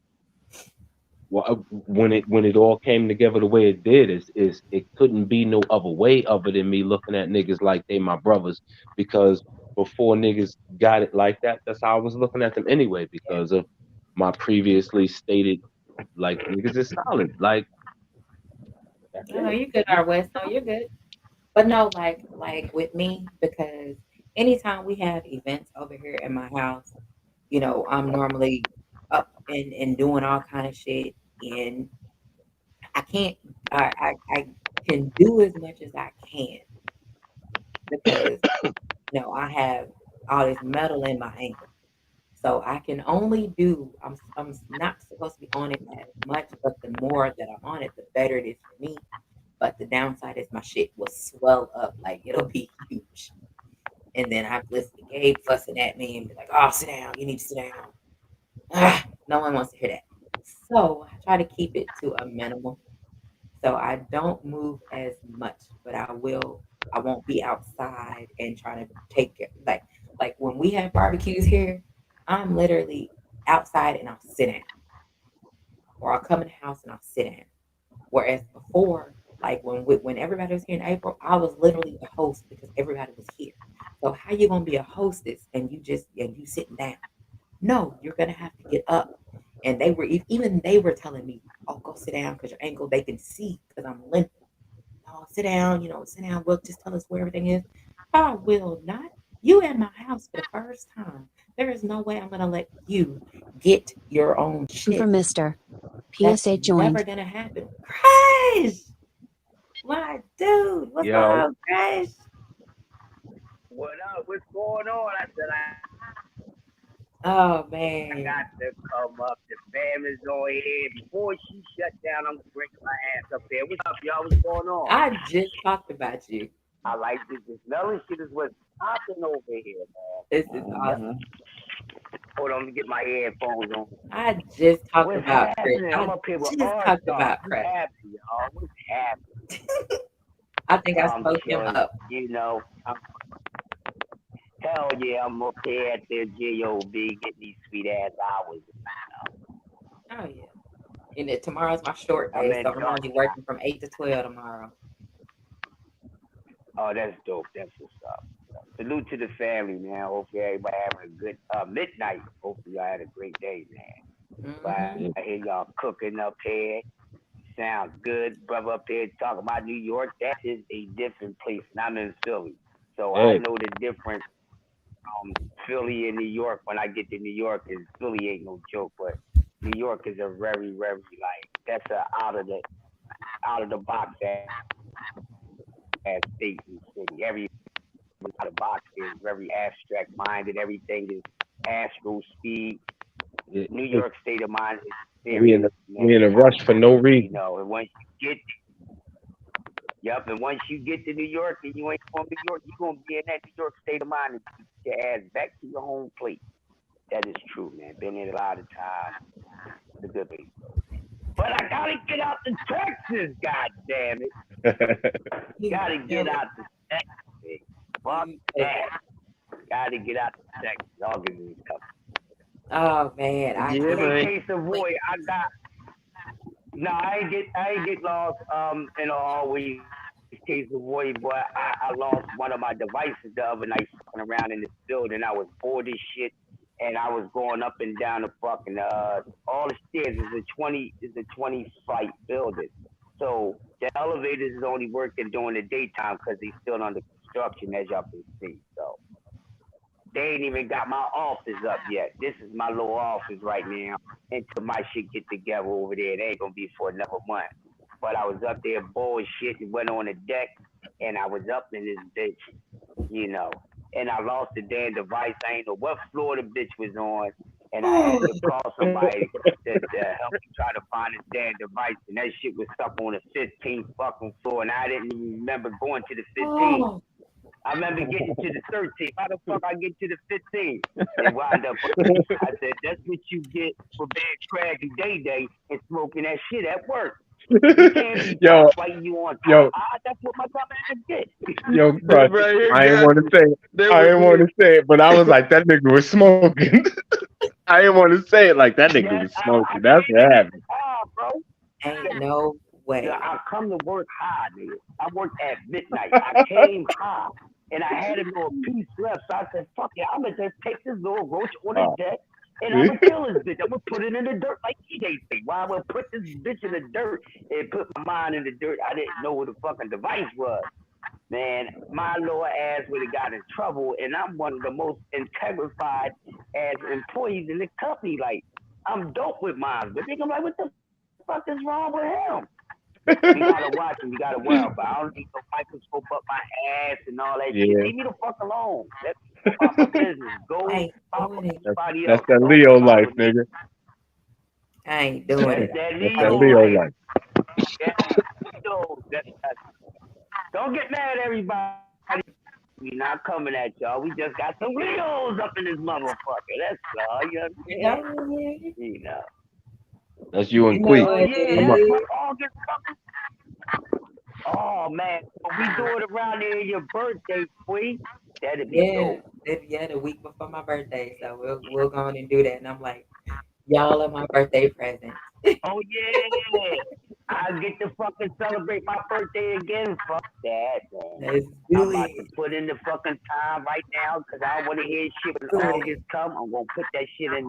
when it all came together the way it did, is it couldn't be no other way other than me looking at niggas like they my brothers. Because before niggas got it like that, that's how I was looking at them anyway. Because of my previously stated, like niggas is solid. Like that's No, it. you're good, our West. No, you're good. But no, like with me, because anytime we have events over here in my house, I'm normally up and doing all kind of shit, and I can't. I can do as much as I can because I have all this metal in my ankle, so I can only do. I'm not supposed to be on it as much, but the more that I'm on it, the better it is for me. But the downside is my shit will swell up, like it'll be huge. And then I've listened to Gabe fussing at me and be like, "Oh, sit down. You need to sit down." No one wants to hear that. So I try to keep it to a minimum. So I don't move as much, but I will. I won't be outside and trying to take it like when we have barbecues here. I'm literally outside and I'll sit down, or I'll come in the house and I'll sit down. Whereas before, like when everybody was here in April, I was literally the host because everybody was here. So how you gonna be a hostess and you sitting down? No, you're gonna have to get up. And even they were telling me, "Oh, go sit down because your ankle they can see because I'm limping. No, sit down. Sit down. Well, just tell us where everything is." I will not. You at my house for the first time. There is no way I'm gonna let you get your own shit. From Mr. That's PSA never joined. gonna happen. Crash, my dude, what's going Yo, on, Crash? What up? What's going on? I said Oh I got man, to come up. The fam is on here. Before she shut down, I'm bringing my ass up there. What's up, y'all? What's going on? I just talked about you. I like this. This melon shit is what's popping over here, This is man. awesome. Hold on, let me get my headphones on. I just talked What's about Chris. happening? I'm I up here with just All talked Stars. about What's Chris. happening, y'all? What's happening? I think I I'm spoke him chilling. up. Hell yeah, I'm up here at the JOB getting these sweet ass hours. Oh yeah. And tomorrow's my short I'm day, in so I'm dark. only working from 8 to 12 tomorrow. Oh, that's dope. That's what's up. Salute to the family, man. Hopefully everybody having a good midnight. Hopefully y'all had a great day, man. But Hmm. yeah. I hear y'all cooking up here. Sounds good, brother. Up there talking about New York. That is a different place, and I'm in Philly, so I Hey, know the difference Philly and New York. When I get to New York, is Philly ain't no joke, but New York is a very, very like that's a out of the box as state and city. Every out of the box is very abstract minded. Everything is astral speed. It, New it, York state of mind is we in serious, a we man. in a rush for no reason. And once you get, yep, and once you get to New York and you ain't from New York, you're gonna be in that New York state of mind and get your ass back to your home plate. That is true, man. Been here a lot of times. It's a good place, though. But I gotta get out to Texas, god damn it. Gotta get out to Texas. Fuck that. Gotta get out to Texas. August is coming. Oh man, I Yeah, can't In man. case of wait. void, I got no, I ain't get lost always case of void, but I lost one of my devices the other night fucking around in this building. I was bored as shit and I was going up and down the fucking all the stairs is a 20 flight building. So the elevators is only working during the daytime because they still under construction as y'all can see. So they ain't even got my office up yet. This is my little office right now until my shit get together over there. It ain't gonna be for another month. But I was up there bullshit and went on the deck and I was up in this bitch, you know. And I lost the damn device. I ain't know what floor the bitch was on. And I had to call somebody to help me try to find this damn device. And that shit was stuck on the 15th fucking floor. And I didn't even remember going to the 15th. Oh, I remember getting to the 13th. How the fuck I get to the 15th? They wind up. I said, that's what you get for being craggy day day and smoking that shit at work. You can't be yo, top while you on top. yo, That's what my dumb ass did. yo, That Crush. right here I ain't got want to you. say it. That I was ain't want it. to say it, but I was like, that nigga was smoking. I didn't want to say it like that nigga Yes, was I smoking. That's came what in happened. this bro. ain't no Yeah, way. I come to work high, nigga. I worked at midnight. I came high. And I had a little piece left. So I said, fuck it, I'm gonna just take this little roach on the Oh. deck and I'm gonna kill this bitch. I'm gonna put it in the dirt like TJ say. Why I would put this bitch in the dirt and put my mind in the dirt. I didn't know what the fucking device was. Man, my little ass would have got in trouble, and I'm one of the most integrified as employees in the company. Like, I'm dope with mine, but they I'm like, what the fuck is wrong with him? We gotta watch him. We gotta worry, but I don't need no microscope up my ass and all that shit. Yeah, Leave me the fuck alone. Let me go about my business. I Go ain't follow doing it. everybody that's else. that Don't Leo life, follow me. nigga. I ain't doing That's it. that That's that Leo Telling you. Leo life. life. That Leo. Don't get mad, everybody. We not coming at y'all. We just got some Leos up in this motherfucker. That's all. You Yeah, understand? yeah. You know. That's you You and know Queek. Oh what yeah, I'm it up. that's is? right. August coming. Oh man, so we do it around there your birthday, Queen. That'd be Yeah, dope. yeah, the week before my birthday. So we'll go on and do that. And I'm like, y'all are my birthday presents. Oh yeah. I get to fucking celebrate my birthday again. Fuck that, man. Let's I'm do about to it. put in the fucking time right now because I don't want to hear shit when Do August it. come. I'm gonna put that shit in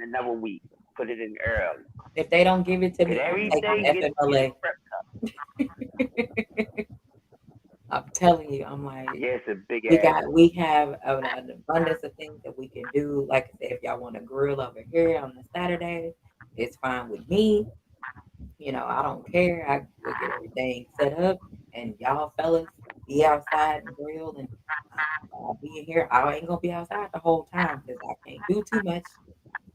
another week. Put it in early. If they don't give it to Cause me, I'm taking everything gets FMLA. prepped. I'm telling you, I'm like, Yeah, it's a big ass. we have an abundance of things that we can do. Like I said, if y'all want to grill over here on a Saturday, it's fine with me. I don't care. I will get everything set up, and y'all fellas be outside and grill, and I'll be in here. I ain't gonna be outside the whole time because I can't do too much.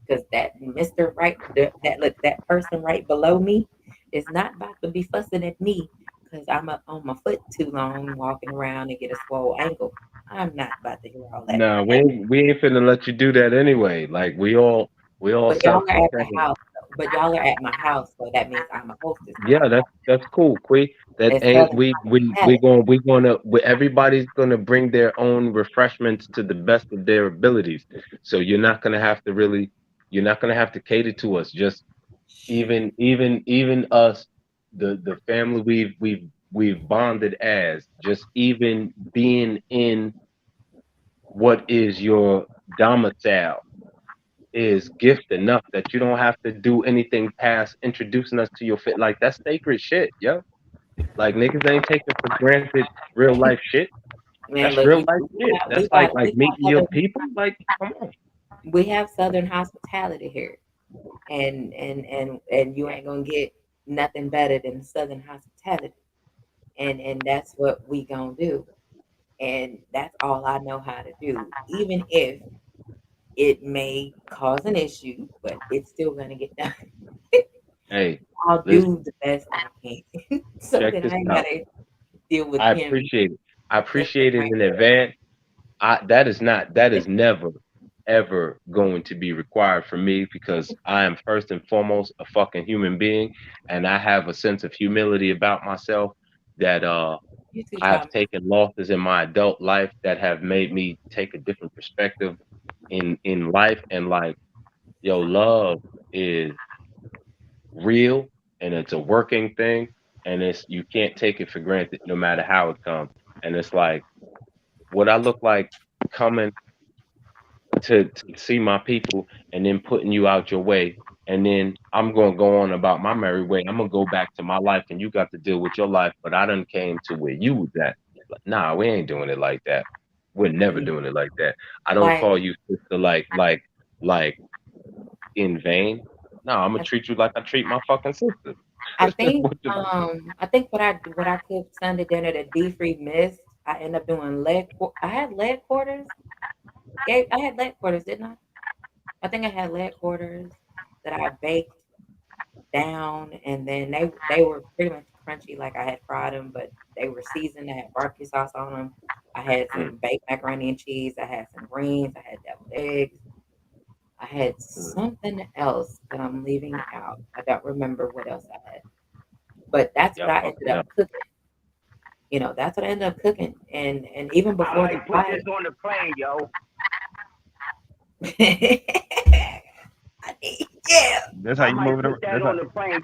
Because that Mister Right, that person right below me, is not about to be fussing at me because I'm up on my foot too long, walking around and get a swole ankle. I'm not about to hear all that. Nah, we ain't finna let you do that anyway. Like we all But y'all are at the self-contained. house. But y'all are at my house, so that means I'm a hostess now. Yeah, that's cool, Quee. That It's ain't Southern we hospitality. going we gonna everybody's gonna bring their own refreshments to the best of their abilities. So you're not gonna have to cater to us. Just even us, the family we've bonded as, just even being in what is your domicile is gift enough that you don't have to do anything past introducing us to your fit. Like that's sacred shit, yo. Like niggas ain't taking for granted real life shit. Man, That's look, real life shit. That's like meeting your southern, people. Like, come on. we have southern hospitality here, and you ain't gonna get nothing better than southern hospitality, and that's what we gonna do, and that's all I know how to do, even if it may cause an issue, but it's still gonna get done. Hey, I'll listen, do the best I can so check that this I ain't out. gotta deal with I him appreciate it. I just appreciate it right in advance. That is never ever going to be required for me because I am first and foremost a fucking human being and I have a sense of humility about myself that You too, I have Thomas. taken losses in my adult life that have made me take a different perspective in life and like yo love is real and it's a working thing and it's you can't take it for granted no matter how it comes and it's like what I look like coming to see my people and then putting you out your way and then I'm gonna go on about my merry way. I'm gonna go back to my life and you got to deal with your life, but I done came to where you was at. Like, nah, we ain't doing it like that. We're never Mm, doing it like that. I don't Like call you sister like in vain. No, I'm gonna I, treat you like I treat my fucking sister. I think What the- I think what I cooked Sunday dinner that D Free missed. I end up doing I had leg quarters. Yeah, I had leg quarters, didn't I? I think I had leg quarters that I baked down, and then they were pretty much crunchy, like I had fried them, but they were seasoned. I had barbecue sauce on them. I had Mm, some baked macaroni and cheese. I had some greens. I had deviled eggs. I had mm. something else that I'm leaving out. I don't remember what else I had, but that's what Y'all I ended fucking up up. cooking. That's what I ended up cooking, and even I before the like put fight. this on the plane, yo. Yeah. That's how I you might move it. put that That's on how. the plane.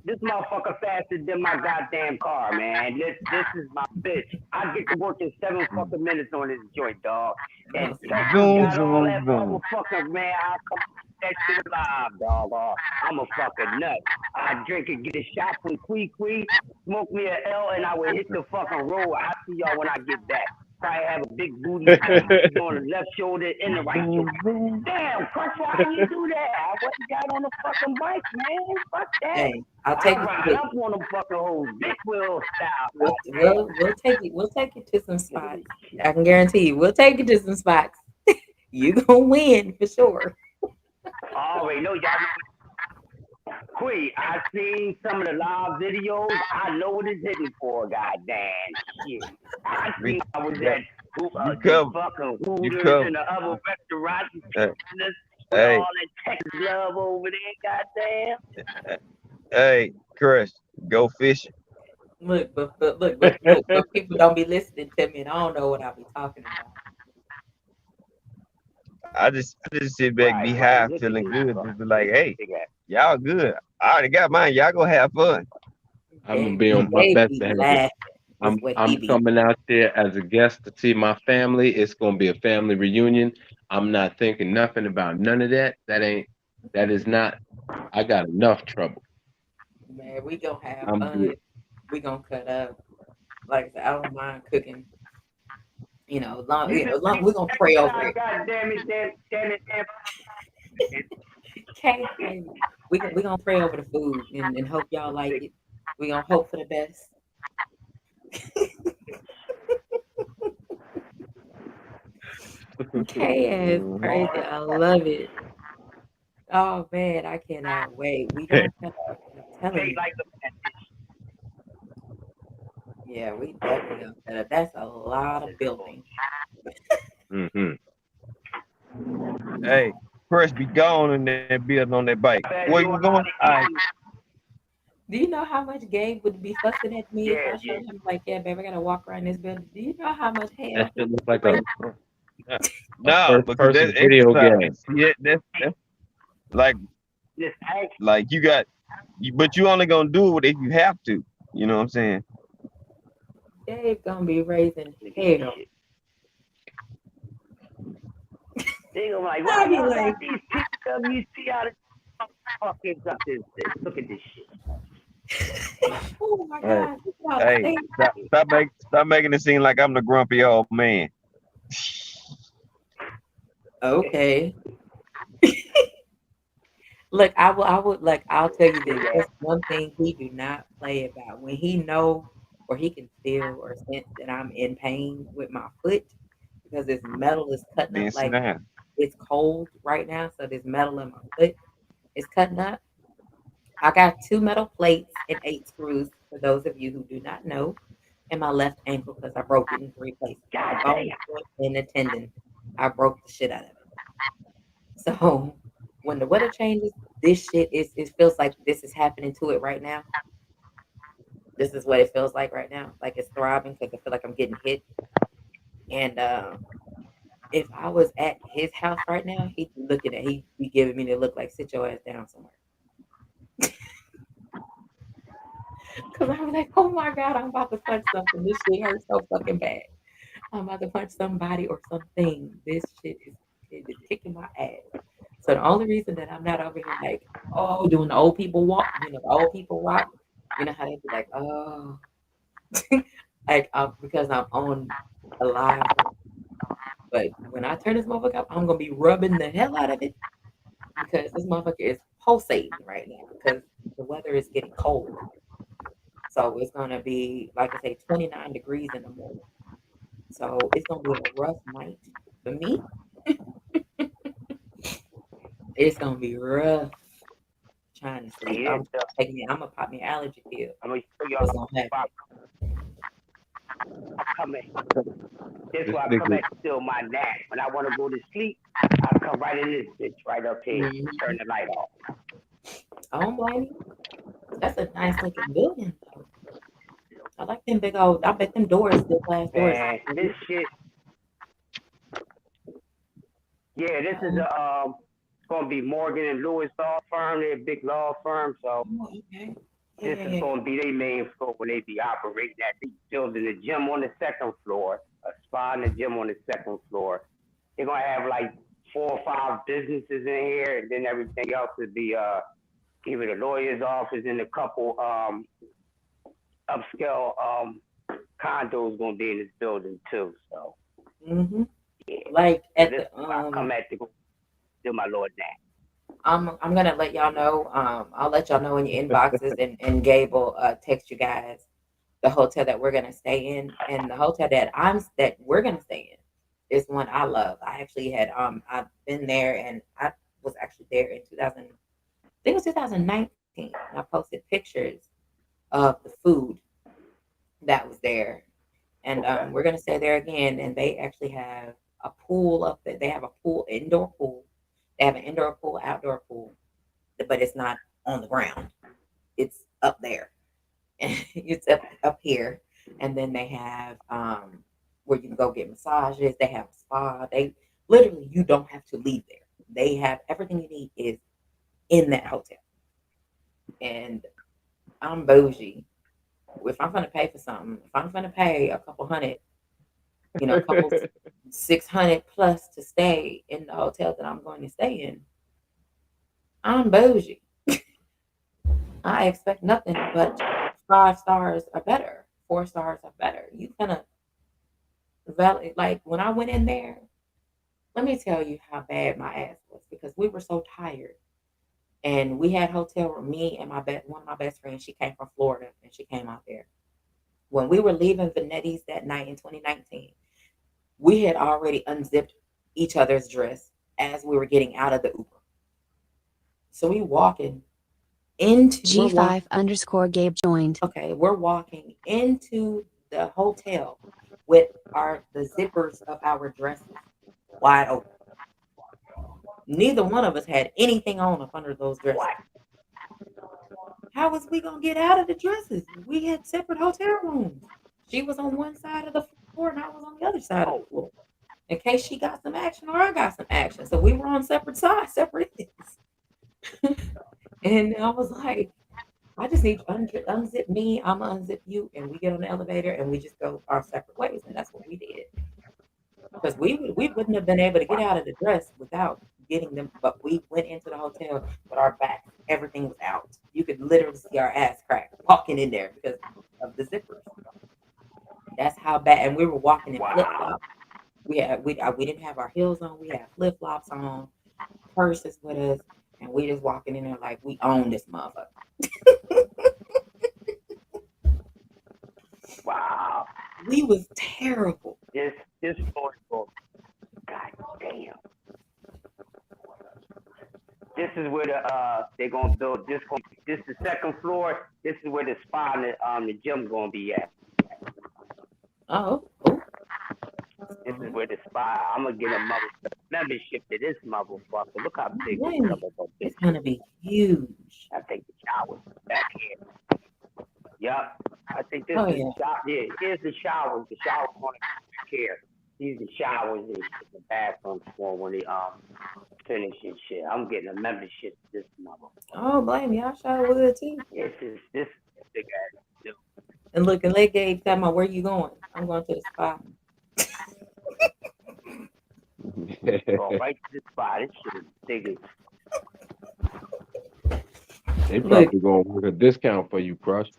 This motherfucker faster than my goddamn car, man. This is my bitch. I get to work in 7 Mm. fucking minutes on this joint, dog. And Oh, see, Texas Zoom, got all zoom, that zoom. motherfucker, man. I come that shit live, dog. I'm a fucking nut. I drink and get a shot from Quee, smoke me a L, and I will hit the fucking road. I'll see y'all when I get back. Probably have a big booty on the left shoulder and the right shoulder. Zoom, zoom. Damn, Crush, why you do that? I wasn't got on the fucking bike, man. Fuck that. hey, I'll I take you. ride up on them fucking hoes, big wheel style. We'll take you to some spots. I can guarantee you, we'll take you to some spots. You gonna win for sure. I already know y'all know. Quee, I seen some of the live videos. I know what it's hitting for, goddamn shit. I We, seen I was that, at you the cover. fucking You Hooters cover. and the other restaurants Hey, with hey, all that Texas love over there, goddamn. hey, Chris, go fishing. But people don't be listening to me, and I don't know what I'll be talking about. I just sit back, be Right. high, Look at feeling this, good, bro. just be like, hey, Look at y'all good. I already got mine. Y'all go have fun. I'm gonna be on my They best be behavior. laughing. Is what he I'm be. coming out there as a guest to see my family. It's gonna be a family reunion. I'm not thinking nothing about none of that. That is not I got enough trouble. Man, we gonna have I'm fun. good. We gonna cut up. Like I said, I don't mind cooking. you just Long we're gonna pray over it. God damn it. Okay, hey, we gonna pray over the food and hope y'all like it. We gonna hope for the best. Okay, it's Mhm. crazy. I love it. Oh man, I cannot wait. We gonna cut up. I'm telling Take you. like Yeah, we definitely gonna cut up. That's a lot of building. hmm Hey, Chris, be gone in that building on that bike. Where you going? All right. Do you know how much Gabe would be fussing at me if I Yeah. showed him like, yeah, babe, I gotta walk around this building? Do you know how much hell That he shit looks would like bring? a No, first because that's person video game. exercise. Yeah, that's like Just ask you got, but you only gonna do it if you have to. You know what I'm saying? Gabe gonna be raising nigga this hell. shit. They gonna like, I why be y'all like, got these PWC out of fucking got this? Look at this shit. Oh my Hey, God. Get out of hey, state. stop making it seem like I'm the grumpy old man. Okay. Look, I would like I'll tell you this. Yeah. That's one thing he do not play about. When he know or he can feel or sense that I'm in pain with my foot because this metal is cutting up Then sit like down. it's cold right now, so this metal in my foot is cutting up. I got 2 metal plates and 8 screws for those of you who do not know, in my left ankle because I broke it in 3 places. The God bone, damn. joint, and the tendon. I broke the shit out of it. So when the weather changes, this shit is it feels like this is happening to it right now. This is what it feels like right now. Like it's throbbing because I feel like I'm getting hit. And if I was at his house right now, he'd be giving me the look like sit your ass down somewhere. Cause I was like, oh my God, I'm about to punch something. This shit hurts so fucking bad. I'm about to punch somebody or something. This shit is it is kicking my ass. So the only reason that I'm not over here like, oh, doing the old people walk, the old people walk, how they be like, oh, like because I'm on a live. But when I turn this motherfucker up, I'm gonna be rubbing the hell out of it because this motherfucker is pulsating right now because the weather is getting cold. So it's gonna be like I say, 29 degrees in the morning. So it's gonna be a rough night for me. It's gonna be rough trying to sleep. Yeah, so I'm gonna pop me an allergy pill. I'm gonna show y'all What's gonna happen? I come in. This This why I come nigga, back to steal my nap. When I want to go to sleep, I come right in this bitch right up here, Mhm. turn the light off. I don't blame you. That's a nice looking building though. I like them big old. I bet them doors, the glass doors. Man, this shit. Yeah, this is Oh, it's gonna be Morgan and Lewis law firm. They're a big law firm, so okay. Yeah, this yeah, is yeah. gonna be their main floor when they be operating that. They building the gym on the second floor, a spa and a gym on the second floor. They're gonna have like 4 or 5 businesses in here, and then everything else would be either the lawyer's office and a couple upscale condos gonna be in this building too. So Mhm. yeah, Like so at this the is where I come at to go do my Lord now. I'm gonna let y'all know. I'll let y'all know in your inboxes and Gabe will text you guys the hotel that we're gonna stay in, and the hotel that we're gonna stay in is one I love. I actually had I've been there and I was actually there in 2000. I think it was 2019. And I posted pictures of the food that was there, and Okay. we're gonna stay there again. And they actually have a pool up there. They have a pool, indoor pool. They have an indoor pool, outdoor pool, but it's not on the ground. It's up there. It's up here, and then they have where you can go get massages. They have a spa. They literally you don't have to leave there. They have everything you need is in that hotel. And I'm bougie. If I'm gonna pay for something, if I'm gonna pay a couple hundred, a couple 600 plus to stay in the hotel that I'm going to stay in, I'm bougie. I expect nothing but 5 stars are better, 4 stars are better. You gonna valid like when I went in there, let me tell you how bad my ass was because we were so tired. And we had hotel room, me and one of my best friends, she came from Florida and she came out there. When we were leaving Venetti's that night in 2019, we had already unzipped each other's dress as we were getting out of the Uber. So we're walking G5_Gabe joined. okay, we're walking into the hotel with the zippers of our dresses wide open. Neither one of us had anything on up under those dresses. What? How was we gonna get out of the dresses? We had separate hotel rooms. She was on one side of the floor and I was on the other side of the floor. In case she got some action or I got some action. So we were on separate sides, separate ends. And I was like, I just need to unzip me, I'm gonna unzip you, and we get on the elevator and we just go our separate ways. And that's what we did. Because we wouldn't have been able to get out of the dress without getting them, but we went into the hotel with our back. Everything was out. You could literally see our ass crack walking in there because of the zippers. That's how bad. And we were walking in flip Wow. flops. We didn't have our heels on. We had flip flops on, purses with us, and we just walking in there like we own this motherfucker. Wow. We was terrible. This story for God damn. This is where they're gonna build this the second floor. This is where the spa and the gym gonna be at. Oh, This is where the spa. I'm gonna get a membership to this motherfucker. Look how big this wait. motherfucker is. It's gonna be huge. I think the shower's back here. Yep. I think this Oh is yeah. the shower. Yeah, here's the showers. The shower's gonna be back here. These are the showers and the bathrooms for when they finish and shit. I'm getting a membership to this motherfucker. Oh, blame me. I sure would too. This is big ass. And look, and let Gabe tell me where you going. I'm going to the spa. Go right to the spot. This shit is big as They Look, probably gonna work a discount for you, Crush.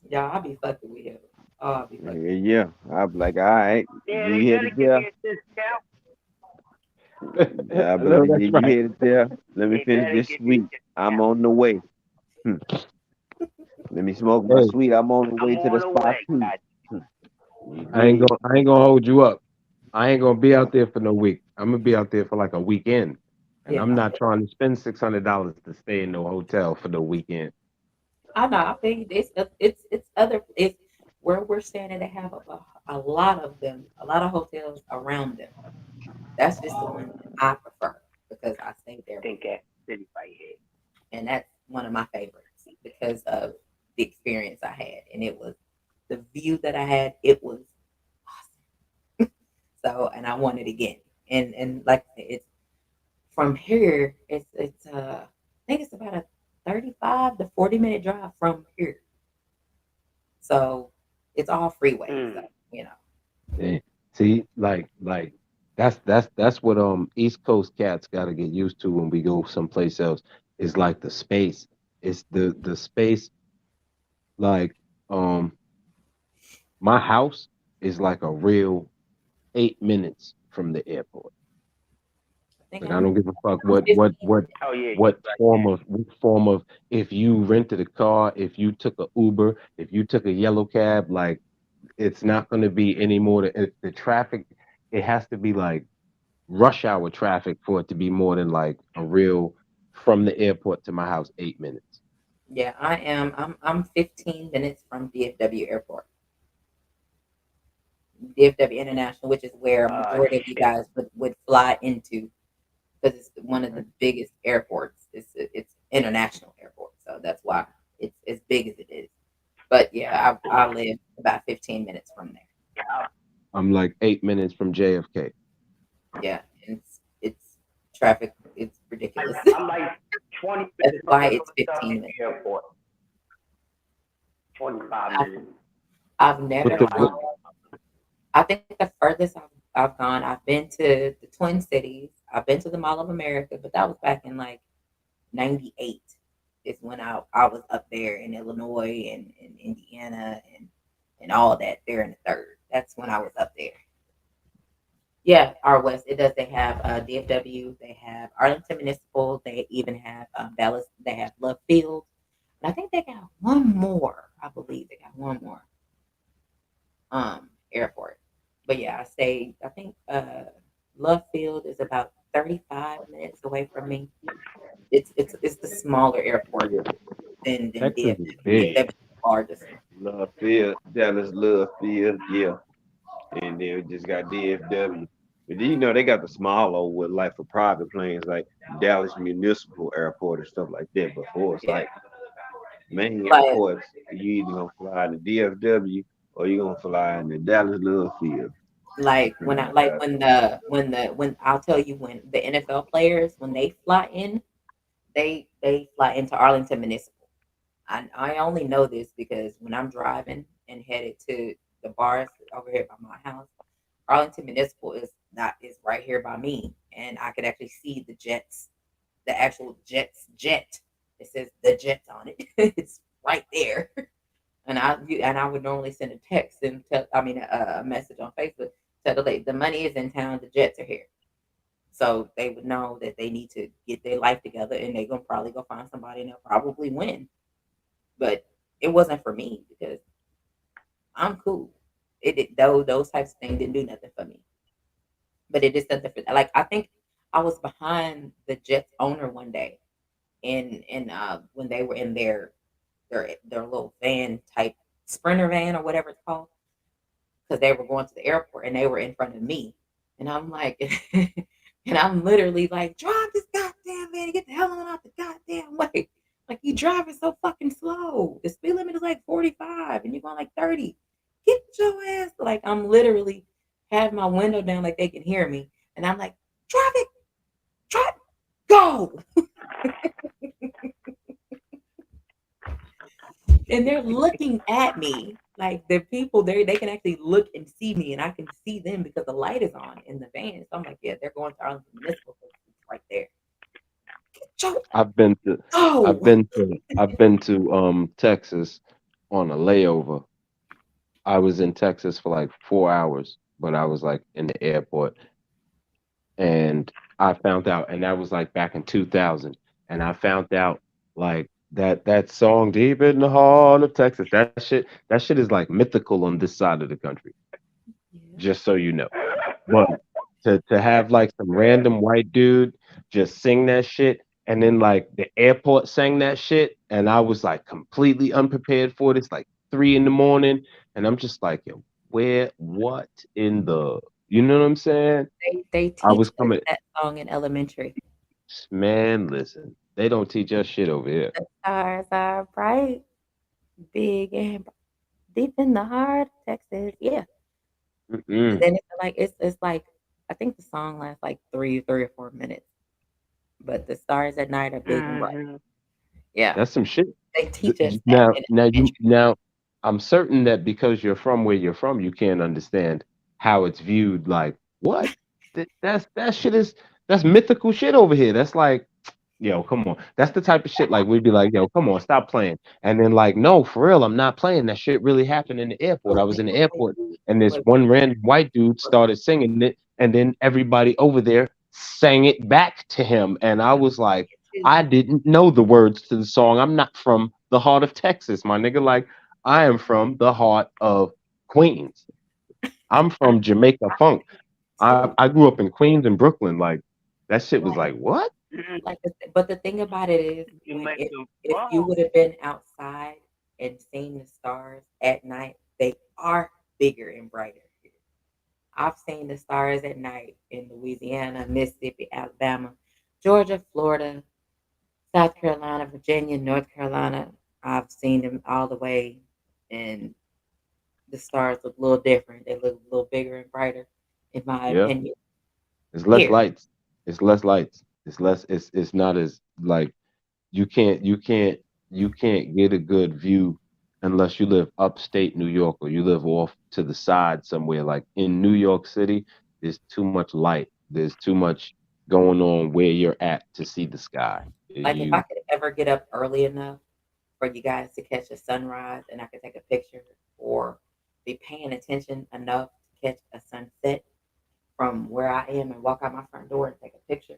y'all, I be fucking with him. Oh, I be fucking. Yeah, I'm like, all right, yeah, you they hear better it give there? me a discount. Yeah, I but know you that's right. hear it there? Let me They finish better this give me a sweet. I'm discount. on the way. Let me smoke my Hey, sweet. I'm on the I'm way to on the the spot way. too. God. You I ain't dig? gonna hold you up. I ain't gonna be out there for no week. I'm gonna be out there for like a weekend, and Yeah, I'm not trying to spend $600 to stay in no hotel for the weekend. I know. I think it's where we're staying. They have a lot of them, a lot of hotels around them. That's just the one that I prefer because I stayed there Think before, at city right here. and that's one of my favorites because of the experience I had, and it was the view that I had. It was awesome. So, and I want it again. And like I said, it's from here. I think it's about a 35 to 40 minute drive from here. So it's all freeway. So you know, Eh, See, like that's what East Coast cats got to get used to when we go someplace else. Is like the space. It's the space. Like um, my house is like a real 8 minutes from the airport. I think Like I don't give a fuck I'm 15. Oh yeah, you what right form there. of if you rented a car, if you took a Uber, if you took a yellow cab, like it's not going to be any more than the traffic. It has to be like rush hour traffic for it to be more than like a real from the airport to my house 8 minutes. Yeah, I am. I'm 15 minutes from DFW Airport, DFW International, which is where a majority of you Shit. guys would fly into because it's one of the biggest airports. It's international airport, so that's why it's as big as it is. But yeah, I live about 15 minutes from there. Yeah. I'm like 8 minutes from JFK. Yeah, and it's traffic. It's ridiculous. I'm like 20 That's minutes why from it's the 15 minutes. airport. 25 I've, minutes. I've But never. the I think the furthest I've gone, I've been to the Twin Cities. I've been to the Mall of America, but that was back in like '98. Is when I was up there in Illinois and Indiana and all that there in the third. That's when I was up there. Yeah, our West. It does. They have DFW. They have Arlington Municipal. They even have Dallas. They have Love Field. And I think they got one more. I believe they got one more airport. But yeah, I stayed. I think Love Field is about 35 minutes away from me. It's the smaller airport than Texas DFW. is big. DFW is the largest. Love Field, Dallas Love Field, yeah. And then we just got DFW. But then, they got the smaller with like for private planes, like Dallas Municipal Airport and stuff like that. Before it's Yeah, like main like airports, you either gonna fly in the DFW or you gonna fly in the Dallas Love Field. when I And, like when I'll tell you when the NFL players when they fly in, they fly into Arlington Municipal. I only know this because when I'm driving and headed to the bars over here by my house, Arlington Municipal is not is right here by me, and I could actually see the jets, the actual jet. It says the Jets on it. It's right there. And I would normally send a text and a message on Facebook, tell the lady the money is in town, the Jets are here. So they would know that they need to get their life together, and they're gonna probably go find somebody and they'll probably win. But it wasn't for me because I'm cool. Those types of things didn't do nothing for me. But it did something for, like, I think I was behind the Jets owner one day, in when they were in their little van type sprinter van or whatever it's called, because they were going to the airport and they were in front of me, and I'm like, and I'm literally like, drive this goddamn van and get the hell on out the goddamn way. Like, you driving so fucking slow. The speed limit is like 45 and you're going like 30. Get your ass. Like, I'm literally have my window down like they can hear me. And I'm like, drive it. Drive. Go. And they're looking at me. Like, the people there, they can actually look and see me, and I can see them because the light is on in the van. So I'm like, yeah, they're going to Arlington Municipal, right there. I've been to Oh, I've been to Texas on a layover. I was in Texas for like 4 hours, but I was like in the airport, and I found out, and that was like back in 2000, and I found out like that song "Deep in the Heart of Texas." That shit is like mythical on this side of the country. yeah. Just so you know. But to have like some random white dude just sing that shit, and then like the airport sang that shit, and I was like completely unprepared for it. It's like 3 in the morning, and I'm just like, yo, what in the, you know what I'm saying? They I teach was us coming, that song in elementary. man. Listen, they don't teach us shit over here. The stars are bright, big and deep in the heart of Texas. Yeah. And Mm-mm. then it's like, I think the song lasts like three or 4 minutes. But the stars at night are big and bright. Mm-hmm. Yeah. That's some shit. They teach us that Now, in elementary. now, I'm certain that because you're from where you're from, you can't understand how it's viewed. Like, what? That shit is, that's mythical shit over here. That's like, yo, come on. That's the type of shit like we'd be like, yo, come on, stop playing. And then like, no, for real, I'm not playing. That shit really happened in the airport. I So was wait, in the wait, airport, and this wait, one random white dude started singing it, and then everybody over there sang it back to him, and I was like, wait. I didn't know the words to the song. I'm not from the heart of Texas, my nigga. Like, I am from the heart of Queens. I'm from Jamaica Funk. I, Too. I grew up in Queens and Brooklyn. Like, that shit was like, what? But the thing about it is, You when make them if you fall. would have been outside and seen the stars at night, they are bigger and brighter. I've seen the stars at night in Louisiana, Mississippi, Alabama, Georgia, Florida, South Carolina, Virginia, North Carolina. I've seen them all the way, and the stars look a little different. They look a little bigger and brighter, in my Yeah. opinion. It's less Here, lights. It's less lights. It's less. It's not as like you can't get a good view unless you live upstate New York or you live off to the side somewhere. Like in New York City, there's too much light. There's too much going on where you're at to see the sky. like, if I You could ever get up early enough for you guys to catch a sunrise and I could take a picture, or be paying attention enough to catch a sunset from where I am and walk out my front door and take a picture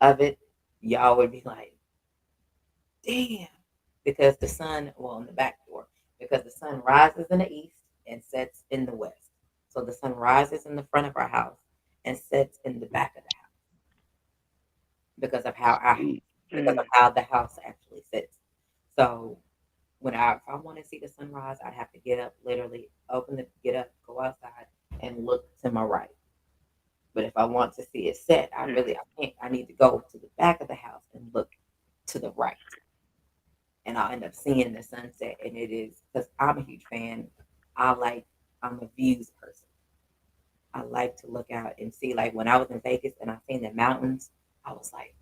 of it, y'all would be like, damn. Because the sun, well, in the back door, because the sun rises in the east and sets in the west. So the sun rises in the front of our house and sets in the back of the house because of how our see. because of how the house actually sits. So if I want to see the sunrise, I'd have to get up, literally get up, go outside, and look to my right. But if I want to see it set, I can't. I need to go to the back of the house and look to the right, and I'll end up seeing the sunset. And it is because I'm a huge fan. I'm a views person. I like to look out and see. Like, when I was in Vegas and I seen the mountains, I was like,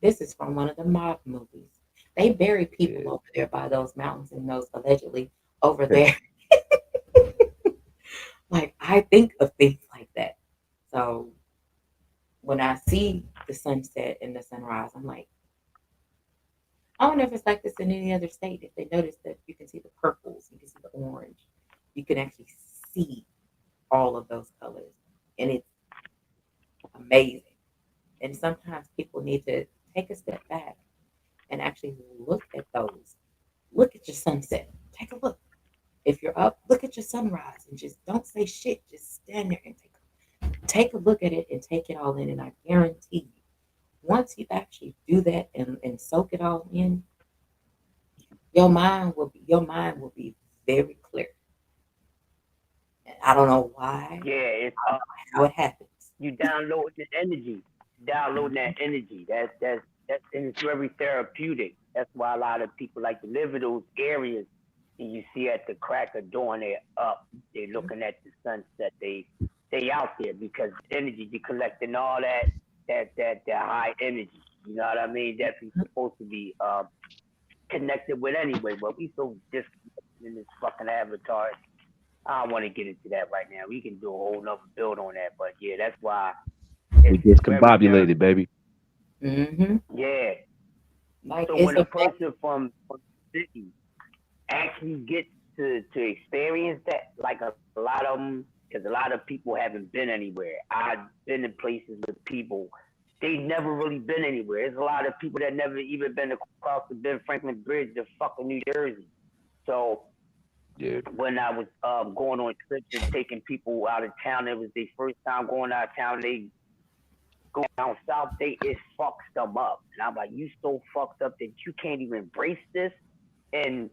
this is from one of the mob movies. They bury people Yeah. over there by those mountains and those allegedly over there. Like, I think of things like that. So when I see the sunset and the sunrise, I'm like, I don't know if it's like this in any other state. If they notice that you can see the purples, you can see the orange, you can actually see all of those colors, and it's amazing. And sometimes people need to take a step back and actually look at those. Look at your sunset. Take a look. If you're up, look at your sunrise and just don't say shit. Just stand there and take a look at it and take it all in. And I guarantee you, once you actually do that and soak it all in, your mind will be very clear. And I don't know why, Yeah, it's how it happens. you download the energy, downloading that energy. That's and it's very therapeutic. That's why a lot of people like to live in those areas. And you see at the crack of dawn, they're up, they're looking at the sunset. They out there because energy, you're collecting all that high energy. You know what I mean? That we're supposed to be connected with anyway. But we so disconnected in this fucking avatar. I don't want to get into that right now. We can do a whole nother build on that. But yeah, that's why We it's very discombobulated, baby. Mm-hmm. yeah. Like So it's when a a person from the city actually gets to experience that, like a lot of them, because a lot of people haven't been anywhere. I've been in places with people they never really been anywhere. There's a lot of people that never even been across the Ben Franklin Bridge to fucking New Jersey. So Yeah. when I was going on trips and taking people out of town, it was their first time going out of town. They go down south, it fucks them up. And I'm like, you so fucked up that you can't even embrace this. And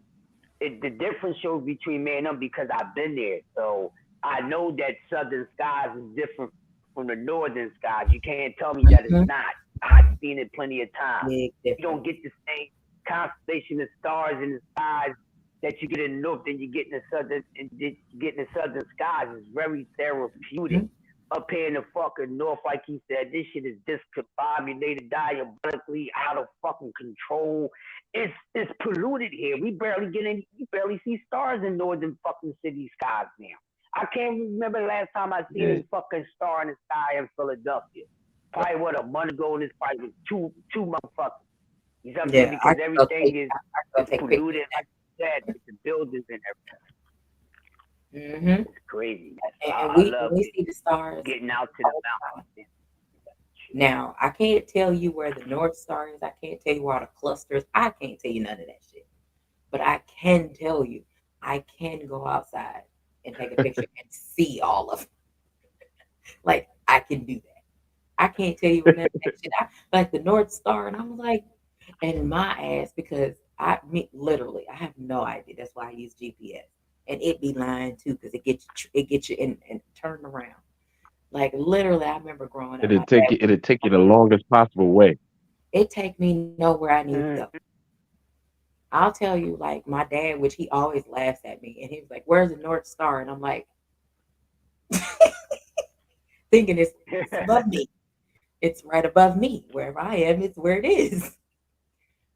the difference shows between me and them because I've been there. So I know that southern skies is different from the northern skies. You can't tell me that it's Mhm. not. I've seen it plenty of times. Big You don't difference. get the same constellation of stars in the skies that you get in the north than you get in the southern and you get in the southern skies. It's very therapeutic. Mhm. Up here in the fucking north, like he said, this shit is discombobulated, diabolically out of fucking control. It's polluted here. We barely see stars in northern fucking city skies now. I can't remember the last time I seen Yeah. a fucking star in the sky in Philadelphia. Probably what a month ago, and this probably was two motherfuckers. You know what I'm saying? Yeah, I Because can go everything take is I can go take pictures. polluted, like you said, with the buildings and everything. Mm-hmm. It's crazy. And I when love we see the stars getting out to the all the time. mountains. Now, I can't tell you where the North Star is. I can't tell you where all the clusters. I can't tell you none of that shit. But I can tell you, I can go outside and take a picture and see all of them. Like I can do that. I can't tell you none of that shit. Like the North Star, and I'm like, and my ass because literally I have no idea. That's why I use GPS, and it be lying too because it gets you and turned around. Like literally, I remember growing up, my dad It'll take you the longest possible way. it take me nowhere I need to Mm. go. I'll tell you, like my dad, which he always laughs at me, and he was like, "Where's the North Star?" And I'm like, thinking it's above me. It's right above me. Wherever I am, it's where it is.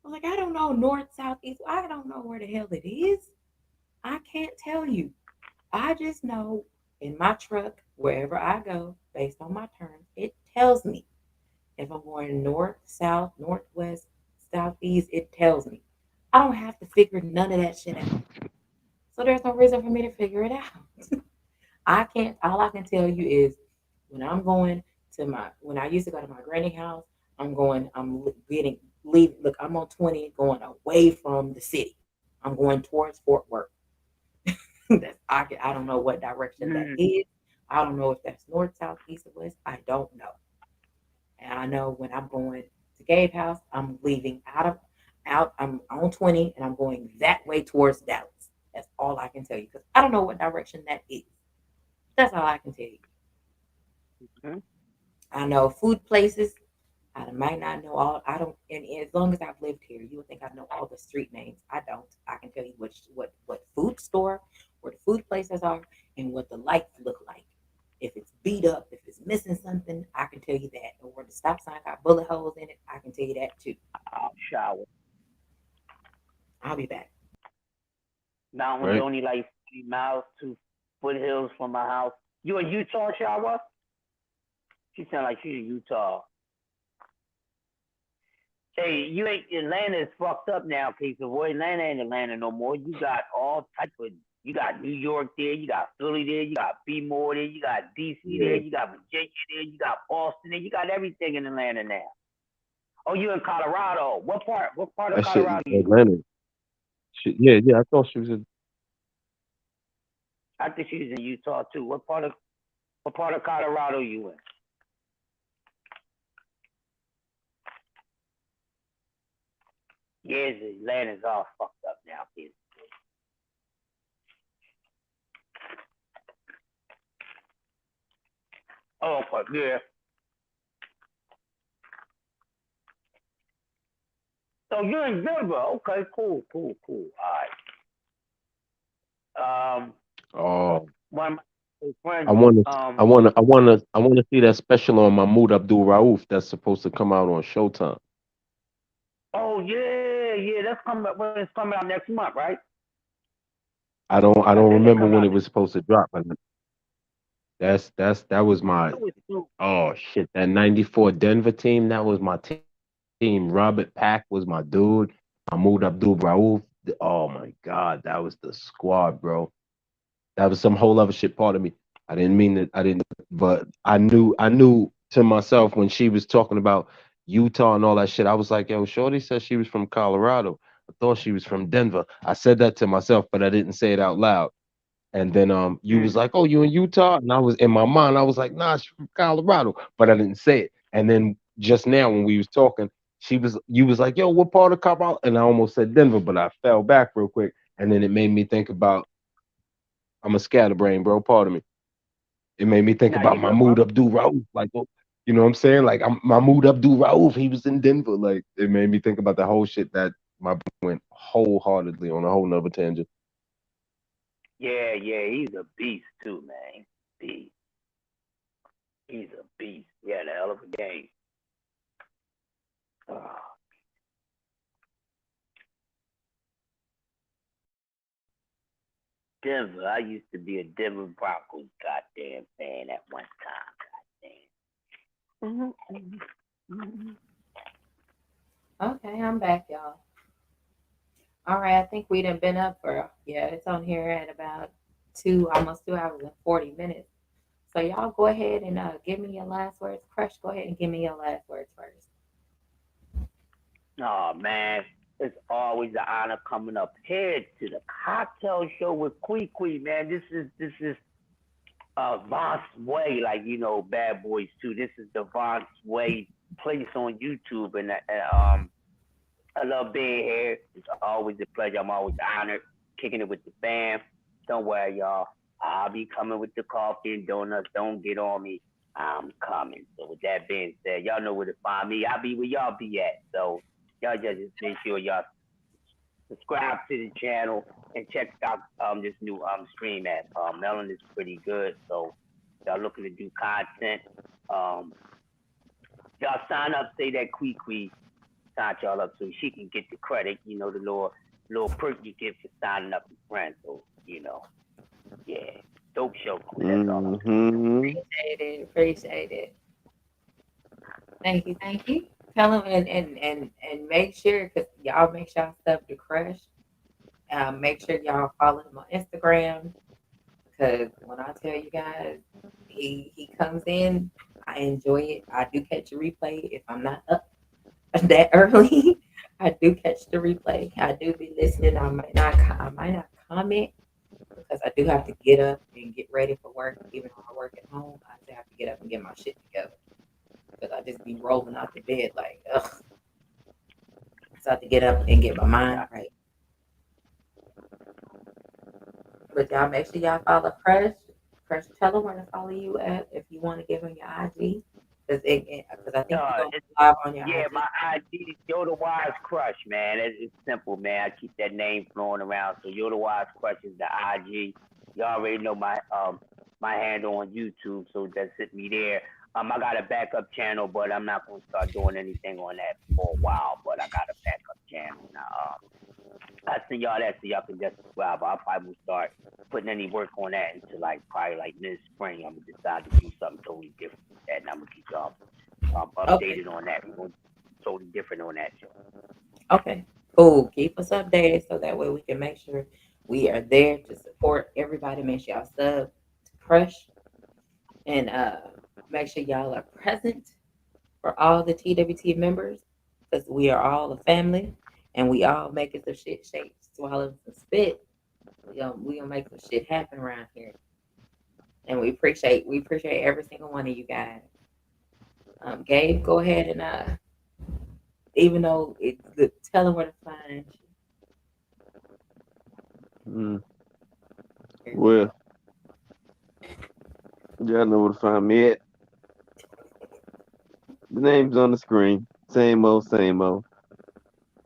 I'm like, I don't know north, south, east. I don't know where the hell it is. I can't tell you. I just know in my truck, wherever I go, based on my turns, it tells me if I'm going north, south, northwest, southeast. It tells me. I don't have to figure none of that shit out. So there's no reason for me to figure it out. I can't. All I can tell you is when I'm going when I used to go to my granny house, I'm going. Getting leave. Look, I'm on 20, going away from the city. I'm going towards Fort Worth. I don't know what direction that Mm. is. I don't know if that's north, south, east, or west. I don't know. And I know when I'm going to Gabe House, I'm leaving out. I'm on 20, and I'm going that way towards Dallas. That's all I can tell you because I don't know what direction that is. That's all I can tell you. Mm. I know food places. I might not know all. I don't. And as long as I've lived here, you would think I know all the street names. I don't. I can tell you what food store, where the food places are, and what the lights look like. If it's beat up, if it's missing something, I can tell you that. Or where the stop sign got bullet holes in it, I can tell you that too. I'll shower. I'll be back. Mountains Right? only like 50 miles to foothills from my house. You in Utah, shower? She sound like she's in Utah. Hey, you ain't Atlanta is fucked up now, Case of Boy. Atlanta ain't Atlanta no more. You got all type of. You got New York there. You got Philly there. You got B-more there. You got DC there. Yeah. You got Virginia there. You got Boston there. You got everything in Atlanta now. Oh, you in Colorado? What part? What part of That shit Colorado you? Atlanta. Shit, yeah. I thought she was in. I think she's in Utah too. What part of Colorado you in? Yes, Atlanta's all fucked up now, kids. Oh, but yeah. So you're in Denver. Okay, cool. All right. Oh, One of my friends. I want to see that special on Mahmoud Abdul Rauf that's supposed to come out on Showtime. Oh yeah. That's coming up. When it's coming out next month, right? I don't I think it remember come when out. it was supposed to drop, but that was my oh shit, that 94 Denver team, that was my team. Robert Pack was my dude. Mahmoud Abdul Rauf. Oh my god, that was the squad, bro. That was some whole other shit part of me. I didn't mean that. I didn't, but I knew to myself when she was talking about Utah and all that shit. I was like, yo, Shorty said she was from Colorado. I thought she was from Denver. I said that to myself, but I didn't say it out loud. And then you was like, oh, you in Utah? And I was in my mind, I was like, nah, she's from Colorado, but I didn't say it. And then just now when we was talking, you was like, yo, what part of Colorado? And I almost said Denver, but I fell back real quick. And then it made me think about I'm a scatterbrain, bro. Pardon me. It made me think Nah, about you good, bro. Mahmoud Abdul Rauf. Like, well, you know what I'm saying? Like, Mahmoud Abdul Rauf. He was in Denver. Like, it made me think about the whole shit that my brain went wholeheartedly on a whole nother tangent. Yeah, he's a beast too, man. Beast. He's a beast. Yeah, the hell of a game. Oh. Denver. I used to be a Denver Broncos goddamn fan at one time. Goddamn. Okay, I'm back, y'all. All right, I think we done been up for it's on here at about almost 2 hours and 40 minutes. So y'all go ahead and give me your last words. Crush, go ahead and give me your last words first. Oh man, it's always an honor coming up here to the cocktail show with Kwee, man. This is Vont's Way, like Bad Boys 2. This is the Vont's Way place on YouTube, and I love being here. It's always a pleasure. I'm always honored kicking it with the fam. Don't worry, y'all. I'll be coming with the coffee and donuts. Don't get on me. I'm coming. So with that being said, y'all know where to find me. I'll be where y'all be at. So y'all just make sure y'all subscribe to the channel and check out this new stream app. Melon is pretty good. So y'all looking to do content. Y'all sign up, say that Kwee sign y'all up so she can get the credit, the little perk you get for signing up with friends. So, yeah. Dope show. That's all. Appreciate it. Thank you. Tell them and make sure, because y'all make sure y'all stuff to Crush. Make sure y'all follow him on Instagram, because when I tell you guys, he comes in, I enjoy it. I do catch a replay if I'm not up that early. I do catch the replay. I do be listening. I might not comment because I do have to get up and get ready for work. Even though I work at home, I still have to get up and get my shit together because I just be rolling out the bed like ugh. So I have to get up and get my mind right. But y'all make sure y'all follow Crush. Crush, tell them where to follow you at if you want to give them your IG. Because I think you're going live on your IG. My IG is Yoda Wise Crush, man. It's simple, man. I keep that name flowing around. So Yoda Wise Crush is the IG. Y'all already know my handle on YouTube, so just hit me there. I got a backup channel, but I'm not going to start doing anything on that for a while. But I got a backup channel now. I send y'all that so y'all can just subscribe. I'll probably start putting any work on that until probably mid-spring. I'm going to decide to do something totally different. that, and I'm gonna keep y'all Okay. updated on that. We're going totally different on that. Okay. Cool. Keep us updated so that way we can make sure we are there to support everybody. Make sure y'all sub to Crush and make sure y'all are present for all the TWT members because we are all a family and we all making some shit shake, swallow some spit. We gonna make some shit happen around here. And we appreciate every single one of you guys. Gabe, go ahead and even though it's good, tell them where to find Mm. you. Well, y'all know where to find me at. The name's on the screen. Same old, same old.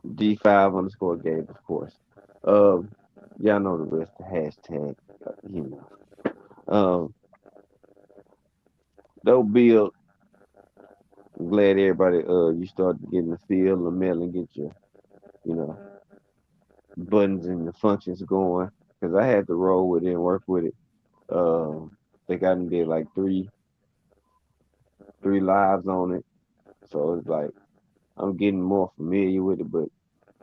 D5_Gabe, of course. Y'all know the rest. The hashtag. You know. Dope build. I'm glad everybody you started getting the feel of mail and get your, you know, buttons and the functions going. Cause I had to roll with it and work with it. They got me did like three lives on it. So it's like I'm getting more familiar with it, but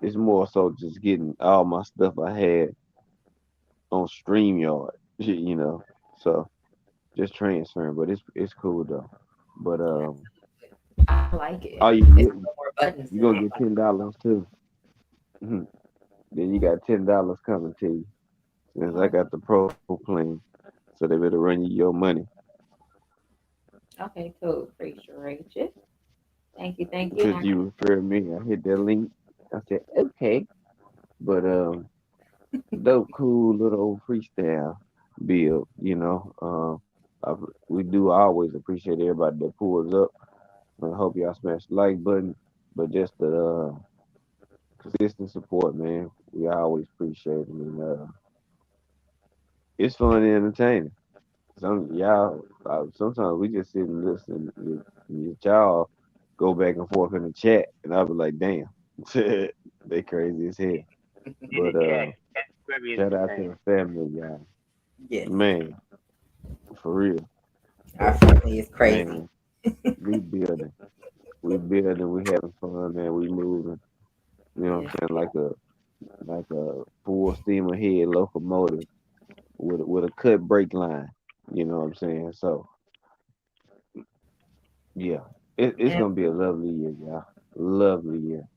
it's more so just getting all my stuff I had on StreamYard, you know. So just transferring, but it's cool though. But I like it. all you It's get, more buttons you than gonna it. get $10 too. Mhm. Then you got $10 coming to you. Since I got the pro plan, so they better run you your money. Okay, cool. Appreciate it. Thank you. Since you referred me, I hit that link. I said okay, but dope, cool little old freestyle build. You know, we do always appreciate everybody that pulls up. I hope y'all smash the like button, but just the consistent support, man. We always appreciate it, and it's fun and entertaining. Sometimes we just sit and listen. And y'all go back and forth in the chat, and I'll be like, damn, they crazy as hell. In But the chat, that's very shout out to entertaining. the family, y'all. Yes, Man, for real, our family is crazy. man. We building, we having fun, man. We moving. You know what Yes. I'm saying? Like a full steam ahead locomotive with a cut brake line. You know what I'm saying? So yeah, it's And gonna be a lovely year, y'all. Lovely year.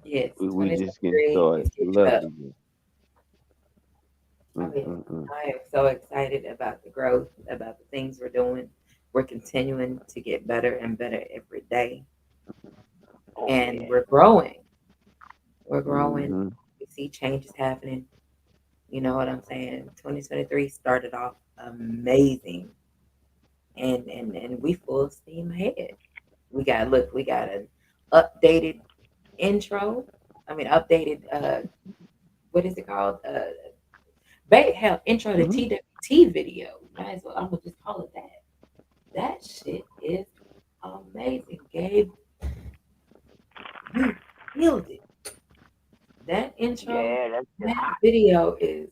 yes, We just getting 2023 started. is getting up. Lovely year. Oh yeah. Mm. I am so excited about the growth, about the things we're doing. We're continuing to get better and better every day. Oh And yeah. we're growing. We're growing. Mm-hmm. We see changes happening. You know what I'm saying? 2023 started off amazing. And we full steam ahead. We got an updated intro. I mean updated what is it called? Hell, intro to Mm-hmm. TWT video. Might as well I'm gonna just call it that. That shit is amazing. Gabe, you killed it. That intro, Yeah, that's just that hot. video is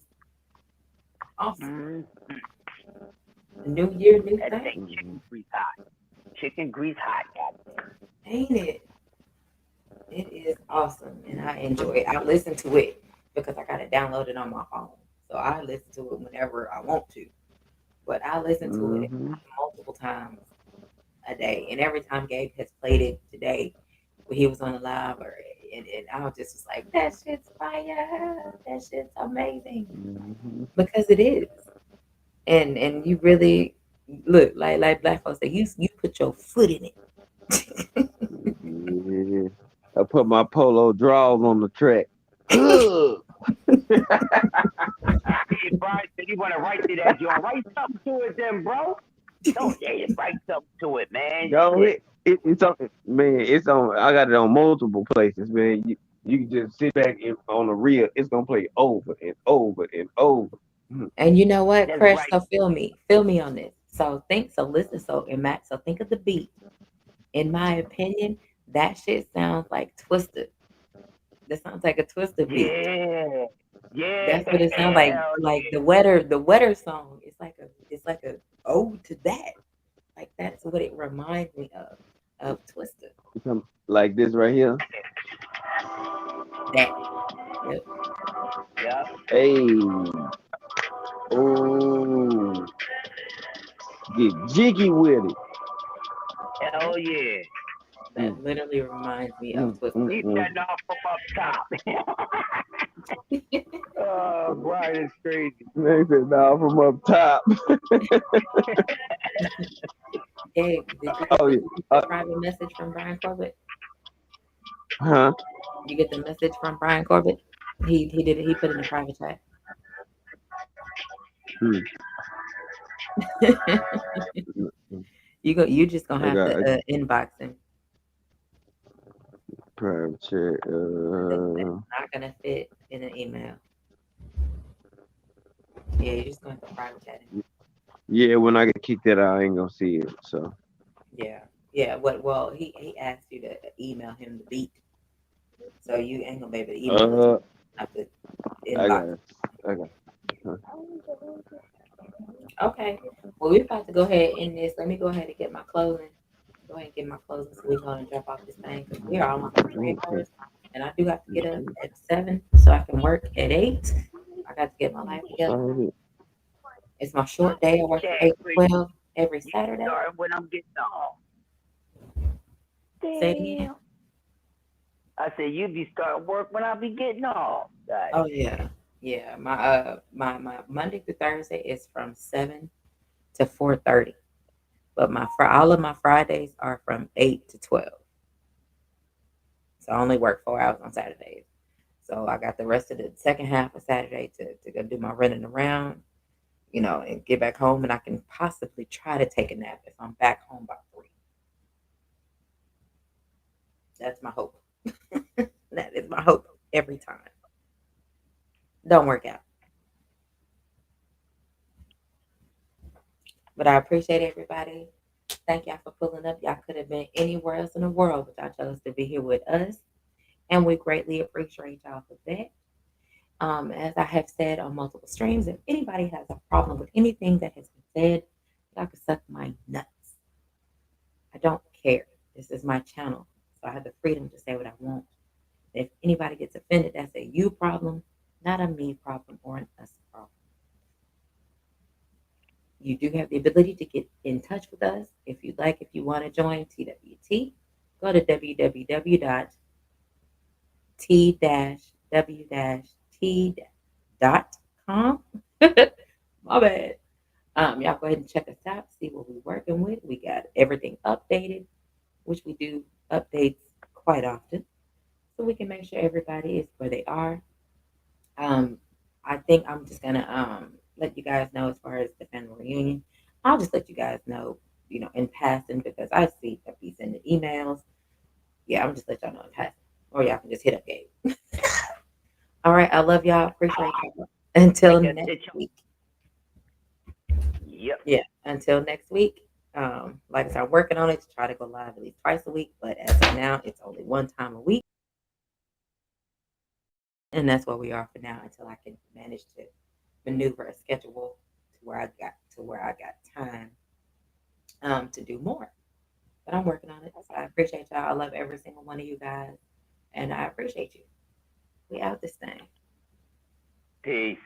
awesome. Mm-hmm. New year, new That thing, thing chicken grease hot. Chicken grease hot. ain't it? It is awesome, and I enjoy it. I listen to it because I got it downloaded on my phone, so I listen to it whenever I want to. But I listen to it Mm-hmm. multiple times a day, and every time Gabe has played it today, when he was on the live, and I just was like, "That shit's fire! That shit's amazing!" Mm-hmm. Because it is, and you really look like black folks say, you put your foot in it. Yeah. I put my polo draws on the track. Ugh. Hey, Brian said you want to write to that joint. Write something to it then, bro. Don't write something to it, man. Yo, Shit. it's on, man. It's on. I got it on multiple places, man. You can just sit back on the reel. It's gonna play over and over and over. And you know what, Just Crush? write. So feel me on this. So think of the beat. In my opinion, that shit sounds like Twister. That sounds like a Twister beat. Yeah. Yeah. That's what it sounds like. Hell Like yeah. the wetter song. It's like a ode to that. Like that's what it reminds me of Twister. Become like this right here. That yep. Yeah. Hey, oh, get jiggy with it. Hell yeah. That literally reminds me of Twister. Keep that off from up top. Oh, Brian is crazy. They said now from up top. Gabe, did you Oh, yeah. get the private message from Brian Corbett? Huh? You get the message from Brian Corbett? He did it. He put it in the private chat. Hmm. You just gonna I have got to inbox him. private chat. That's not gonna fit in an email. Yeah, you're just going to private chat him. Yeah, when I get kicked out, I ain't gonna see it. So Yeah. Well, he asked you to email him the beat, so you ain't gonna be able to email it. You have to I got inbox. it. I got it. Okay. Well, we're about to go ahead and end this. Let me go ahead and get my clothing. Go ahead and get my clothing so we go and drop off this thing because we are almost at 3 hours, and I do have to get up at 7 so I can work at 8. I got to get my life together. Alright. It's my short day. I work from 8 to 12 every Saturday. Starting when I'm getting home. Say it again. I said you be starting work when I be getting home. Right. Oh yeah. My Monday through Thursday is from 7 to 4:30. But all of my Fridays are from 8 to 12. So I only work 4 hours on Saturdays. So I got the rest of the second half of Saturday to go do my running around, and get back home, and I can possibly try to take a nap if I'm back home by 3. That's my hope. That is my hope every time. Don't work out. But I appreciate everybody. Thank y'all for pulling up. Y'all could have been anywhere else in the world, but y'all chose to be here with us. And we greatly appreciate y'all for that. As I have said on multiple streams, if anybody has a problem with anything that has been said, y'all can suck my nuts. I don't care. This is my channel. So I have the freedom to say what I want. If anybody gets offended, that's a you problem, not a me problem or an us problem. You do have the ability to get in touch with us if you'd like. If you want to join TWT, go to www.t-w-t.com. My bad. Y'all go ahead and check us out, see what we're working with. We got everything updated, which we do updates quite often, so we can make sure everybody is where they are. I think I'm just gonna let you guys know as far as the family reunion. I'll just let you guys know, in passing because I see that be sending emails. Yeah, I'm just let y'all know in passing, or y'all can just hit up Gabe. All right, I love y'all. Appreciate y'all. Until next week. Yep. Yeah, until next week. Like I said, I'm working on it to try to go live at least twice a week, but as of now, it's only one time a week. And that's where we are for now until I can manage to maneuver a schedule to where I got time to do more. But I'm working on it. So I appreciate y'all. I love every single one of you guys. And I appreciate you. We out this thing. Peace.